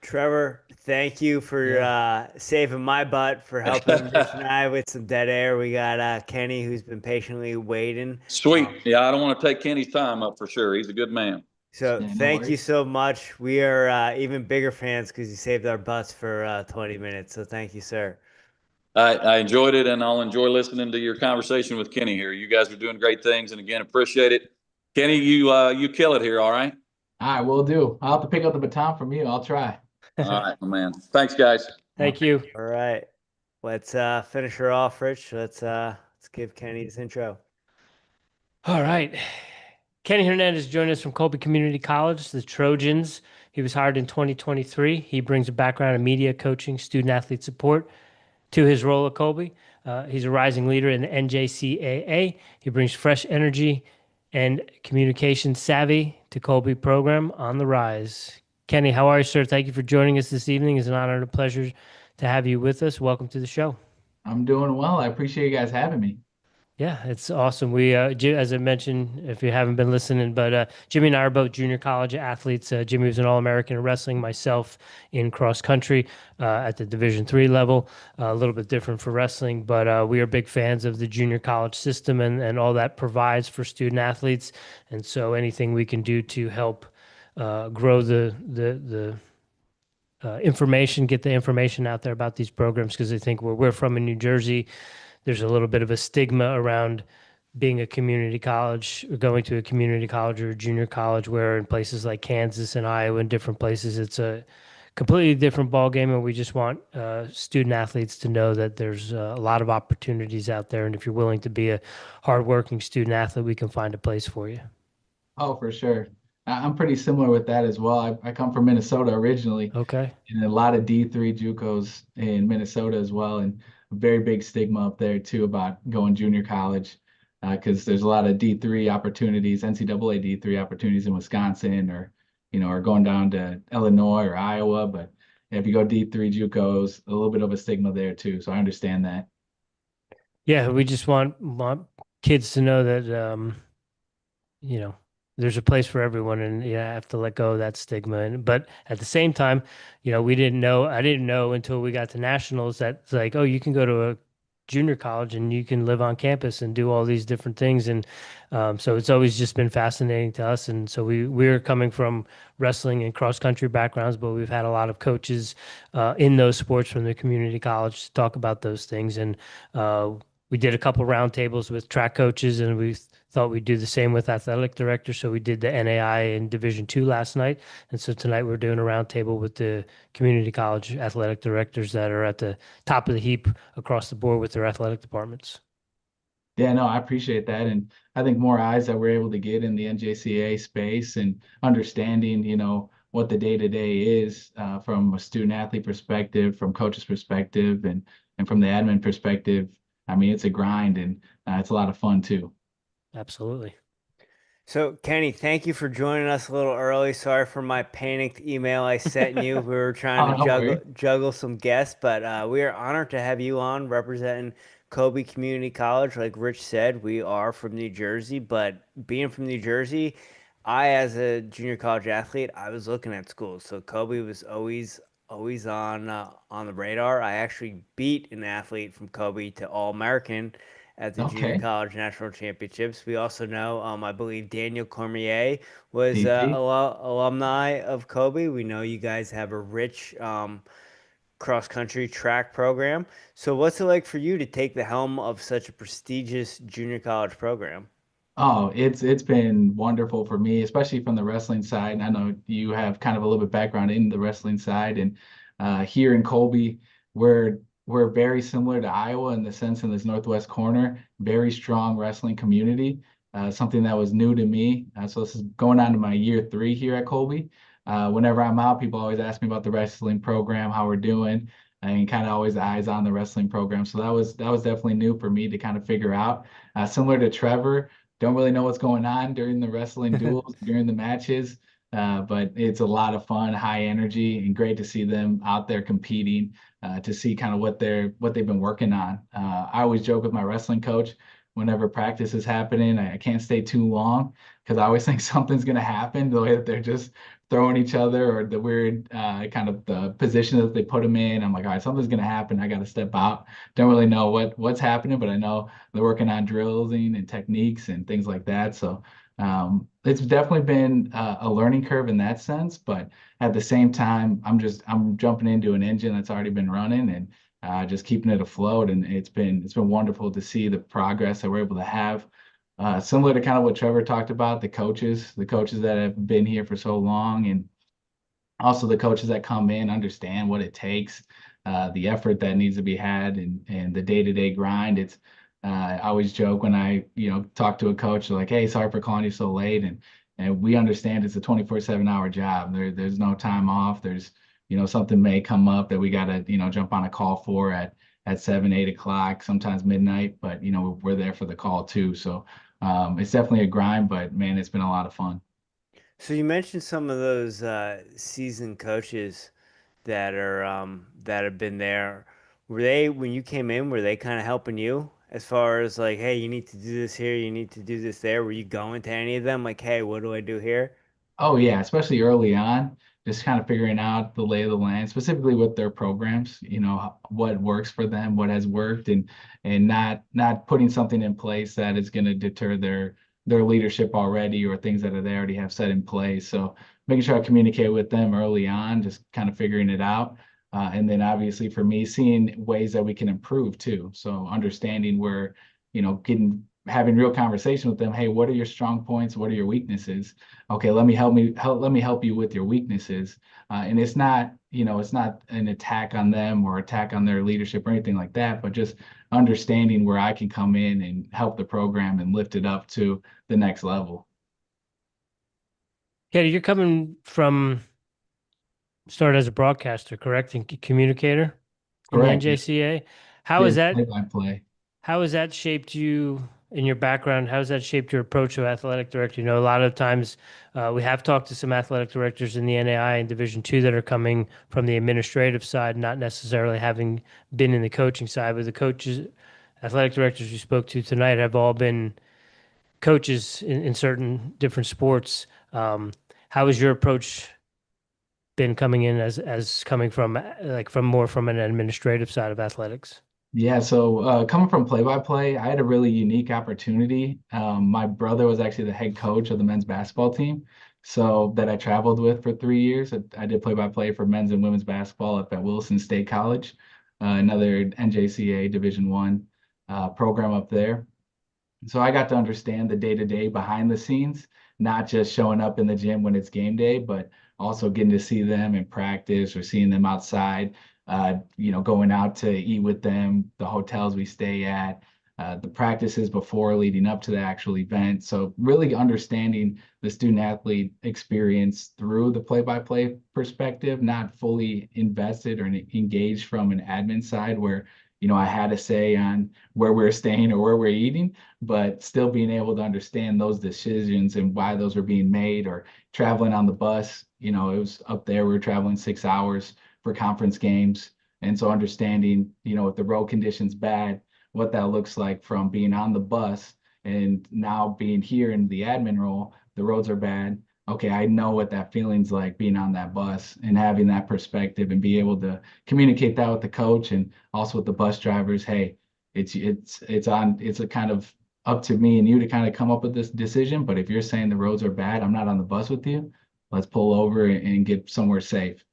Trevor, thank you for saving my butt, for helping Rich and I with some dead air. We got Kenny, who's been patiently waiting. Sweet. I don't want to take Kenny's time up for sure. He's a good man. So thank you so much. We are even bigger fans because you saved our butts for 20 minutes. So thank you, sir. I enjoyed it, and I'll enjoy listening to your conversation with Kenny here. You guys are doing great things, and again, appreciate it. Kenny, you kill it here, all right? All right, will do. I'll have to pick up the baton from you. I'll try. All right, my man. Thanks, guys. Thank you. All right. Let's finish her off, Rich. Let's give Kenny his intro. All right. Kenny Hernandez joined us from Colby Community College, the Trojans. He was hired in 2023. He brings a background in media, coaching, student-athlete support to his role at Colby. He's a rising leader in the NJCAA. He brings fresh energy and communication savvy to Colby program on the rise. Kenny, how are you, sir? Thank you for joining us this evening. It's an honor and a pleasure to have you with us. Welcome to the show. I'm doing well. I appreciate you guys having me. Yeah, it's awesome. We, as I mentioned, if you haven't been listening, but Jimmy and I are both junior college athletes. Jimmy was an All-American in wrestling, myself in cross country at the Division III level. A little bit different for wrestling, but we are big fans of the junior college system and all that provides for student athletes. And so anything we can do to help grow the information, get the information out there about these programs, because I think where we're from in New Jersey, there's a little bit of a stigma around being a community college or going to a community college or a junior college, where in places like Kansas and Iowa and different places, it's a completely different ballgame. And we just want student athletes to know that there's a lot of opportunities out there. And if you're willing to be a hardworking student athlete, we can find a place for you. Oh, for sure. I'm pretty similar with that as well. I come from Minnesota originally. Okay. And a lot of D3 JUCOs in Minnesota as well. And a very big stigma up there too about going junior college, because there's a lot of D3 opportunities, NCAA D3 opportunities in Wisconsin, or going down to Illinois or Iowa. But if you go D3 JUCOs, a little bit of a stigma there too. So I understand that. Yeah, we just want kids to know that there's a place for everyone, and I have to let go of that stigma. But at the same time, I didn't know until we got to nationals that it's like, oh, you can go to a junior college and you can live on campus and do all these different things. And so it's always just been fascinating to us. And so we're coming from wrestling and cross country backgrounds, but we've had a lot of coaches in those sports from the community college to talk about those things. And we did a couple roundtables with track coaches, and we thought we'd do the same with athletic directors. So we did the NAI in Division II last night. And so tonight we're doing a roundtable with the community college athletic directors that are at the top of the heap across the board with their athletic departments. Yeah, no, I appreciate that. And I think more eyes that we're able to get in the NJCAA space and understanding, what the day-to-day is from a student athlete perspective, from coach's perspective, and from the admin perspective. I mean, it's a grind, and it's a lot of fun too. Absolutely. So, Kenny, thank you for joining us a little early. Sorry for my panicked email I sent you. We were trying to juggle some guests, but we are honored to have you on representing Colby Community College. Like Rich said, we are from New Jersey, but being from New Jersey, as a junior college athlete, I was looking at schools. So Colby was always on the radar. I actually beat an athlete from Colby to All-American at the Junior College National Championships. We also know, I believe Daniel Cormier was alumni of Colby. We know you guys have a rich cross-country track program. So what's it like for you to take the helm of such a prestigious junior college program? Oh, it's been wonderful for me, especially from the wrestling side. And I know you have kind of a little bit background in the wrestling side, and here in Colby, we're we're very similar to Iowa in the sense in this northwest corner, very strong wrestling community. Something that was new to me. So this is going on to my year 3 here at Colby. Whenever I'm out, people always ask me about the wrestling program, how we're doing, and kind of always eyes on the wrestling program. So that was definitely new for me to kind of figure out. Similar to Trevor, don't really know what's going on during the wrestling duels, during the matches, but it's a lot of fun, high energy, and great to see them out there competing, to see kind of what they've been working on. I always joke with my wrestling coach whenever practice is happening, I can't stay too long because I always think something's going to happen the way that they're just throwing each other or the weird kind of the position that they put them in. I'm like, all right, something's going to happen. I got to step out. Don't really know what's happening, but I know they're working on drilling and techniques and things like that. So it's definitely been a learning curve in that sense, but at the same time, I'm jumping into an engine that's already been running and just keeping it afloat. And it's been wonderful to see the progress that we're able to have. Similar to kind of what Trevor talked about, the coaches that have been here for so long, and also the coaches that come in understand what it takes, the effort that needs to be had, and the day-to-day grind. I always joke when I talk to a coach like, "Hey, sorry for calling you so late," and we understand it's a 24/7 hour job. There's no time off. There's something may come up that we got to jump on a call for at 7, 8 o'clock, sometimes midnight, but we're there for the call too. So it's definitely a grind, but man, it's been a lot of fun. So you mentioned some of those seasoned coaches that have been there. Were they, when you came in, were they kind of helping you as far as like, hey, you need to do this here, you need to do this there? Were you going to any of them like, hey, what do I do here? Oh yeah, especially early on, just kind of figuring out the lay of the land, specifically with their programs, what works for them, what has worked, and not putting something in place that is going to deter their leadership already or things that they already have set in place. So making sure I communicate with them early on, just kind of figuring it out. And then obviously for me, seeing ways that we can improve too. So understanding where, having real conversation with them. Hey, what are your strong points? What are your weaknesses? Okay, let me help you with your weaknesses. And it's not an attack on them or attack on their leadership or anything like that, but just understanding where I can come in and help the program and lift it up to the next level. Katie, you're coming from started as a broadcaster, correct? And communicator in the Correct. NJCAA. How Yeah, is that? play-by-play. How has that shaped you in your background? How has that shaped your approach to athletic director? A lot of times we have talked to some athletic directors in the NAI and Division II that are coming from the administrative side, not necessarily having been in the coaching side, but the coaches, athletic directors we spoke to tonight have all been coaches in certain different sports. How has your approach been coming in as coming from from an administrative side of athletics? Yeah, so coming from play-by-play, I had a really unique opportunity. My brother was actually the head coach of the men's basketball team, so that I traveled with for 3 years. I did play-by-play for men's and women's basketball at Wilson State College, another NJCAA Division One program up there. So I got to understand the day-to-day behind the scenes, not just showing up in the gym when it's game day, but also getting to see them in practice or seeing them outside, going out to eat with them, the hotels we stay at, the practices before leading up to the actual event. So really understanding the student athlete experience through the play-by-play perspective, not fully invested or engaged from an admin side where, I had a say on where we're staying or where we're eating, but still being able to understand those decisions and why those are being made, or traveling on the bus. It was up there, we were traveling 6 hours for conference games. And so understanding, if the road condition's bad, what that looks like from being on the bus and now being here in the admin role, the roads are bad. Okay, I know what that feeling's like being on that bus, and having that perspective and be able to communicate that with the coach and also with the bus drivers. Hey, it's a kind of up to me and you to kind of come up with this decision. But if you're saying the roads are bad, I'm not on the bus with you. Let's pull over and get somewhere safe.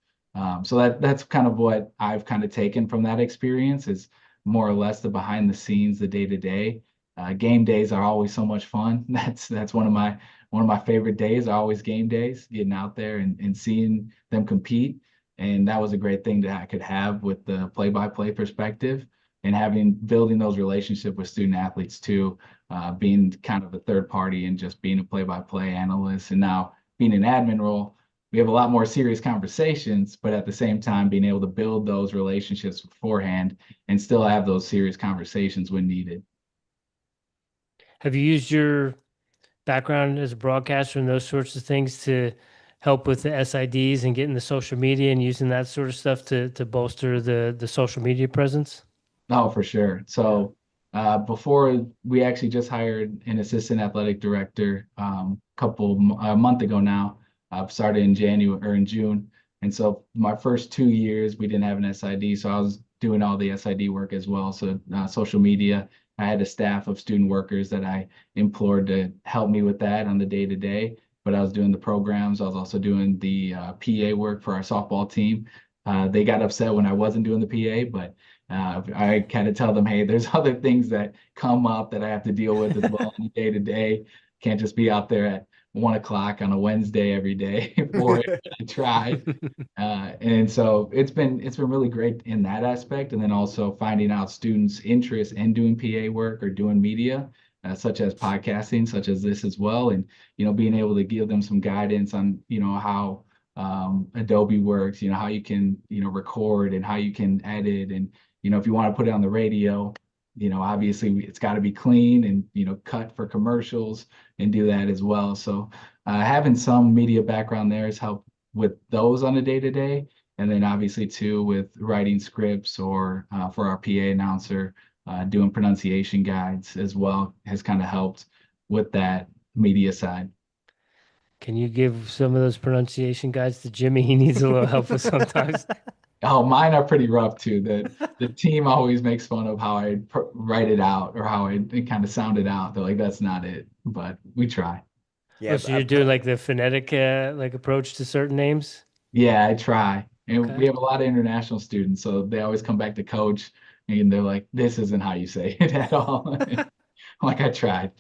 So that's kind of what I've kind of taken from that experience, is more or less the behind the scenes, the day to day, Game days are always so much fun. That's one of my favorite days are always game days, getting out there and seeing them compete. And that was a great thing that I could have with the play-by-play perspective and building those relationships with student athletes too, being kind of a third party and just being a play-by-play analyst. And now being an admin role, we have a lot more serious conversations, but at the same time, being able to build those relationships beforehand and still have those serious conversations when needed. Have you used your background as a broadcaster and those sorts of things to help with the SIDs and getting the social media and using that sort of stuff to bolster the social media presence? Oh, for sure. So before we actually just hired an assistant athletic director a month ago now. Started in January or in June. And so my first 2 years, we didn't have an SID. So I was doing all the SID work as well. So social media, I had a staff of student workers that I implored to help me with that on the day to day. But I was doing the programs. I was also doing the PA work for our softball team. They got upset when I wasn't doing the PA, but I kind of tell them, hey, there's other things that come up that I have to deal with as well on the day to day. Can't just be out there at 1 o'clock on a Wednesday every day for it. I tried. And so it's been really great in that aspect. And then also finding out students' interest in doing PA work or doing media, such as podcasting, such as this as well. And, being able to give them some guidance on, how Adobe works, how you can, record and how you can edit. And, if you want to put it on the radio, obviously it's got to be clean and, cut for commercials and do that as well. So having some media background there has helped with those on a day-to-day. And then obviously too with writing scripts or for our PA announcer, doing pronunciation guides as well has kind of helped with that media side. Can you give some of those pronunciation guides to Jimmy? He needs a little help with sometimes. Oh, mine are pretty rough too. The team always makes fun of how I write it out or how I kind of sound it out. They're like, that's not it, but we try. Yeah, Oh, so you're doing like the phonetic like approach to certain names? Yeah, I try. And Okay. we have a lot of international students, so they always come back to coach and they're like, this isn't how you say it at all. I'm like, I tried.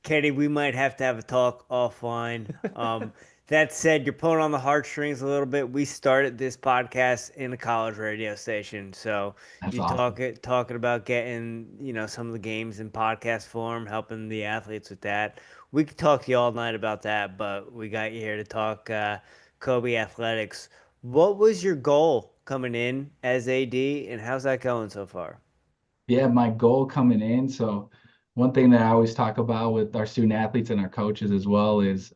Katie, we might have to have a talk offline. That said, you're pulling on the heartstrings a little bit. We started this podcast in a college radio station, so That's you awesome. talking about getting some of the games in podcast form, helping the athletes with that. We could talk to you all night about that, but we got you here to talk Kobe athletics. What was your goal coming in as AD, and how's that going so far? Yeah, my goal coming in. So one thing that I always talk about with our student athletes and our coaches as well is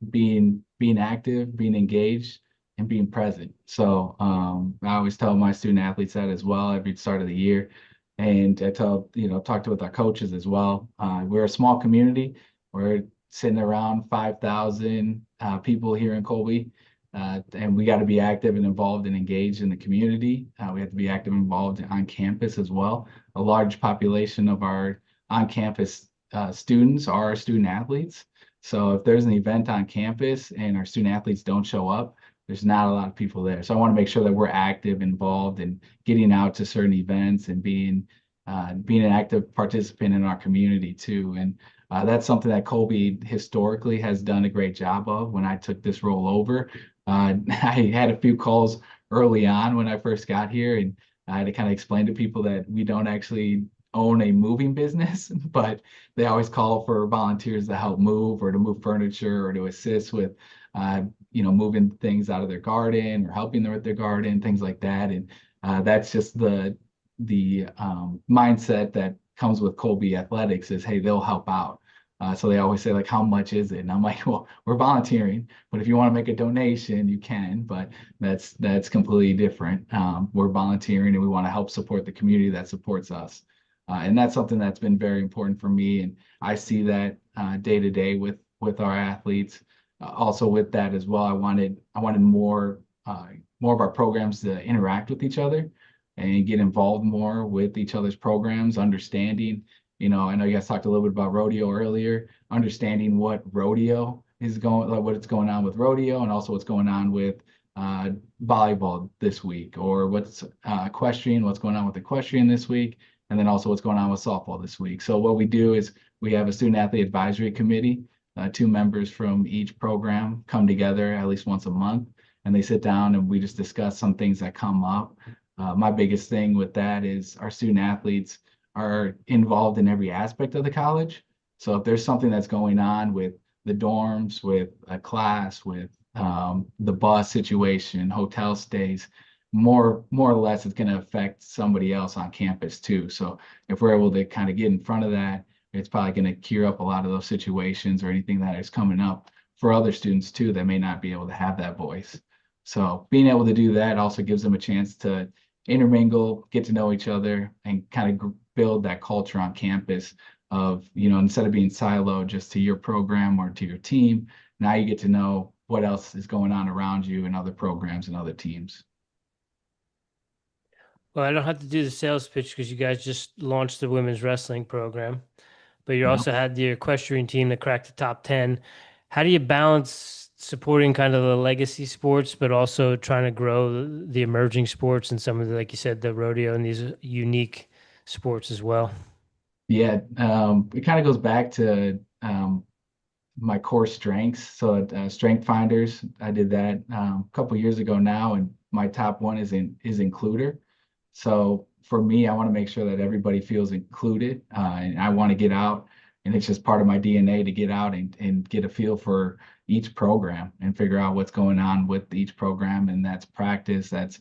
being active, being engaged, and being present. So I always tell my student athletes that as well every start of the year. And I talk to with our coaches as well. We're a small community. We're sitting around 5,000 people here in Colby. And we got to be active and involved and engaged in the community. We have to be active and involved on campus as well. A large population of our on-campus students are our student athletes. So if there's an event on campus and our student athletes don't show up, there's not a lot of people there. So I want to make sure that we're active, involved, and getting out to certain events and being an active participant in our community too. And that's something that Colby historically has done a great job of. When I took this role over, I had a few calls early on when I first got here, and I had to kind of explain to people that we don't actually own a moving business, but they always call for volunteers to help move or to move furniture or to assist with, moving things out of their garden or helping them with their garden, things like that. And that's just the mindset that comes with Colby Athletics is, hey, they'll help out. So they always say, like, how much is it? And I'm like, well, we're volunteering, but if you want to make a donation, you can, but that's completely different. We're volunteering and we want to help support the community that supports us. And that's something that's been very important for me. And I see that day to day with our athletes. Also with that as well, I wanted more of our programs to interact with each other and get involved more with each other's programs, understanding. I know you guys talked a little bit about rodeo earlier, understanding what rodeo is what's going on with rodeo and also what's going on with volleyball this week, or what's equestrian, what's going on with equestrian this week. and then also what's going on with softball this week. So what we do is we have a student athlete advisory committee. 2 members from each program come together at least once a month, and they sit down and we just discuss some things that come up. My biggest thing with that is our student athletes are involved in every aspect of the college. So if there's something that's going on with the dorms, with a class, with the bus situation, hotel stays, more or less it's going to affect somebody else on campus too. So if we're able to kind of get in front of that, it's probably going to cure up a lot of those situations or anything that is coming up for other students too that may not be able to have that voice. So being able to do that also gives them a chance to intermingle, get to know each other, and kind of build that culture on campus of, instead of being siloed just to your program or to your team, now you get to know what else is going on around you in other programs and other teams. Well, I don't have to do the sales pitch because you guys just launched the women's wrestling program, but you also had the equestrian team that cracked the top 10. How do you balance supporting kind of the legacy sports, but also trying to grow the emerging sports and some of the, like you said, the rodeo and these unique sports as well? Yeah, it kind of goes back to my core strengths. So Strength Finders, I did that a couple years ago now, and my top one is includer. So for me, I want to make sure that everybody feels included, and I want to get out, and it's just part of my DNA to get out and get a feel for each program and figure out what's going on with each program. And that's practice, that's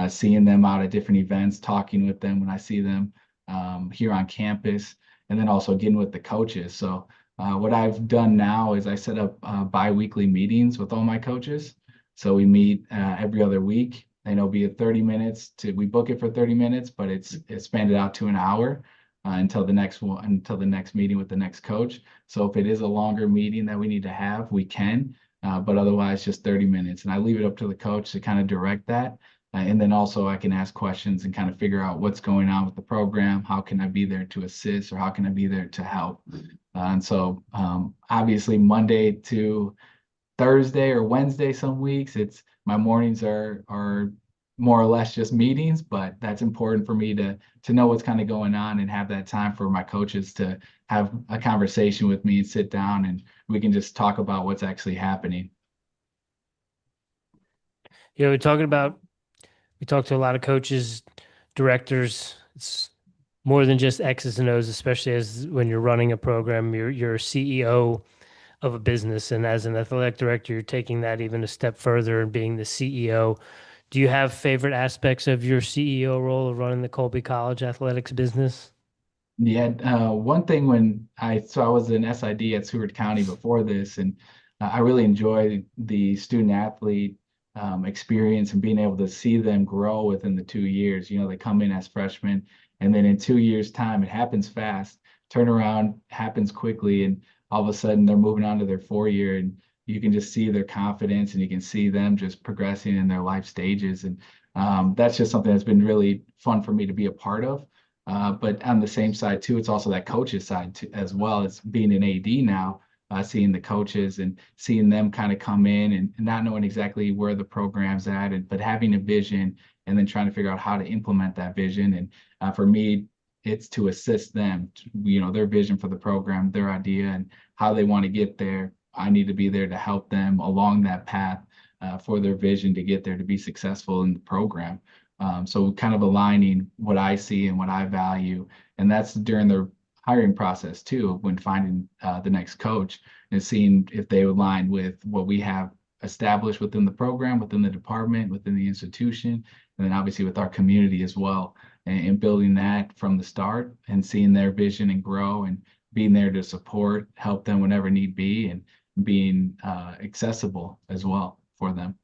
seeing them out at different events, talking with them when I see them here on campus, and then also getting with the coaches. So what I've done now is I set up bi-weekly meetings with all my coaches. So we meet every other week. And it'll be at 30 minutes we book it for 30 minutes, but it's expanded out to an hour until the next meeting with the next coach. So if it is a longer meeting that we need to have, we can, but otherwise just 30 minutes. And I leave it up to the coach to kind of direct that. And then also I can ask questions and kind of figure out what's going on with the program. How can I be there to assist, or how can I be there to help? And so obviously Monday to Thursday or Wednesday, some weeks, my mornings are more or less just meetings, but that's important for me to know what's kind of going on and have that time for my coaches to have a conversation with me and sit down and we can just talk about what's actually happening. Yeah, we talk to a lot of coaches, directors. It's more than just X's and O's, especially as when you're running a program, you're a CEO of a business. And as an athletic director, you're taking that even a step further and being the CEO. Do you have favorite aspects of your CEO role of running the Colby College athletics business? Yeah, one thing I was an SID at Seward County before this, and I really enjoyed the student athlete experience and being able to see them grow within the 2 years. They come in as freshmen, and then in 2 years' time, it happens fast. Turnaround happens quickly, and all of a sudden they're moving on to their 4-year, and you can just see their confidence and you can see them just progressing in their life stages. And that's just something that's been really fun for me to be a part of. But on the same side too, it's also that coach's side too, as well as being an AD now, seeing the coaches and seeing them kind of come in and not knowing exactly where the program's at, but having a vision and then trying to figure out how to implement that vision. And for me, it's to assist them, their vision for the program, their idea and how they want to get there. I need to be there to help them along that path for their vision to get there to be successful in the program. So kind of aligning what I see and what I value. And that's during the hiring process too, when finding the next coach and seeing if they align with what we have established within the program, within the department, within the institution, and then obviously with our community as well, and building that from the start and seeing their vision and grow and being there to support, help them whenever need be, and being accessible as well for them.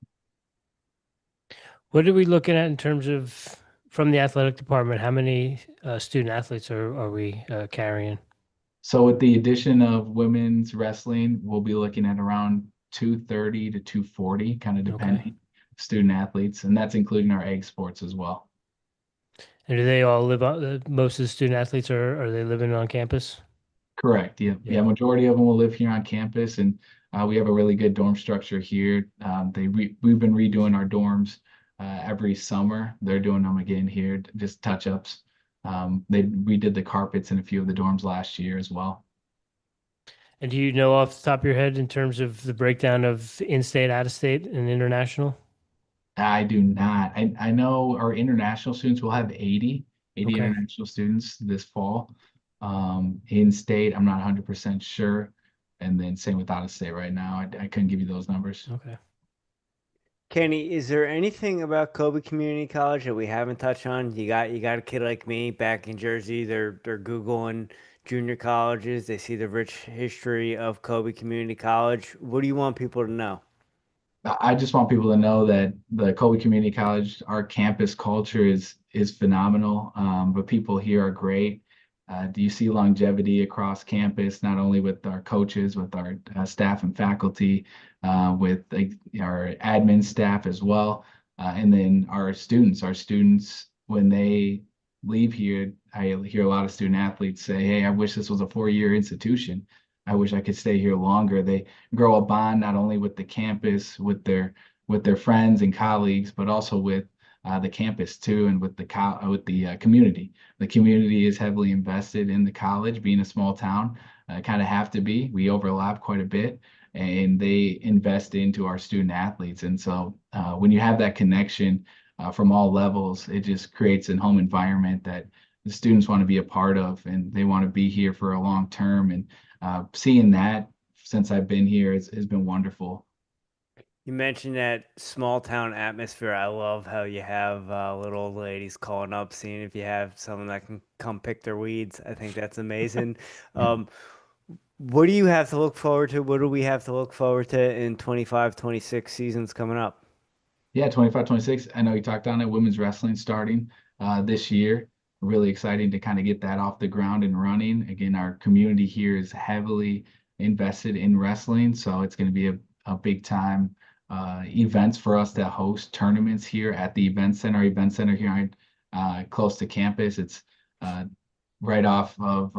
What are we looking at in terms of from the athletic department? How many student athletes are we carrying? So with the addition of women's wrestling, we'll be looking at around 230 to 240, kind of depending, student athletes, and that's including our egg sports as well. And do they all live on, most of the student athletes are they living on campus? Correct. Yeah. Majority of them will live here on campus, and we have a really good dorm structure here. We've been redoing our dorms every summer. They're doing them again here, just touch-ups. They redid the carpets in a few of the dorms last year as well. And do you know off the top of your head in terms of the breakdown of in-state, out-of-state, and international? I do not. I know our international students will have 80 Okay. international students this fall. In state, I'm not 100% sure. And then same with out of state right now. I couldn't give you those numbers. Okay. Kenny, is there anything about Colby Community College that we haven't touched on? You got a kid like me back in Jersey. They're Googling junior colleges. They see the rich history of Colby Community College. What do you want people to know? I just want people to know that the Colby Community College, our campus culture is phenomenal. But people here are great. Do you see longevity across campus, not only with our coaches, with our staff and faculty, with our admin staff as well, and then our students. Our students, when they leave here, I hear a lot of student athletes say, "Hey, I wish this was a 4-year institution. I wish I could stay here longer." They grow a bond not only with the campus, with their friends and colleagues, but also with the campus too, and with the community. The community is heavily invested in the college, being a small town. Kind of have to be. We overlap quite a bit, and they invest into our student athletes. And so when you have that connection from all levels, it just creates a home environment that the students want to be a part of, and they want to be here for a long term. And seeing that since I've been here has been wonderful. You mentioned that small town atmosphere. I love how you have little old ladies calling up, seeing if you have someone that can come pick their weeds. I think that's amazing. What do you have to look forward to? What do we have to look forward to in 25-26 seasons coming up? Yeah, 25-26. I know you talked on it. Women's wrestling starting this year. Really exciting to kind of get that off the ground and running. Again, our community here is heavily invested in wrestling, so it's going to be a big time events for us to host tournaments here at the event center. Our event center here close to campus. It's right off of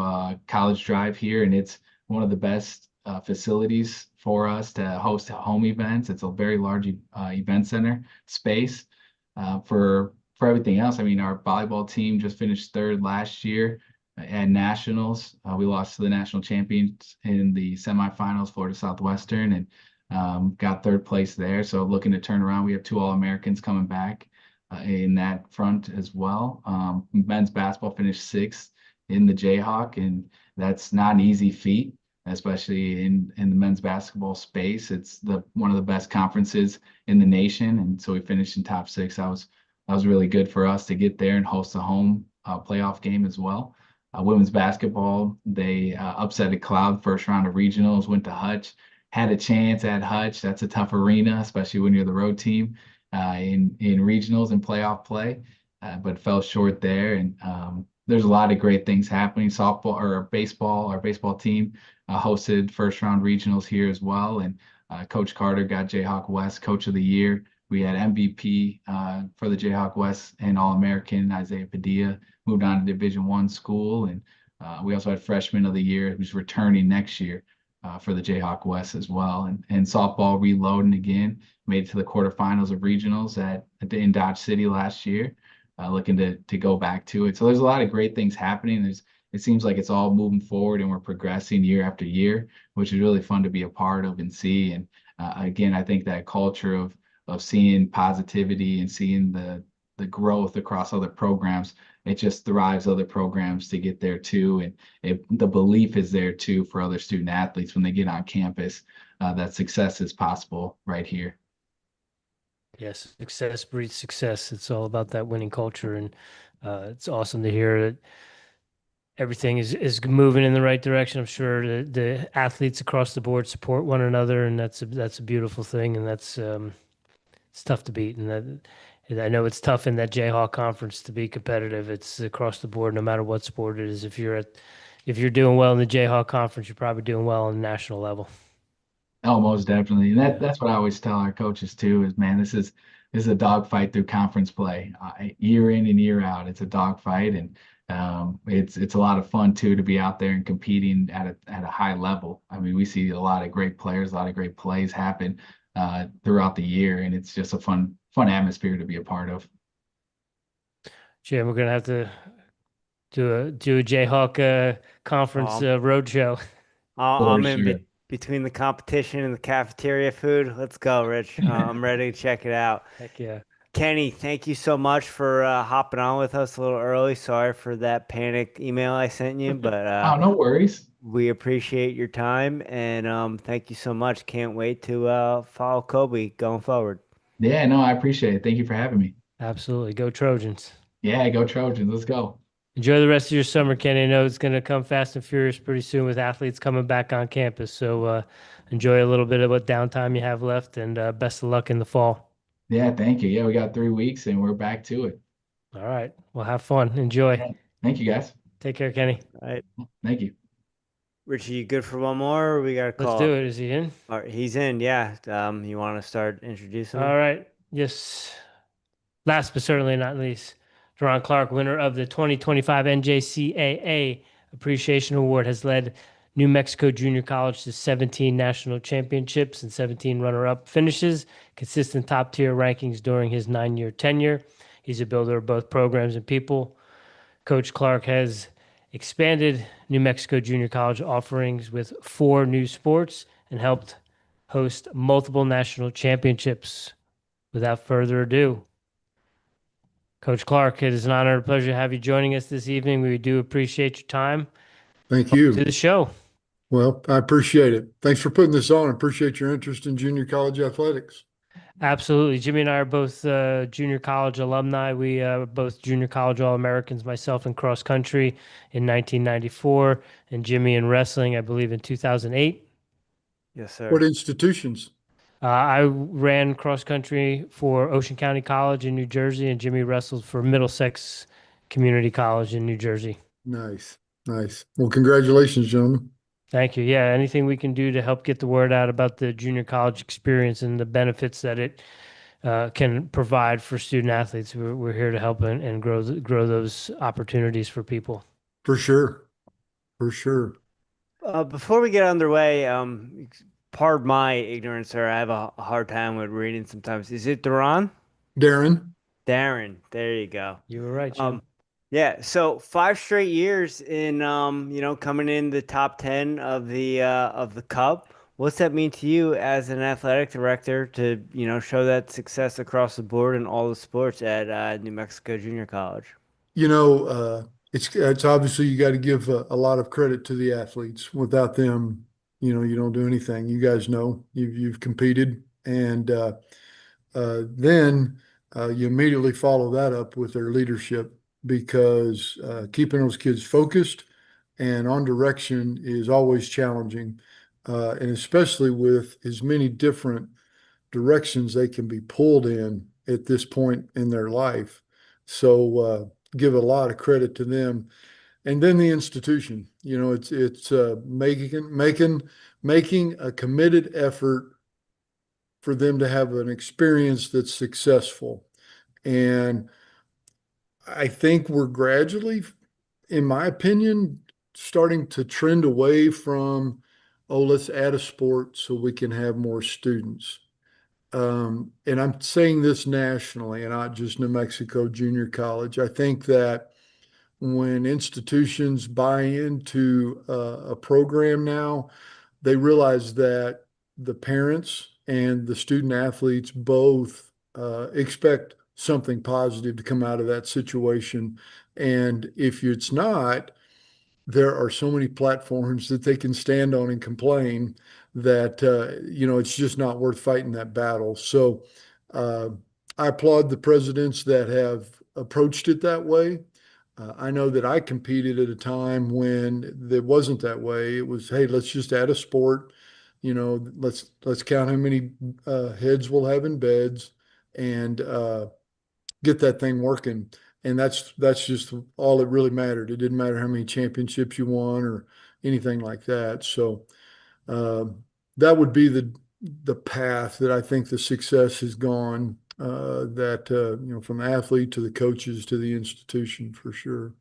College Drive here, and it's one of the best facilities for us to host home events. It's a very large event center space for everything else. I mean, our volleyball team just finished third last year at nationals. We lost to the national champions in the semifinals, Florida Southwestern, and got third place there. So looking to turn around. We have 2 All-Americans coming back in that front as well. Men's basketball finished 6th in the Jayhawk, and that's not an easy feat, especially in the men's basketball space. It's one of the best conferences in the nation, and so we finished in top 6. That was really good for us to get there and host a home playoff game as well. Women's basketball, they upset a Cloud first round of regionals, went to Hutch, had a chance at Hutch. That's a tough arena, especially when you're the road team in regionals and playoff play, but fell short there. And there's a lot of great things happening. Softball or baseball, our baseball team hosted first round regionals here as well. And Coach Carter got Jayhawk West Coach of the Year. We had MVP for the Jayhawk West and All-American Isaiah Padilla, moved on to Division I school. And we also had Freshman of the Year, who's returning next year for the Jayhawk West as well. And softball reloading again, made it to the quarterfinals of regionals in Dodge City last year, looking to go back to it. So there's a lot of great things happening. It seems like it's all moving forward and we're progressing year after year, which is really fun to be a part of and see. And again, I think that culture of seeing positivity and seeing the growth across other programs, it just thrives other programs to get there too. And the belief is there too for other student athletes when they get on campus that success is possible right here. Yes, success breeds success. It's all about that winning culture, and it's awesome to hear that everything is moving in the right direction. I'm sure the athletes across the board support one another, and that's a beautiful thing, and that's it's tough to beat. And I know it's tough in that Jayhawk conference to be competitive. It's across the board, no matter what sport it is. If you're doing well in the Jayhawk conference, you're probably doing well on the national level. Oh, most definitely. And that's what I always tell our coaches too, is man, this is a dogfight through conference play, year in and year out. It's a dogfight, and it's a lot of fun too to be out there and competing at a high level. I mean, we see a lot of great players, a lot of great plays happen throughout the year, and it's just a fun atmosphere to be a part of. Jim, we're gonna have to Do a Jayhawk conference road show. For I'm in sure. between the competition and the cafeteria food. Let's go, Rich. I'm ready to check it out. Heck yeah. Kenny, thank you so much for hopping on with us a little early. Sorry for that panic email I sent you, but Oh, no worries. we appreciate your time and thank you so much. Can't wait to follow Colby going forward. Yeah, no, I appreciate it. Thank you for having me. Absolutely. Go Trojans. Yeah, go Trojans. Let's go. Enjoy the rest of your summer, Kenny. I know it's going to come fast and furious pretty soon with athletes coming back on campus. So enjoy a little bit of what downtime you have left, and best of luck in the fall. Yeah, thank you. Yeah, we got 3 weeks and we're back to it. All right. Well, have fun. Enjoy. Yeah. Thank you, guys. Take care, Kenny. All right. Thank you. Richie, you good for one more? Or we got a call. Let's do it. Is he in? All right, he's in, yeah. You want to start introducing him? All right. Yes. Last but certainly not least, Deron Clark, winner of the 2025 NJCAA Appreciation Award, has led New Mexico Junior College to 17 national championships and 17 runner-up finishes, consistent top-tier rankings during his 9-year tenure. He's a builder of both programs and people. Coach Clark has expanded New Mexico Junior College offerings with 4 new sports and helped host multiple national championships. Without further ado, Coach Clark, it is an honor and a pleasure to have you joining us this evening. We do appreciate your time. Thank Welcome you. to the show. Well, I appreciate it. Thanks for putting this on. I appreciate your interest in junior college athletics. Absolutely. Jimmy and I are both junior college alumni. We are both junior college All-Americans, myself in cross country in 1994, and Jimmy in wrestling, I believe, in 2008. Yes, sir. What institutions? I ran cross country for Ocean County College in New Jersey, and Jimmy wrestled for Middlesex Community College in New Jersey. Nice. Nice. Well, congratulations, gentlemen. Thank you. Yeah, anything we can do to help get the word out about the junior college experience and the benefits that it can provide for student athletes, we're here to help and grow those opportunities for people. For sure. For sure. Before we get underway, pardon my ignorance, sir. I have a hard time with reading sometimes. Is it Deron? Darren? Darren. There you go. You were right, Jim. Yeah, so 5 straight years in coming in the top 10 of the Cup. What's that mean to you as an athletic director to, show that success across the board in all the sports at New Mexico Junior College? It's obviously you got to give a lot of credit to the athletes. Without them, you don't do anything. You guys know you've competed, and then you immediately follow that up with their leadership, because keeping those kids focused and on direction is always challenging, and especially with as many different directions they can be pulled in at this point in their life. So give a lot of credit to them. And then the institution, it's making a committed effort for them to have an experience that's successful. And I think we're gradually, in my opinion, starting to trend away from, let's add a sport so we can have more students. And I'm saying this nationally and not just New Mexico Junior College. I think that when institutions buy into a program now, they realize that the parents and the student athletes both expect something positive to come out of that situation. And if it's not, there are so many platforms that they can stand on and complain that, it's just not worth fighting that battle. So I applaud the presidents that have approached it that way. I know that I competed at a time when it wasn't that way. It was, hey, let's just add a sport. Let's count how many heads we'll have in beds and get that thing working. And that's just all that really mattered. It didn't matter how many championships you won or anything like that. So that would be the path that I think the success has gone, from the athlete to the coaches to the institution, for sure.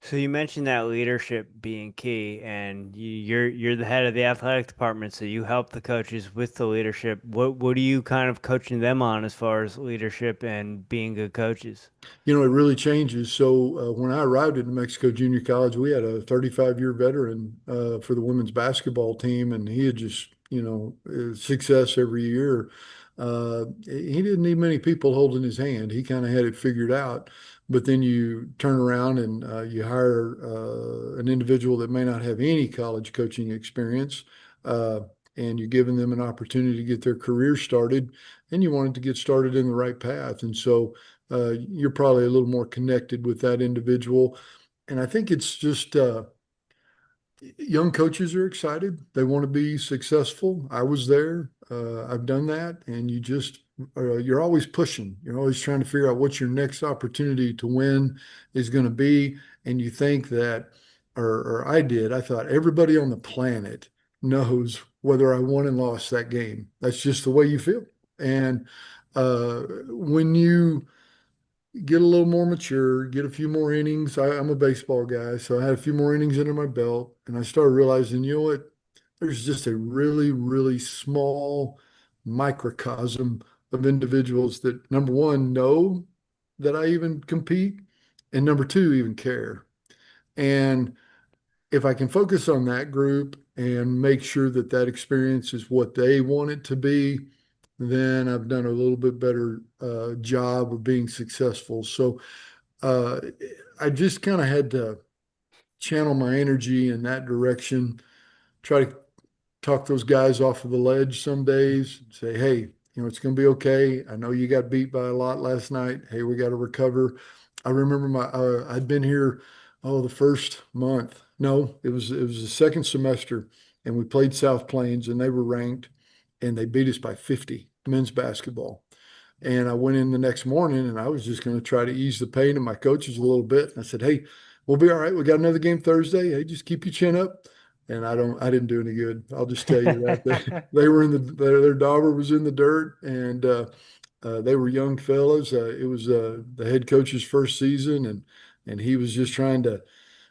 So you mentioned that leadership being key, and you're the head of the athletic department, so you help the coaches with the leadership. What are you kind of coaching them on as far as leadership and being good coaches? You know, it really changes. So when I arrived at New Mexico Junior College, we had a 35-year veteran for the women's basketball team, and he had just, success every year. He didn't need many people holding his hand. He kind of had it figured out. But then you turn around and you hire an individual that may not have any college coaching experience, and you're giving them an opportunity to get their career started, and you want it to get started in the right path. And so you're probably a little more connected with that individual. And I think it's just young coaches are excited. They want to be successful. I was there. I've done that. And you're always pushing. You're always trying to figure out what your next opportunity to win is going to be. And you think that, or I thought everybody on the planet knows whether I won and lost that game. That's just the way you feel. And when you get a little more mature, get a few more innings. I'm a baseball guy, so I had a few more innings under my belt, and I started realizing, you know what? There's just a really, really small microcosm of individuals that, number one, know that I even compete, and number two, even care. And if I can focus on that group and make sure that that experience is what they want it to be, then I've done a little bit better job of being successful. So uh, I just kind of had to channel my energy in that direction, try to talk those guys off of the ledge some days, say, hey, it's going to be okay. I know you got beat by a lot last night. Hey, we got to recover. I remember I'd been here, the first month. No, it was the second semester, and we played South Plains, and they were ranked, and they beat us by 50 men's basketball. And I went in the next morning, and I was just going to try to ease the pain of my coaches a little bit. And I said, hey, we'll be all right. We got another game Thursday. Hey, just keep your chin up. And I didn't do any good. I'll just tell you that they were their dauber was in the dirt, and they were young fellas. It was the head coach's first season, and he was just trying to,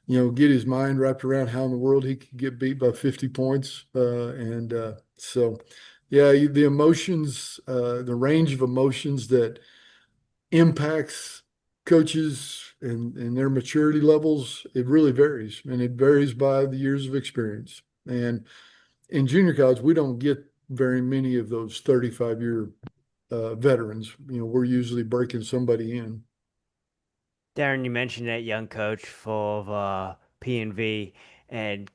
get his mind wrapped around how in the world he could get beat by 50 points. So, yeah, the emotions, the range of emotions that impacts coaches and their maturity levels, it really varies, and it varies by the years of experience. And in junior college, we don't get very many of those 35-year veterans. We're usually breaking somebody in. Deron, you mentioned that young coach full of P and V, and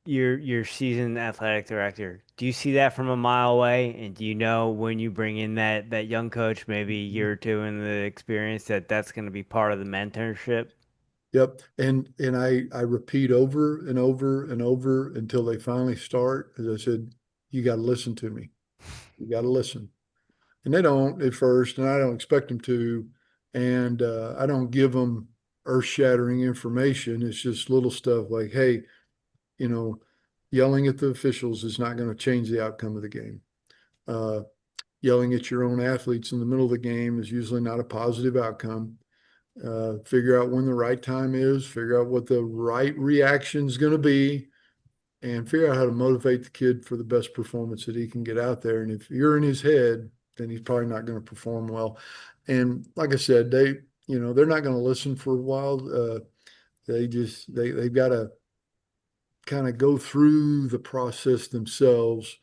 your seasoned athletic director. Do you see that from a mile away? And do you know when you bring in that young coach, maybe a year or two in the experience, that's going to be part of the mentorship? Yep. And I repeat over and over and over until they finally start. As I said, you got to listen to me. You got to listen. And they don't at first, and I don't expect them to. And I don't give them earth-shattering information. It's just little stuff like, hey, yelling at the officials is not going to change the outcome of the game. Uh, Yelling at your own athletes in the middle of the game is usually not a positive outcome. Figure out when the right time is, figure out what the right reaction is going to be, and figure out how to motivate the kid for the best performance that he can get out there. And if you're in his head, then he's probably not going to perform well. And like I said, they're not going to listen for a while. They've got to kind of go through the process themselves,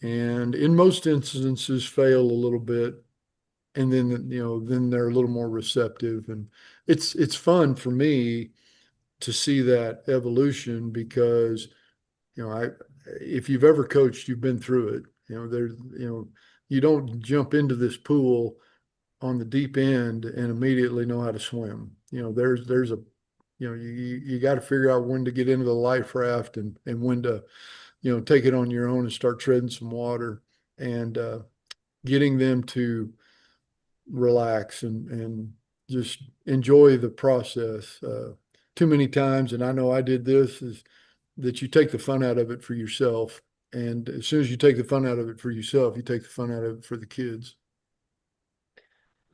and in most instances fail a little bit, and then they're a little more receptive. And it's fun for me to see that evolution because I if you've ever coached, you've been through it. You don't jump into this pool on the deep end and immediately know how to swim. There's a you got to figure out when to get into the life raft and when to take it on your own and start treading some water, and getting them to relax and just enjoy the process. Too many times, and I know I did this, is that you take the fun out of it for yourself. And as soon as you take the fun out of it for yourself, you take the fun out of it for the kids.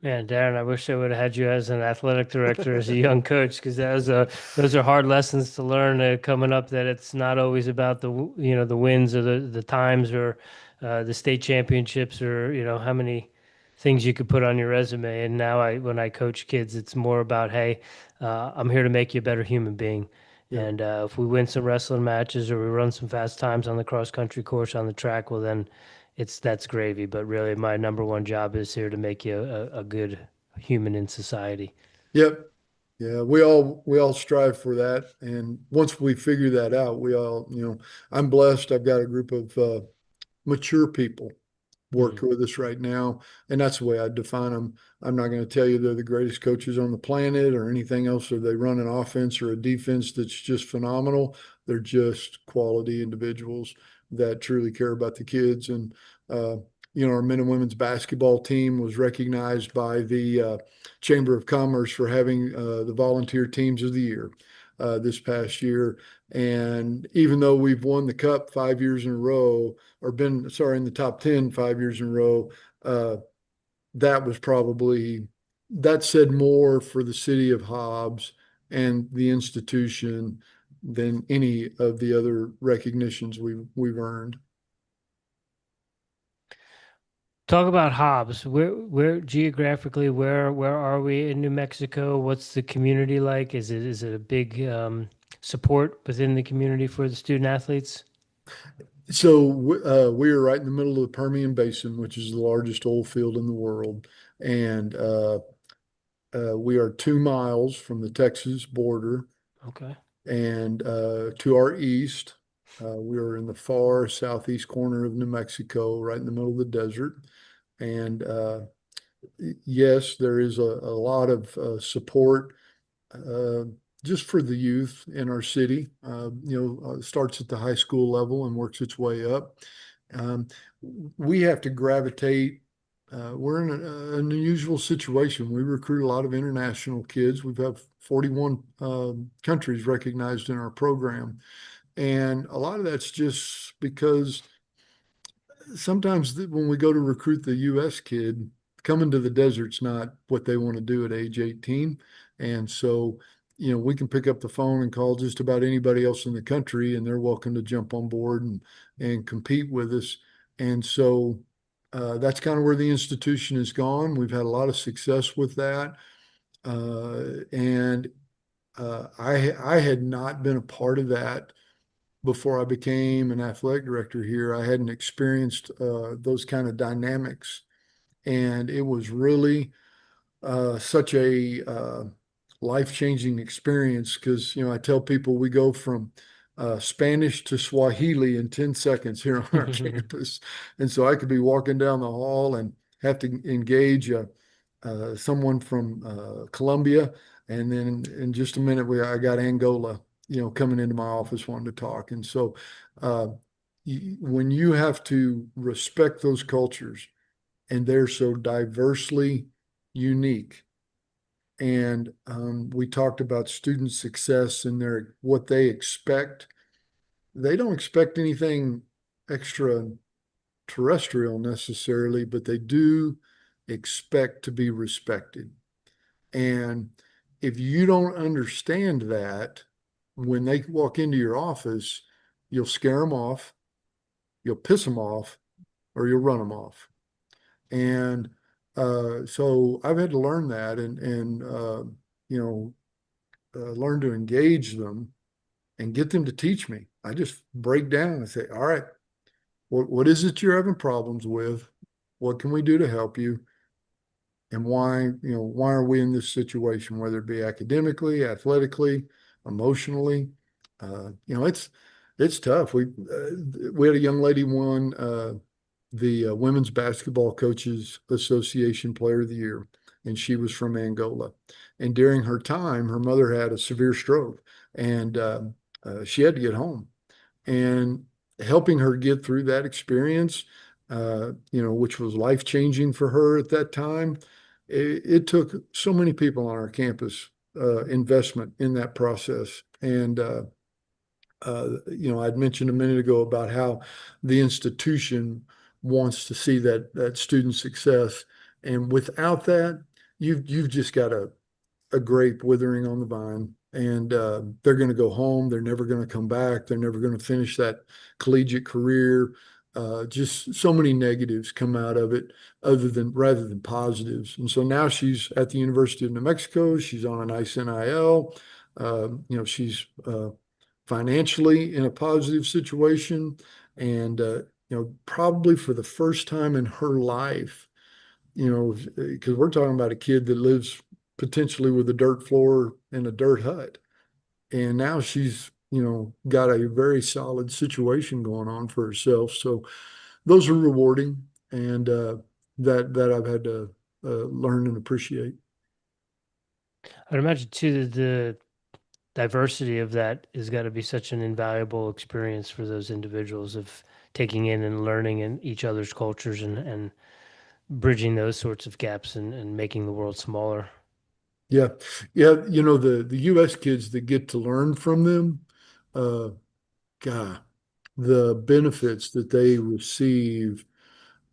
Man, Darren, I wish I would have had you as an athletic director, as a young coach, because those are hard lessons to learn coming up. That it's not always about the wins or the times or the state championships or how many things you could put on your resume. And now when I coach kids, it's more about, hey, I'm here to make you a better human being. Yeah. And if we win some wrestling matches or we run some fast times on the cross country course on the track, well then that's gravy. But really, my number one job is here to make you a good human in society. Yep. Yeah, we all strive for that. And once we figure that out, we all, I'm blessed. I've got a group of mature people working with us right now, and that's the way I define them. I'm not going to tell you they're the greatest coaches on the planet or anything else, or they run an offense or a defense that's just phenomenal. They're just quality individuals that truly care about the kids. And our men and women's basketball team was recognized by the Chamber of Commerce for having the volunteer teams of the year this past year. And even though we've won the cup 5 years in a row, or been, sorry, in the top 10 5 years in a row, that said more for the city of Hobbs and the institution than any of the other recognitions we've earned. Talk about Hobbs. Where geographically, where are we in New Mexico? What's the community like? Is it a big support within the community for the student athletes? So we are right in the middle of the Permian Basin, which is the largest oil field in the world, and we are 2 miles from the Texas border. Okay. And to our east, we are in the far southeast corner of New Mexico, right in the middle of the desert. And yes, there is a lot of support just for the youth in our city. Starts at the high school level and works its way up. We have to gravitate. We're in an unusual situation. We recruit a lot of international kids. We've had 41 countries recognized in our program. And a lot of that's just because sometimes when we go to recruit the U.S. kid, coming to the desert's not what they want to do at age 18. And so, we can pick up the phone and call just about anybody else in the country, and they're welcome to jump on board and compete with us. And so that's kind of where the institution has gone. We've had a lot of success with that. I had not been a part of that before I became an athletic director here. I hadn't experienced those kind of dynamics. And it was really such a life-changing experience because, I tell people we go from Spanish to Swahili in 10 seconds here on our campus. And so I could be walking down the hall and have to engage someone from Colombia. And then in just a minute, I got Angola, coming into my office wanting to talk. And so when you have to respect those cultures and they're so diversely unique, and we talked about student success and what they expect. They don't expect anything extraterrestrial necessarily, but they do expect to be respected. And if you don't understand that, when they walk into your office, you'll scare them off, you'll piss them off, or you'll run them off. And so I've had to learn that and learn to engage them and get them to teach me. I just break down and say, all right, what is it you're having problems with? What can we do to help you? And why are we in this situation, whether it be academically, athletically, emotionally? It's tough. We had a young lady won the Women's Basketball Coaches Association Player of the Year, and she was from Angola. And during her time, her mother had a severe stroke, and she had to get home. And helping her get through that experience, which was life-changing for her at that time, it took so many people on our campus investment in that process. And I'd mentioned a minute ago about how the institution wants to see that student success. And without that, you've just got a grape withering on the vine, and they're going to go home. They're never going to come back. They're never going to finish that collegiate career. Just so many negatives come out of it, rather than positives. And so now she's at the University of New Mexico. She's on a nice NIL. She's financially in a positive situation, and probably for the first time in her life, because we're talking about a kid that lives potentially with a dirt floor and a dirt hut. And now she's, got a very solid situation going on for herself. So those are rewarding, and that I've had to learn and appreciate. I'd imagine too that the diversity of that has got to be such an invaluable experience for those individuals of taking in and learning in each other's cultures and bridging those sorts of gaps and making the world smaller. Yeah. Yeah. The US kids that get to learn from them, uh, God, the benefits that they receive.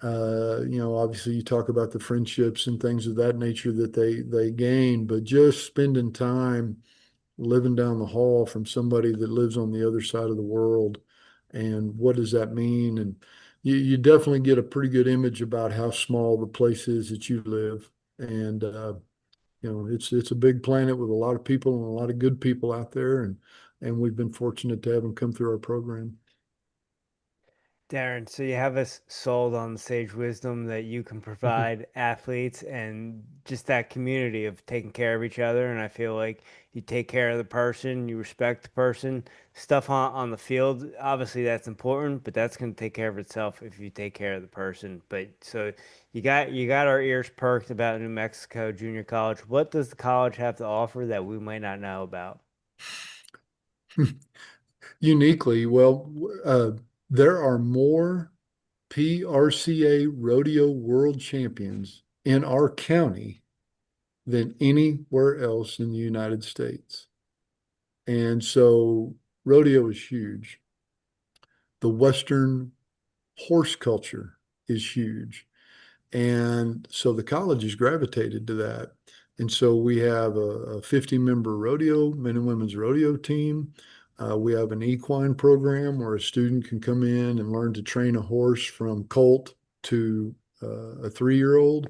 Obviously you talk about the friendships and things of that nature that they gain, but just spending time living down the hall from somebody that lives on the other side of the world, and what does that mean? And you definitely get a pretty good image about how small the place is that you live. And it's a big planet with a lot of people and a lot of good people out there, and we've been fortunate to have them come through our program. Deron, so you have us sold on the sage wisdom that you can provide athletes and just that community of taking care of each other. And I feel like you take care of the person, you respect the person. Stuff on the field, obviously that's important, but that's going to take care of itself if you take care of the person. But so you got our ears perked about New Mexico Junior College. What does the college have to offer that we might not know about? Uniquely, well, there are more PRCA rodeo world champions in our county than anywhere else in the United States. And so rodeo is huge. The Western horse culture is huge. And so the college has gravitated to that. And so we have a 50-member rodeo, men and women's rodeo team. We have an equine program where a student can come in and learn to train a horse from colt to a 3-year-old.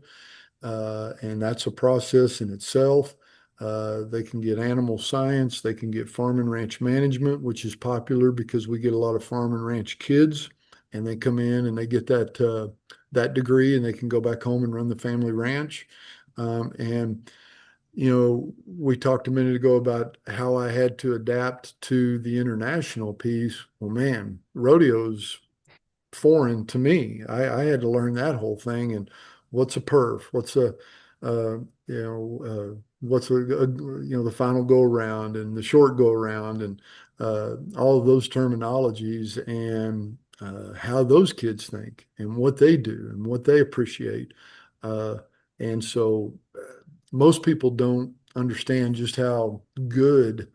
And that's a process in itself. They can get animal science, they can get farm and ranch management, which is popular because we get a lot of farm and ranch kids, and they come in and they get that degree, and they can go back home and run the family ranch. And we talked a minute ago about how I had to adapt to the international piece. Well, man, rodeo's foreign to me. I had to learn that whole thing. And what's a perf? What's the final go around and the short go around, and all of those terminologies, and how those kids think and what they do and what they appreciate. And so most people don't understand just how good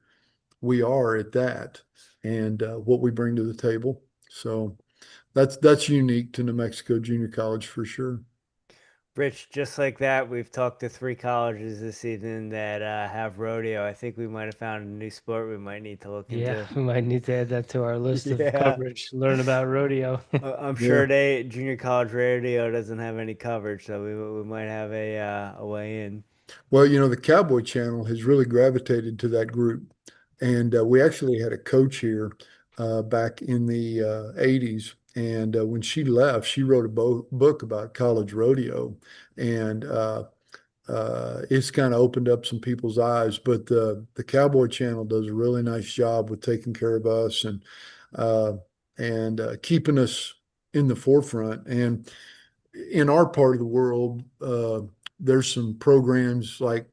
we are at that, and what we bring to the table. So that's unique to New Mexico Junior College for sure. Rich, just like that, we've talked to 3 colleges this evening that have rodeo. I think we might have found a new sport we might need to look Yeah, into. we might need to add that to our list of Yeah. coverage. Learn about rodeo. I'm Yeah. sure junior college rodeo doesn't have any coverage, so we might have a way in. Well, the Cowboy Channel has really gravitated to that group. And we actually had a coach here back in the 80s. And when she left, she wrote a book about college rodeo. And it's kind of opened up some people's eyes. But the Cowboy Channel does a really nice job with taking care of us, uh, and keeping us in the forefront. And in our part of the world, there's some programs like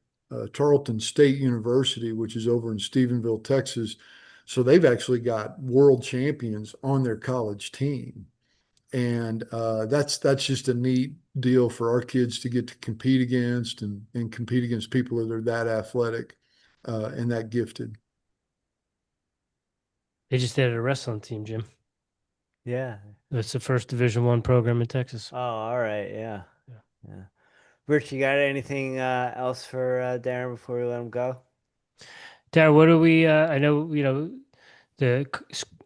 Tarleton State University, which is over in Stephenville, Texas. So they've actually got world champions on their college team. And that's just a neat deal for our kids to get to compete against, and compete against people that are that athletic and that gifted. They just added a wrestling team, Jim. Yeah. That's the first Division I program in Texas. Oh, all right. Yeah. Yeah. Yeah. Rich, you got anything else for Darren before we let him go? Tara, what do we? I know the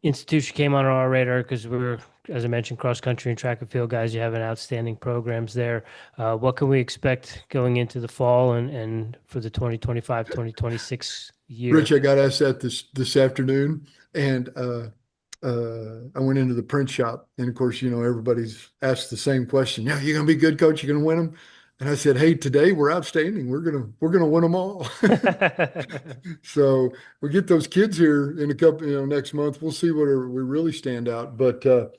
institution came on our radar because we're, as I mentioned, cross country and track and field guys. You have an outstanding programs there. What can we expect going into the fall and for the 2025-2026 year? Rich, I got asked that this afternoon, and I went into the print shop, and of course, everybody's asked the same question. Yeah, you gonna be good, coach? You gonna win them? And I said, hey, today we're outstanding. We're gonna win them all. So we get those kids here in a couple, next month. We'll see whether we really stand out. But the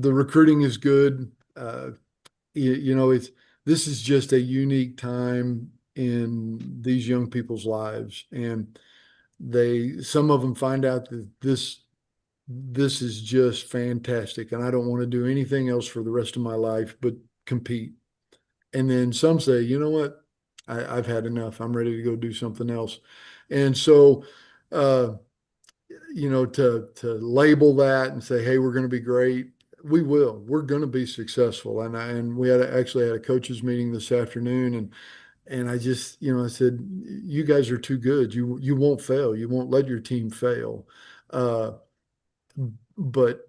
recruiting is good. This is just a unique time in these young people's lives, and some of them find out that this is just fantastic, and I don't want to do anything else for the rest of my life but compete. And then some say, you know what, I've had enough. I'm ready to go do something else. And so, to label that and say, hey, we're going to be great. We will. We're going to be successful. And we actually had a coaches meeting this afternoon, and I just, I said, you guys are too good. You won't fail. You won't let your team fail. But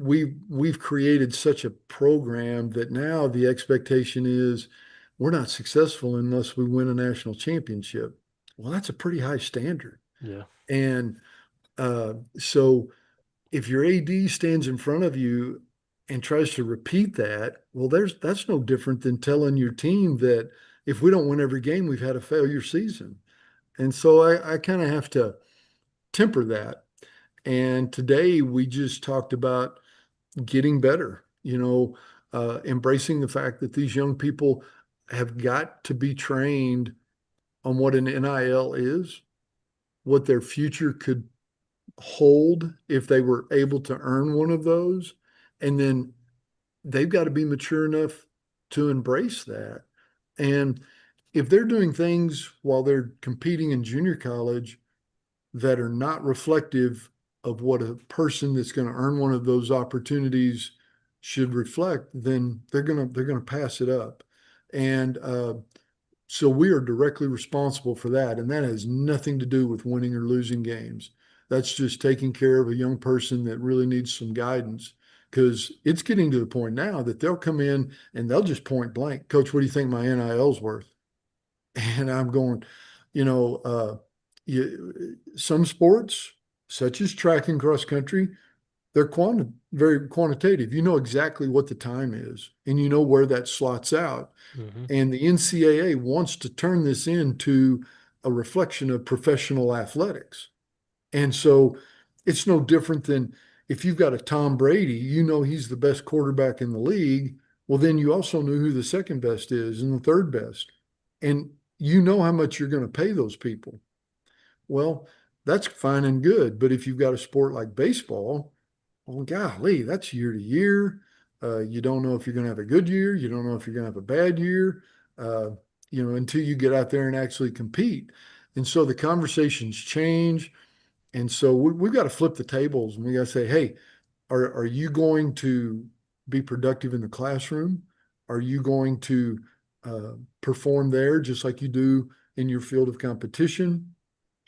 we've created such a program that now the expectation is we're not successful unless we win a national championship. Well, that's a pretty high standard. Yeah. And so if your AD stands in front of you and tries to repeat that, well, that's no different than telling your team that if we don't win every game, we've had a failure season. And so I kind of have to temper that. And today we just talked about getting better, embracing the fact that these young people have got to be trained on what an NIL is, what their future could hold if they were able to earn one of those. And then they've got to be mature enough to embrace that. And if they're doing things while they're competing in junior college that are not reflective of what a person that's going to earn one of those opportunities should reflect, then they're going to pass it up. And so we are directly responsible for that. And that has nothing to do with winning or losing games. That's just taking care of a young person that really needs some guidance, because it's getting to the point now that they'll come in and they'll just point blank, Coach, what do you think my NIL's worth? And I'm going, some sports, such as track and cross country, they're very quantitative. You know exactly what the time is, and you know where that slots out. Mm-hmm. And the NCAA wants to turn this into a reflection of professional athletics. And so it's no different than if you've got a Tom Brady, he's the best quarterback in the league. Well, then you also know who the second best is and the third best. And you know how much you're going to pay those people. Well, that's fine and good. But if you've got a sport like baseball, well, golly, that's year to year. You don't know if you're going to have a good year. You don't know if you're going to have a bad year, until you get out there and actually compete. And so the conversations change. And so we've got to flip the tables, and we got to say, hey, are you going to be productive in the classroom? Are you going to perform there just like you do in your field of competition?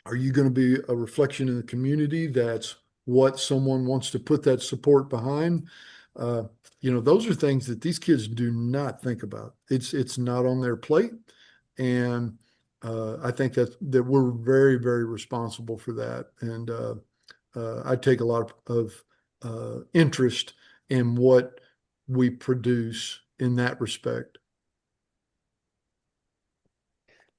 Are you going to be a reflection in the community that's what someone wants to put that support behind? Those are things that these kids do not think about. It's not on their plate. And I think that we're very, very responsible for that. And I take a lot of interest in what we produce in that respect.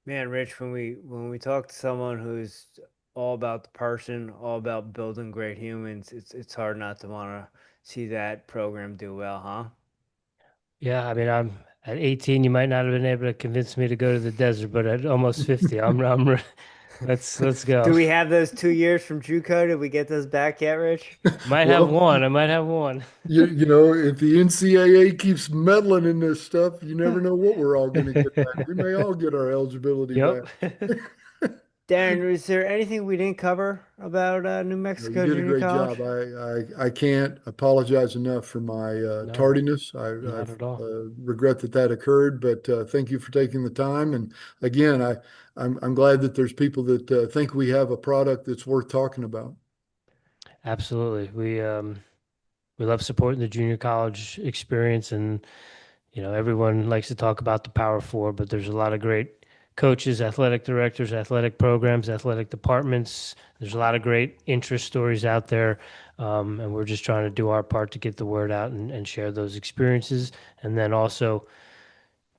Man, Rich, when we talk to someone who's all about the person, all about building great humans, it's hard not to want to see that program do well, huh? Yeah, I mean, I'm at 18. You might not have been able to convince me to go to the desert, but at almost 50, let's go. Do we have those 2 years from JUCO? Did we get those back yet, Rich? Might have one. I might have one. If the NCAA keeps meddling in this stuff, you never know what we're all going to get back. We may all get our eligibility back. Darren, is there anything we didn't cover about New You Mexico did a Junior great College? job. I can't apologize enough for my No, tardiness. not at all. Regret that occurred, but thank you for taking the time. And again, I'm glad that there's people that think we have a product that's worth talking about. Absolutely. We love supporting the junior college experience, and everyone likes to talk about the Power Four, but there's a lot of great coaches, athletic directors, athletic programs, athletic departments. There's a lot of great interest stories out there, and we're just trying to do our part to get the word out and share those experiences, and then also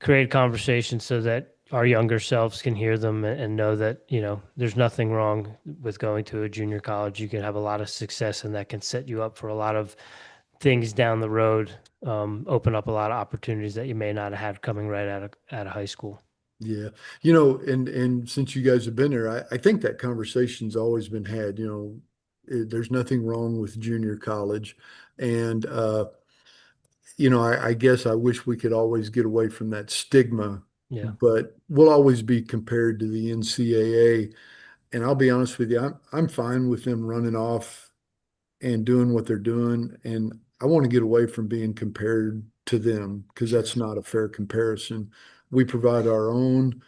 create conversations so that our younger selves can hear them and know that there's nothing wrong with going to a junior college. You can have a lot of success, and that can set you up for a lot of things down the road, open up a lot of opportunities that you may not have had coming right out of high school. Yeah, and since you guys have been there, I think that conversation's always been had. There's nothing wrong with junior college, and I guess I wish we could always get away from that stigma, Yeah. but we'll always be compared to the NCAA. And I'll be honest with you, I'm fine with them running off and doing what they're doing. And I want to get away from being compared to them because that's not a fair comparison. We provide our own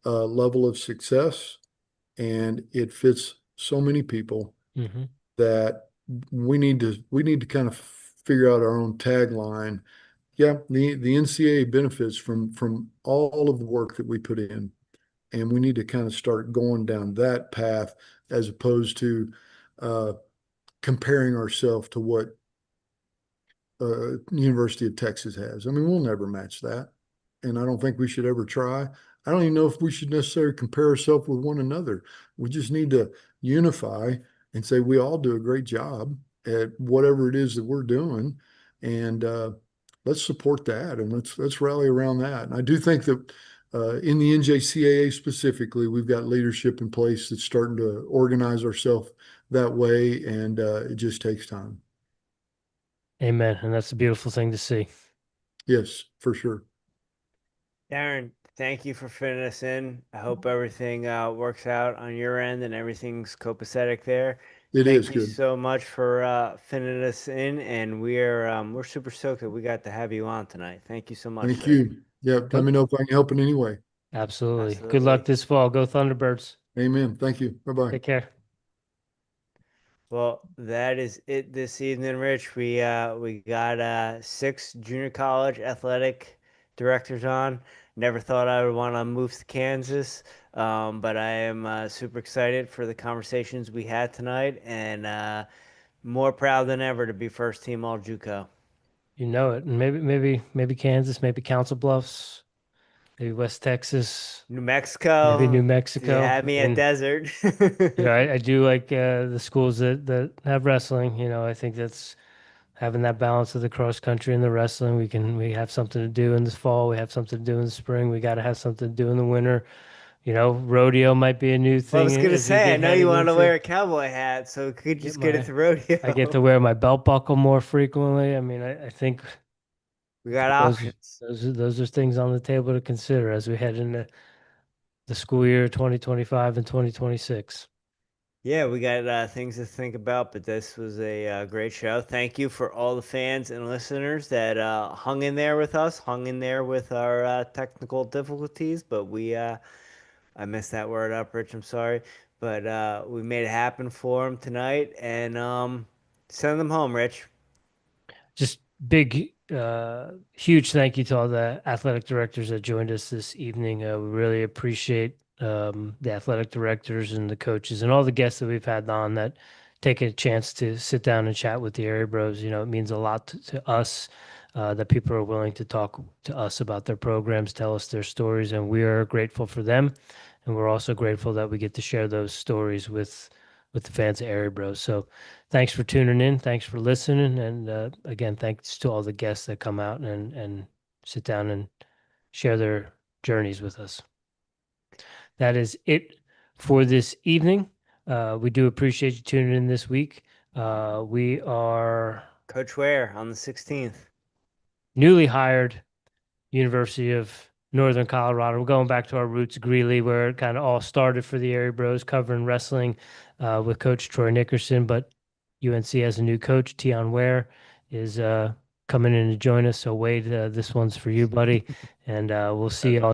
level of success, and it fits so many people Mm-hmm. that we need to kind of figure out our own tagline. Yeah, the NCAA benefits from all of the work that we put in, and we need to kind of start going down that path as opposed to uh, comparing ourselves to what University of Texas has. I mean, we'll never match that, and I don't think we should ever try. I don't even know if we should necessarily compare ourselves with one another. We just need to unify and say we all do a great job at whatever it is that we're doing, and let's support that and let's rally around that. And I do think that in the NJCAA specifically, we've got leadership in place that's starting to organize ourselves that way, and it just takes time. Amen. And that's a beautiful thing to see. Yes, for sure. Darren, thank you for fitting us in. I hope everything works out on your end and everything's copacetic there. It Thank is you good. so much for fitting us in, and we're super stoked that we got to have you on tonight. Thank you so much, Thank sir. you. Yeah, let me know if I can help in any way. Absolutely. Good Absolutely. luck this fall. Go Thunderbirds. Amen. Thank you. Bye-bye. Take care. Well, that is it this evening, Rich. We got 6 junior college athletic directors on. Never thought I would want to move to Kansas, but I am super excited for the conversations we had tonight, and more proud than ever to be first team All JUCO. You know it. And maybe Kansas, maybe Council Bluffs, maybe West Texas, New Mexico. maybe New You Mexico. had me at Desert. I do like the schools that have wrestling. I think that's having that balance of the cross country and the wrestling. We have something to do in the fall. We have something to do in the spring. We got to have something to do in the winter. Rodeo might be a new Well, I thing was gonna as we say, I get know you headed wanted to into. wear a cowboy hat, so we could just get it to rodeo. I get to wear my belt buckle more frequently. I mean, I think We got those options. those are things on the table to consider as we head into the school year 2025 and 2026. Yeah, we got things to think about, but this was a great show. Thank you for all the fans and listeners that hung in there with us, hung in there with our technical difficulties. But I messed that word up, Rich. I'm sorry. But we made it happen for them tonight, and send them home, Rich. Just big, huge thank you to all the athletic directors that joined us this evening. We really appreciate the athletic directors and the coaches and all the guests that we've had on that take a chance to sit down and chat with the Airey Bros. It means a lot to us that people are willing to talk to us about their programs, tell us their stories, and we are grateful for them. And we're also grateful that we get to share those stories with the fans of Airey Bros. So thanks for tuning in. Thanks for listening. And again, thanks to all the guests that come out and sit down and share their journeys with us. That is it for this evening. We do appreciate you tuning in this week. We are Coach Ware on the 16th. newly hired University of Northern Colorado. We're going back to our roots, Greeley, where it kind of all started for the Airey Bros, covering wrestling with Coach Troy Nickerson. But UNC has a new coach, Tion Ware, is coming in to join us. So Wade, this one's for you, buddy, and we'll see you all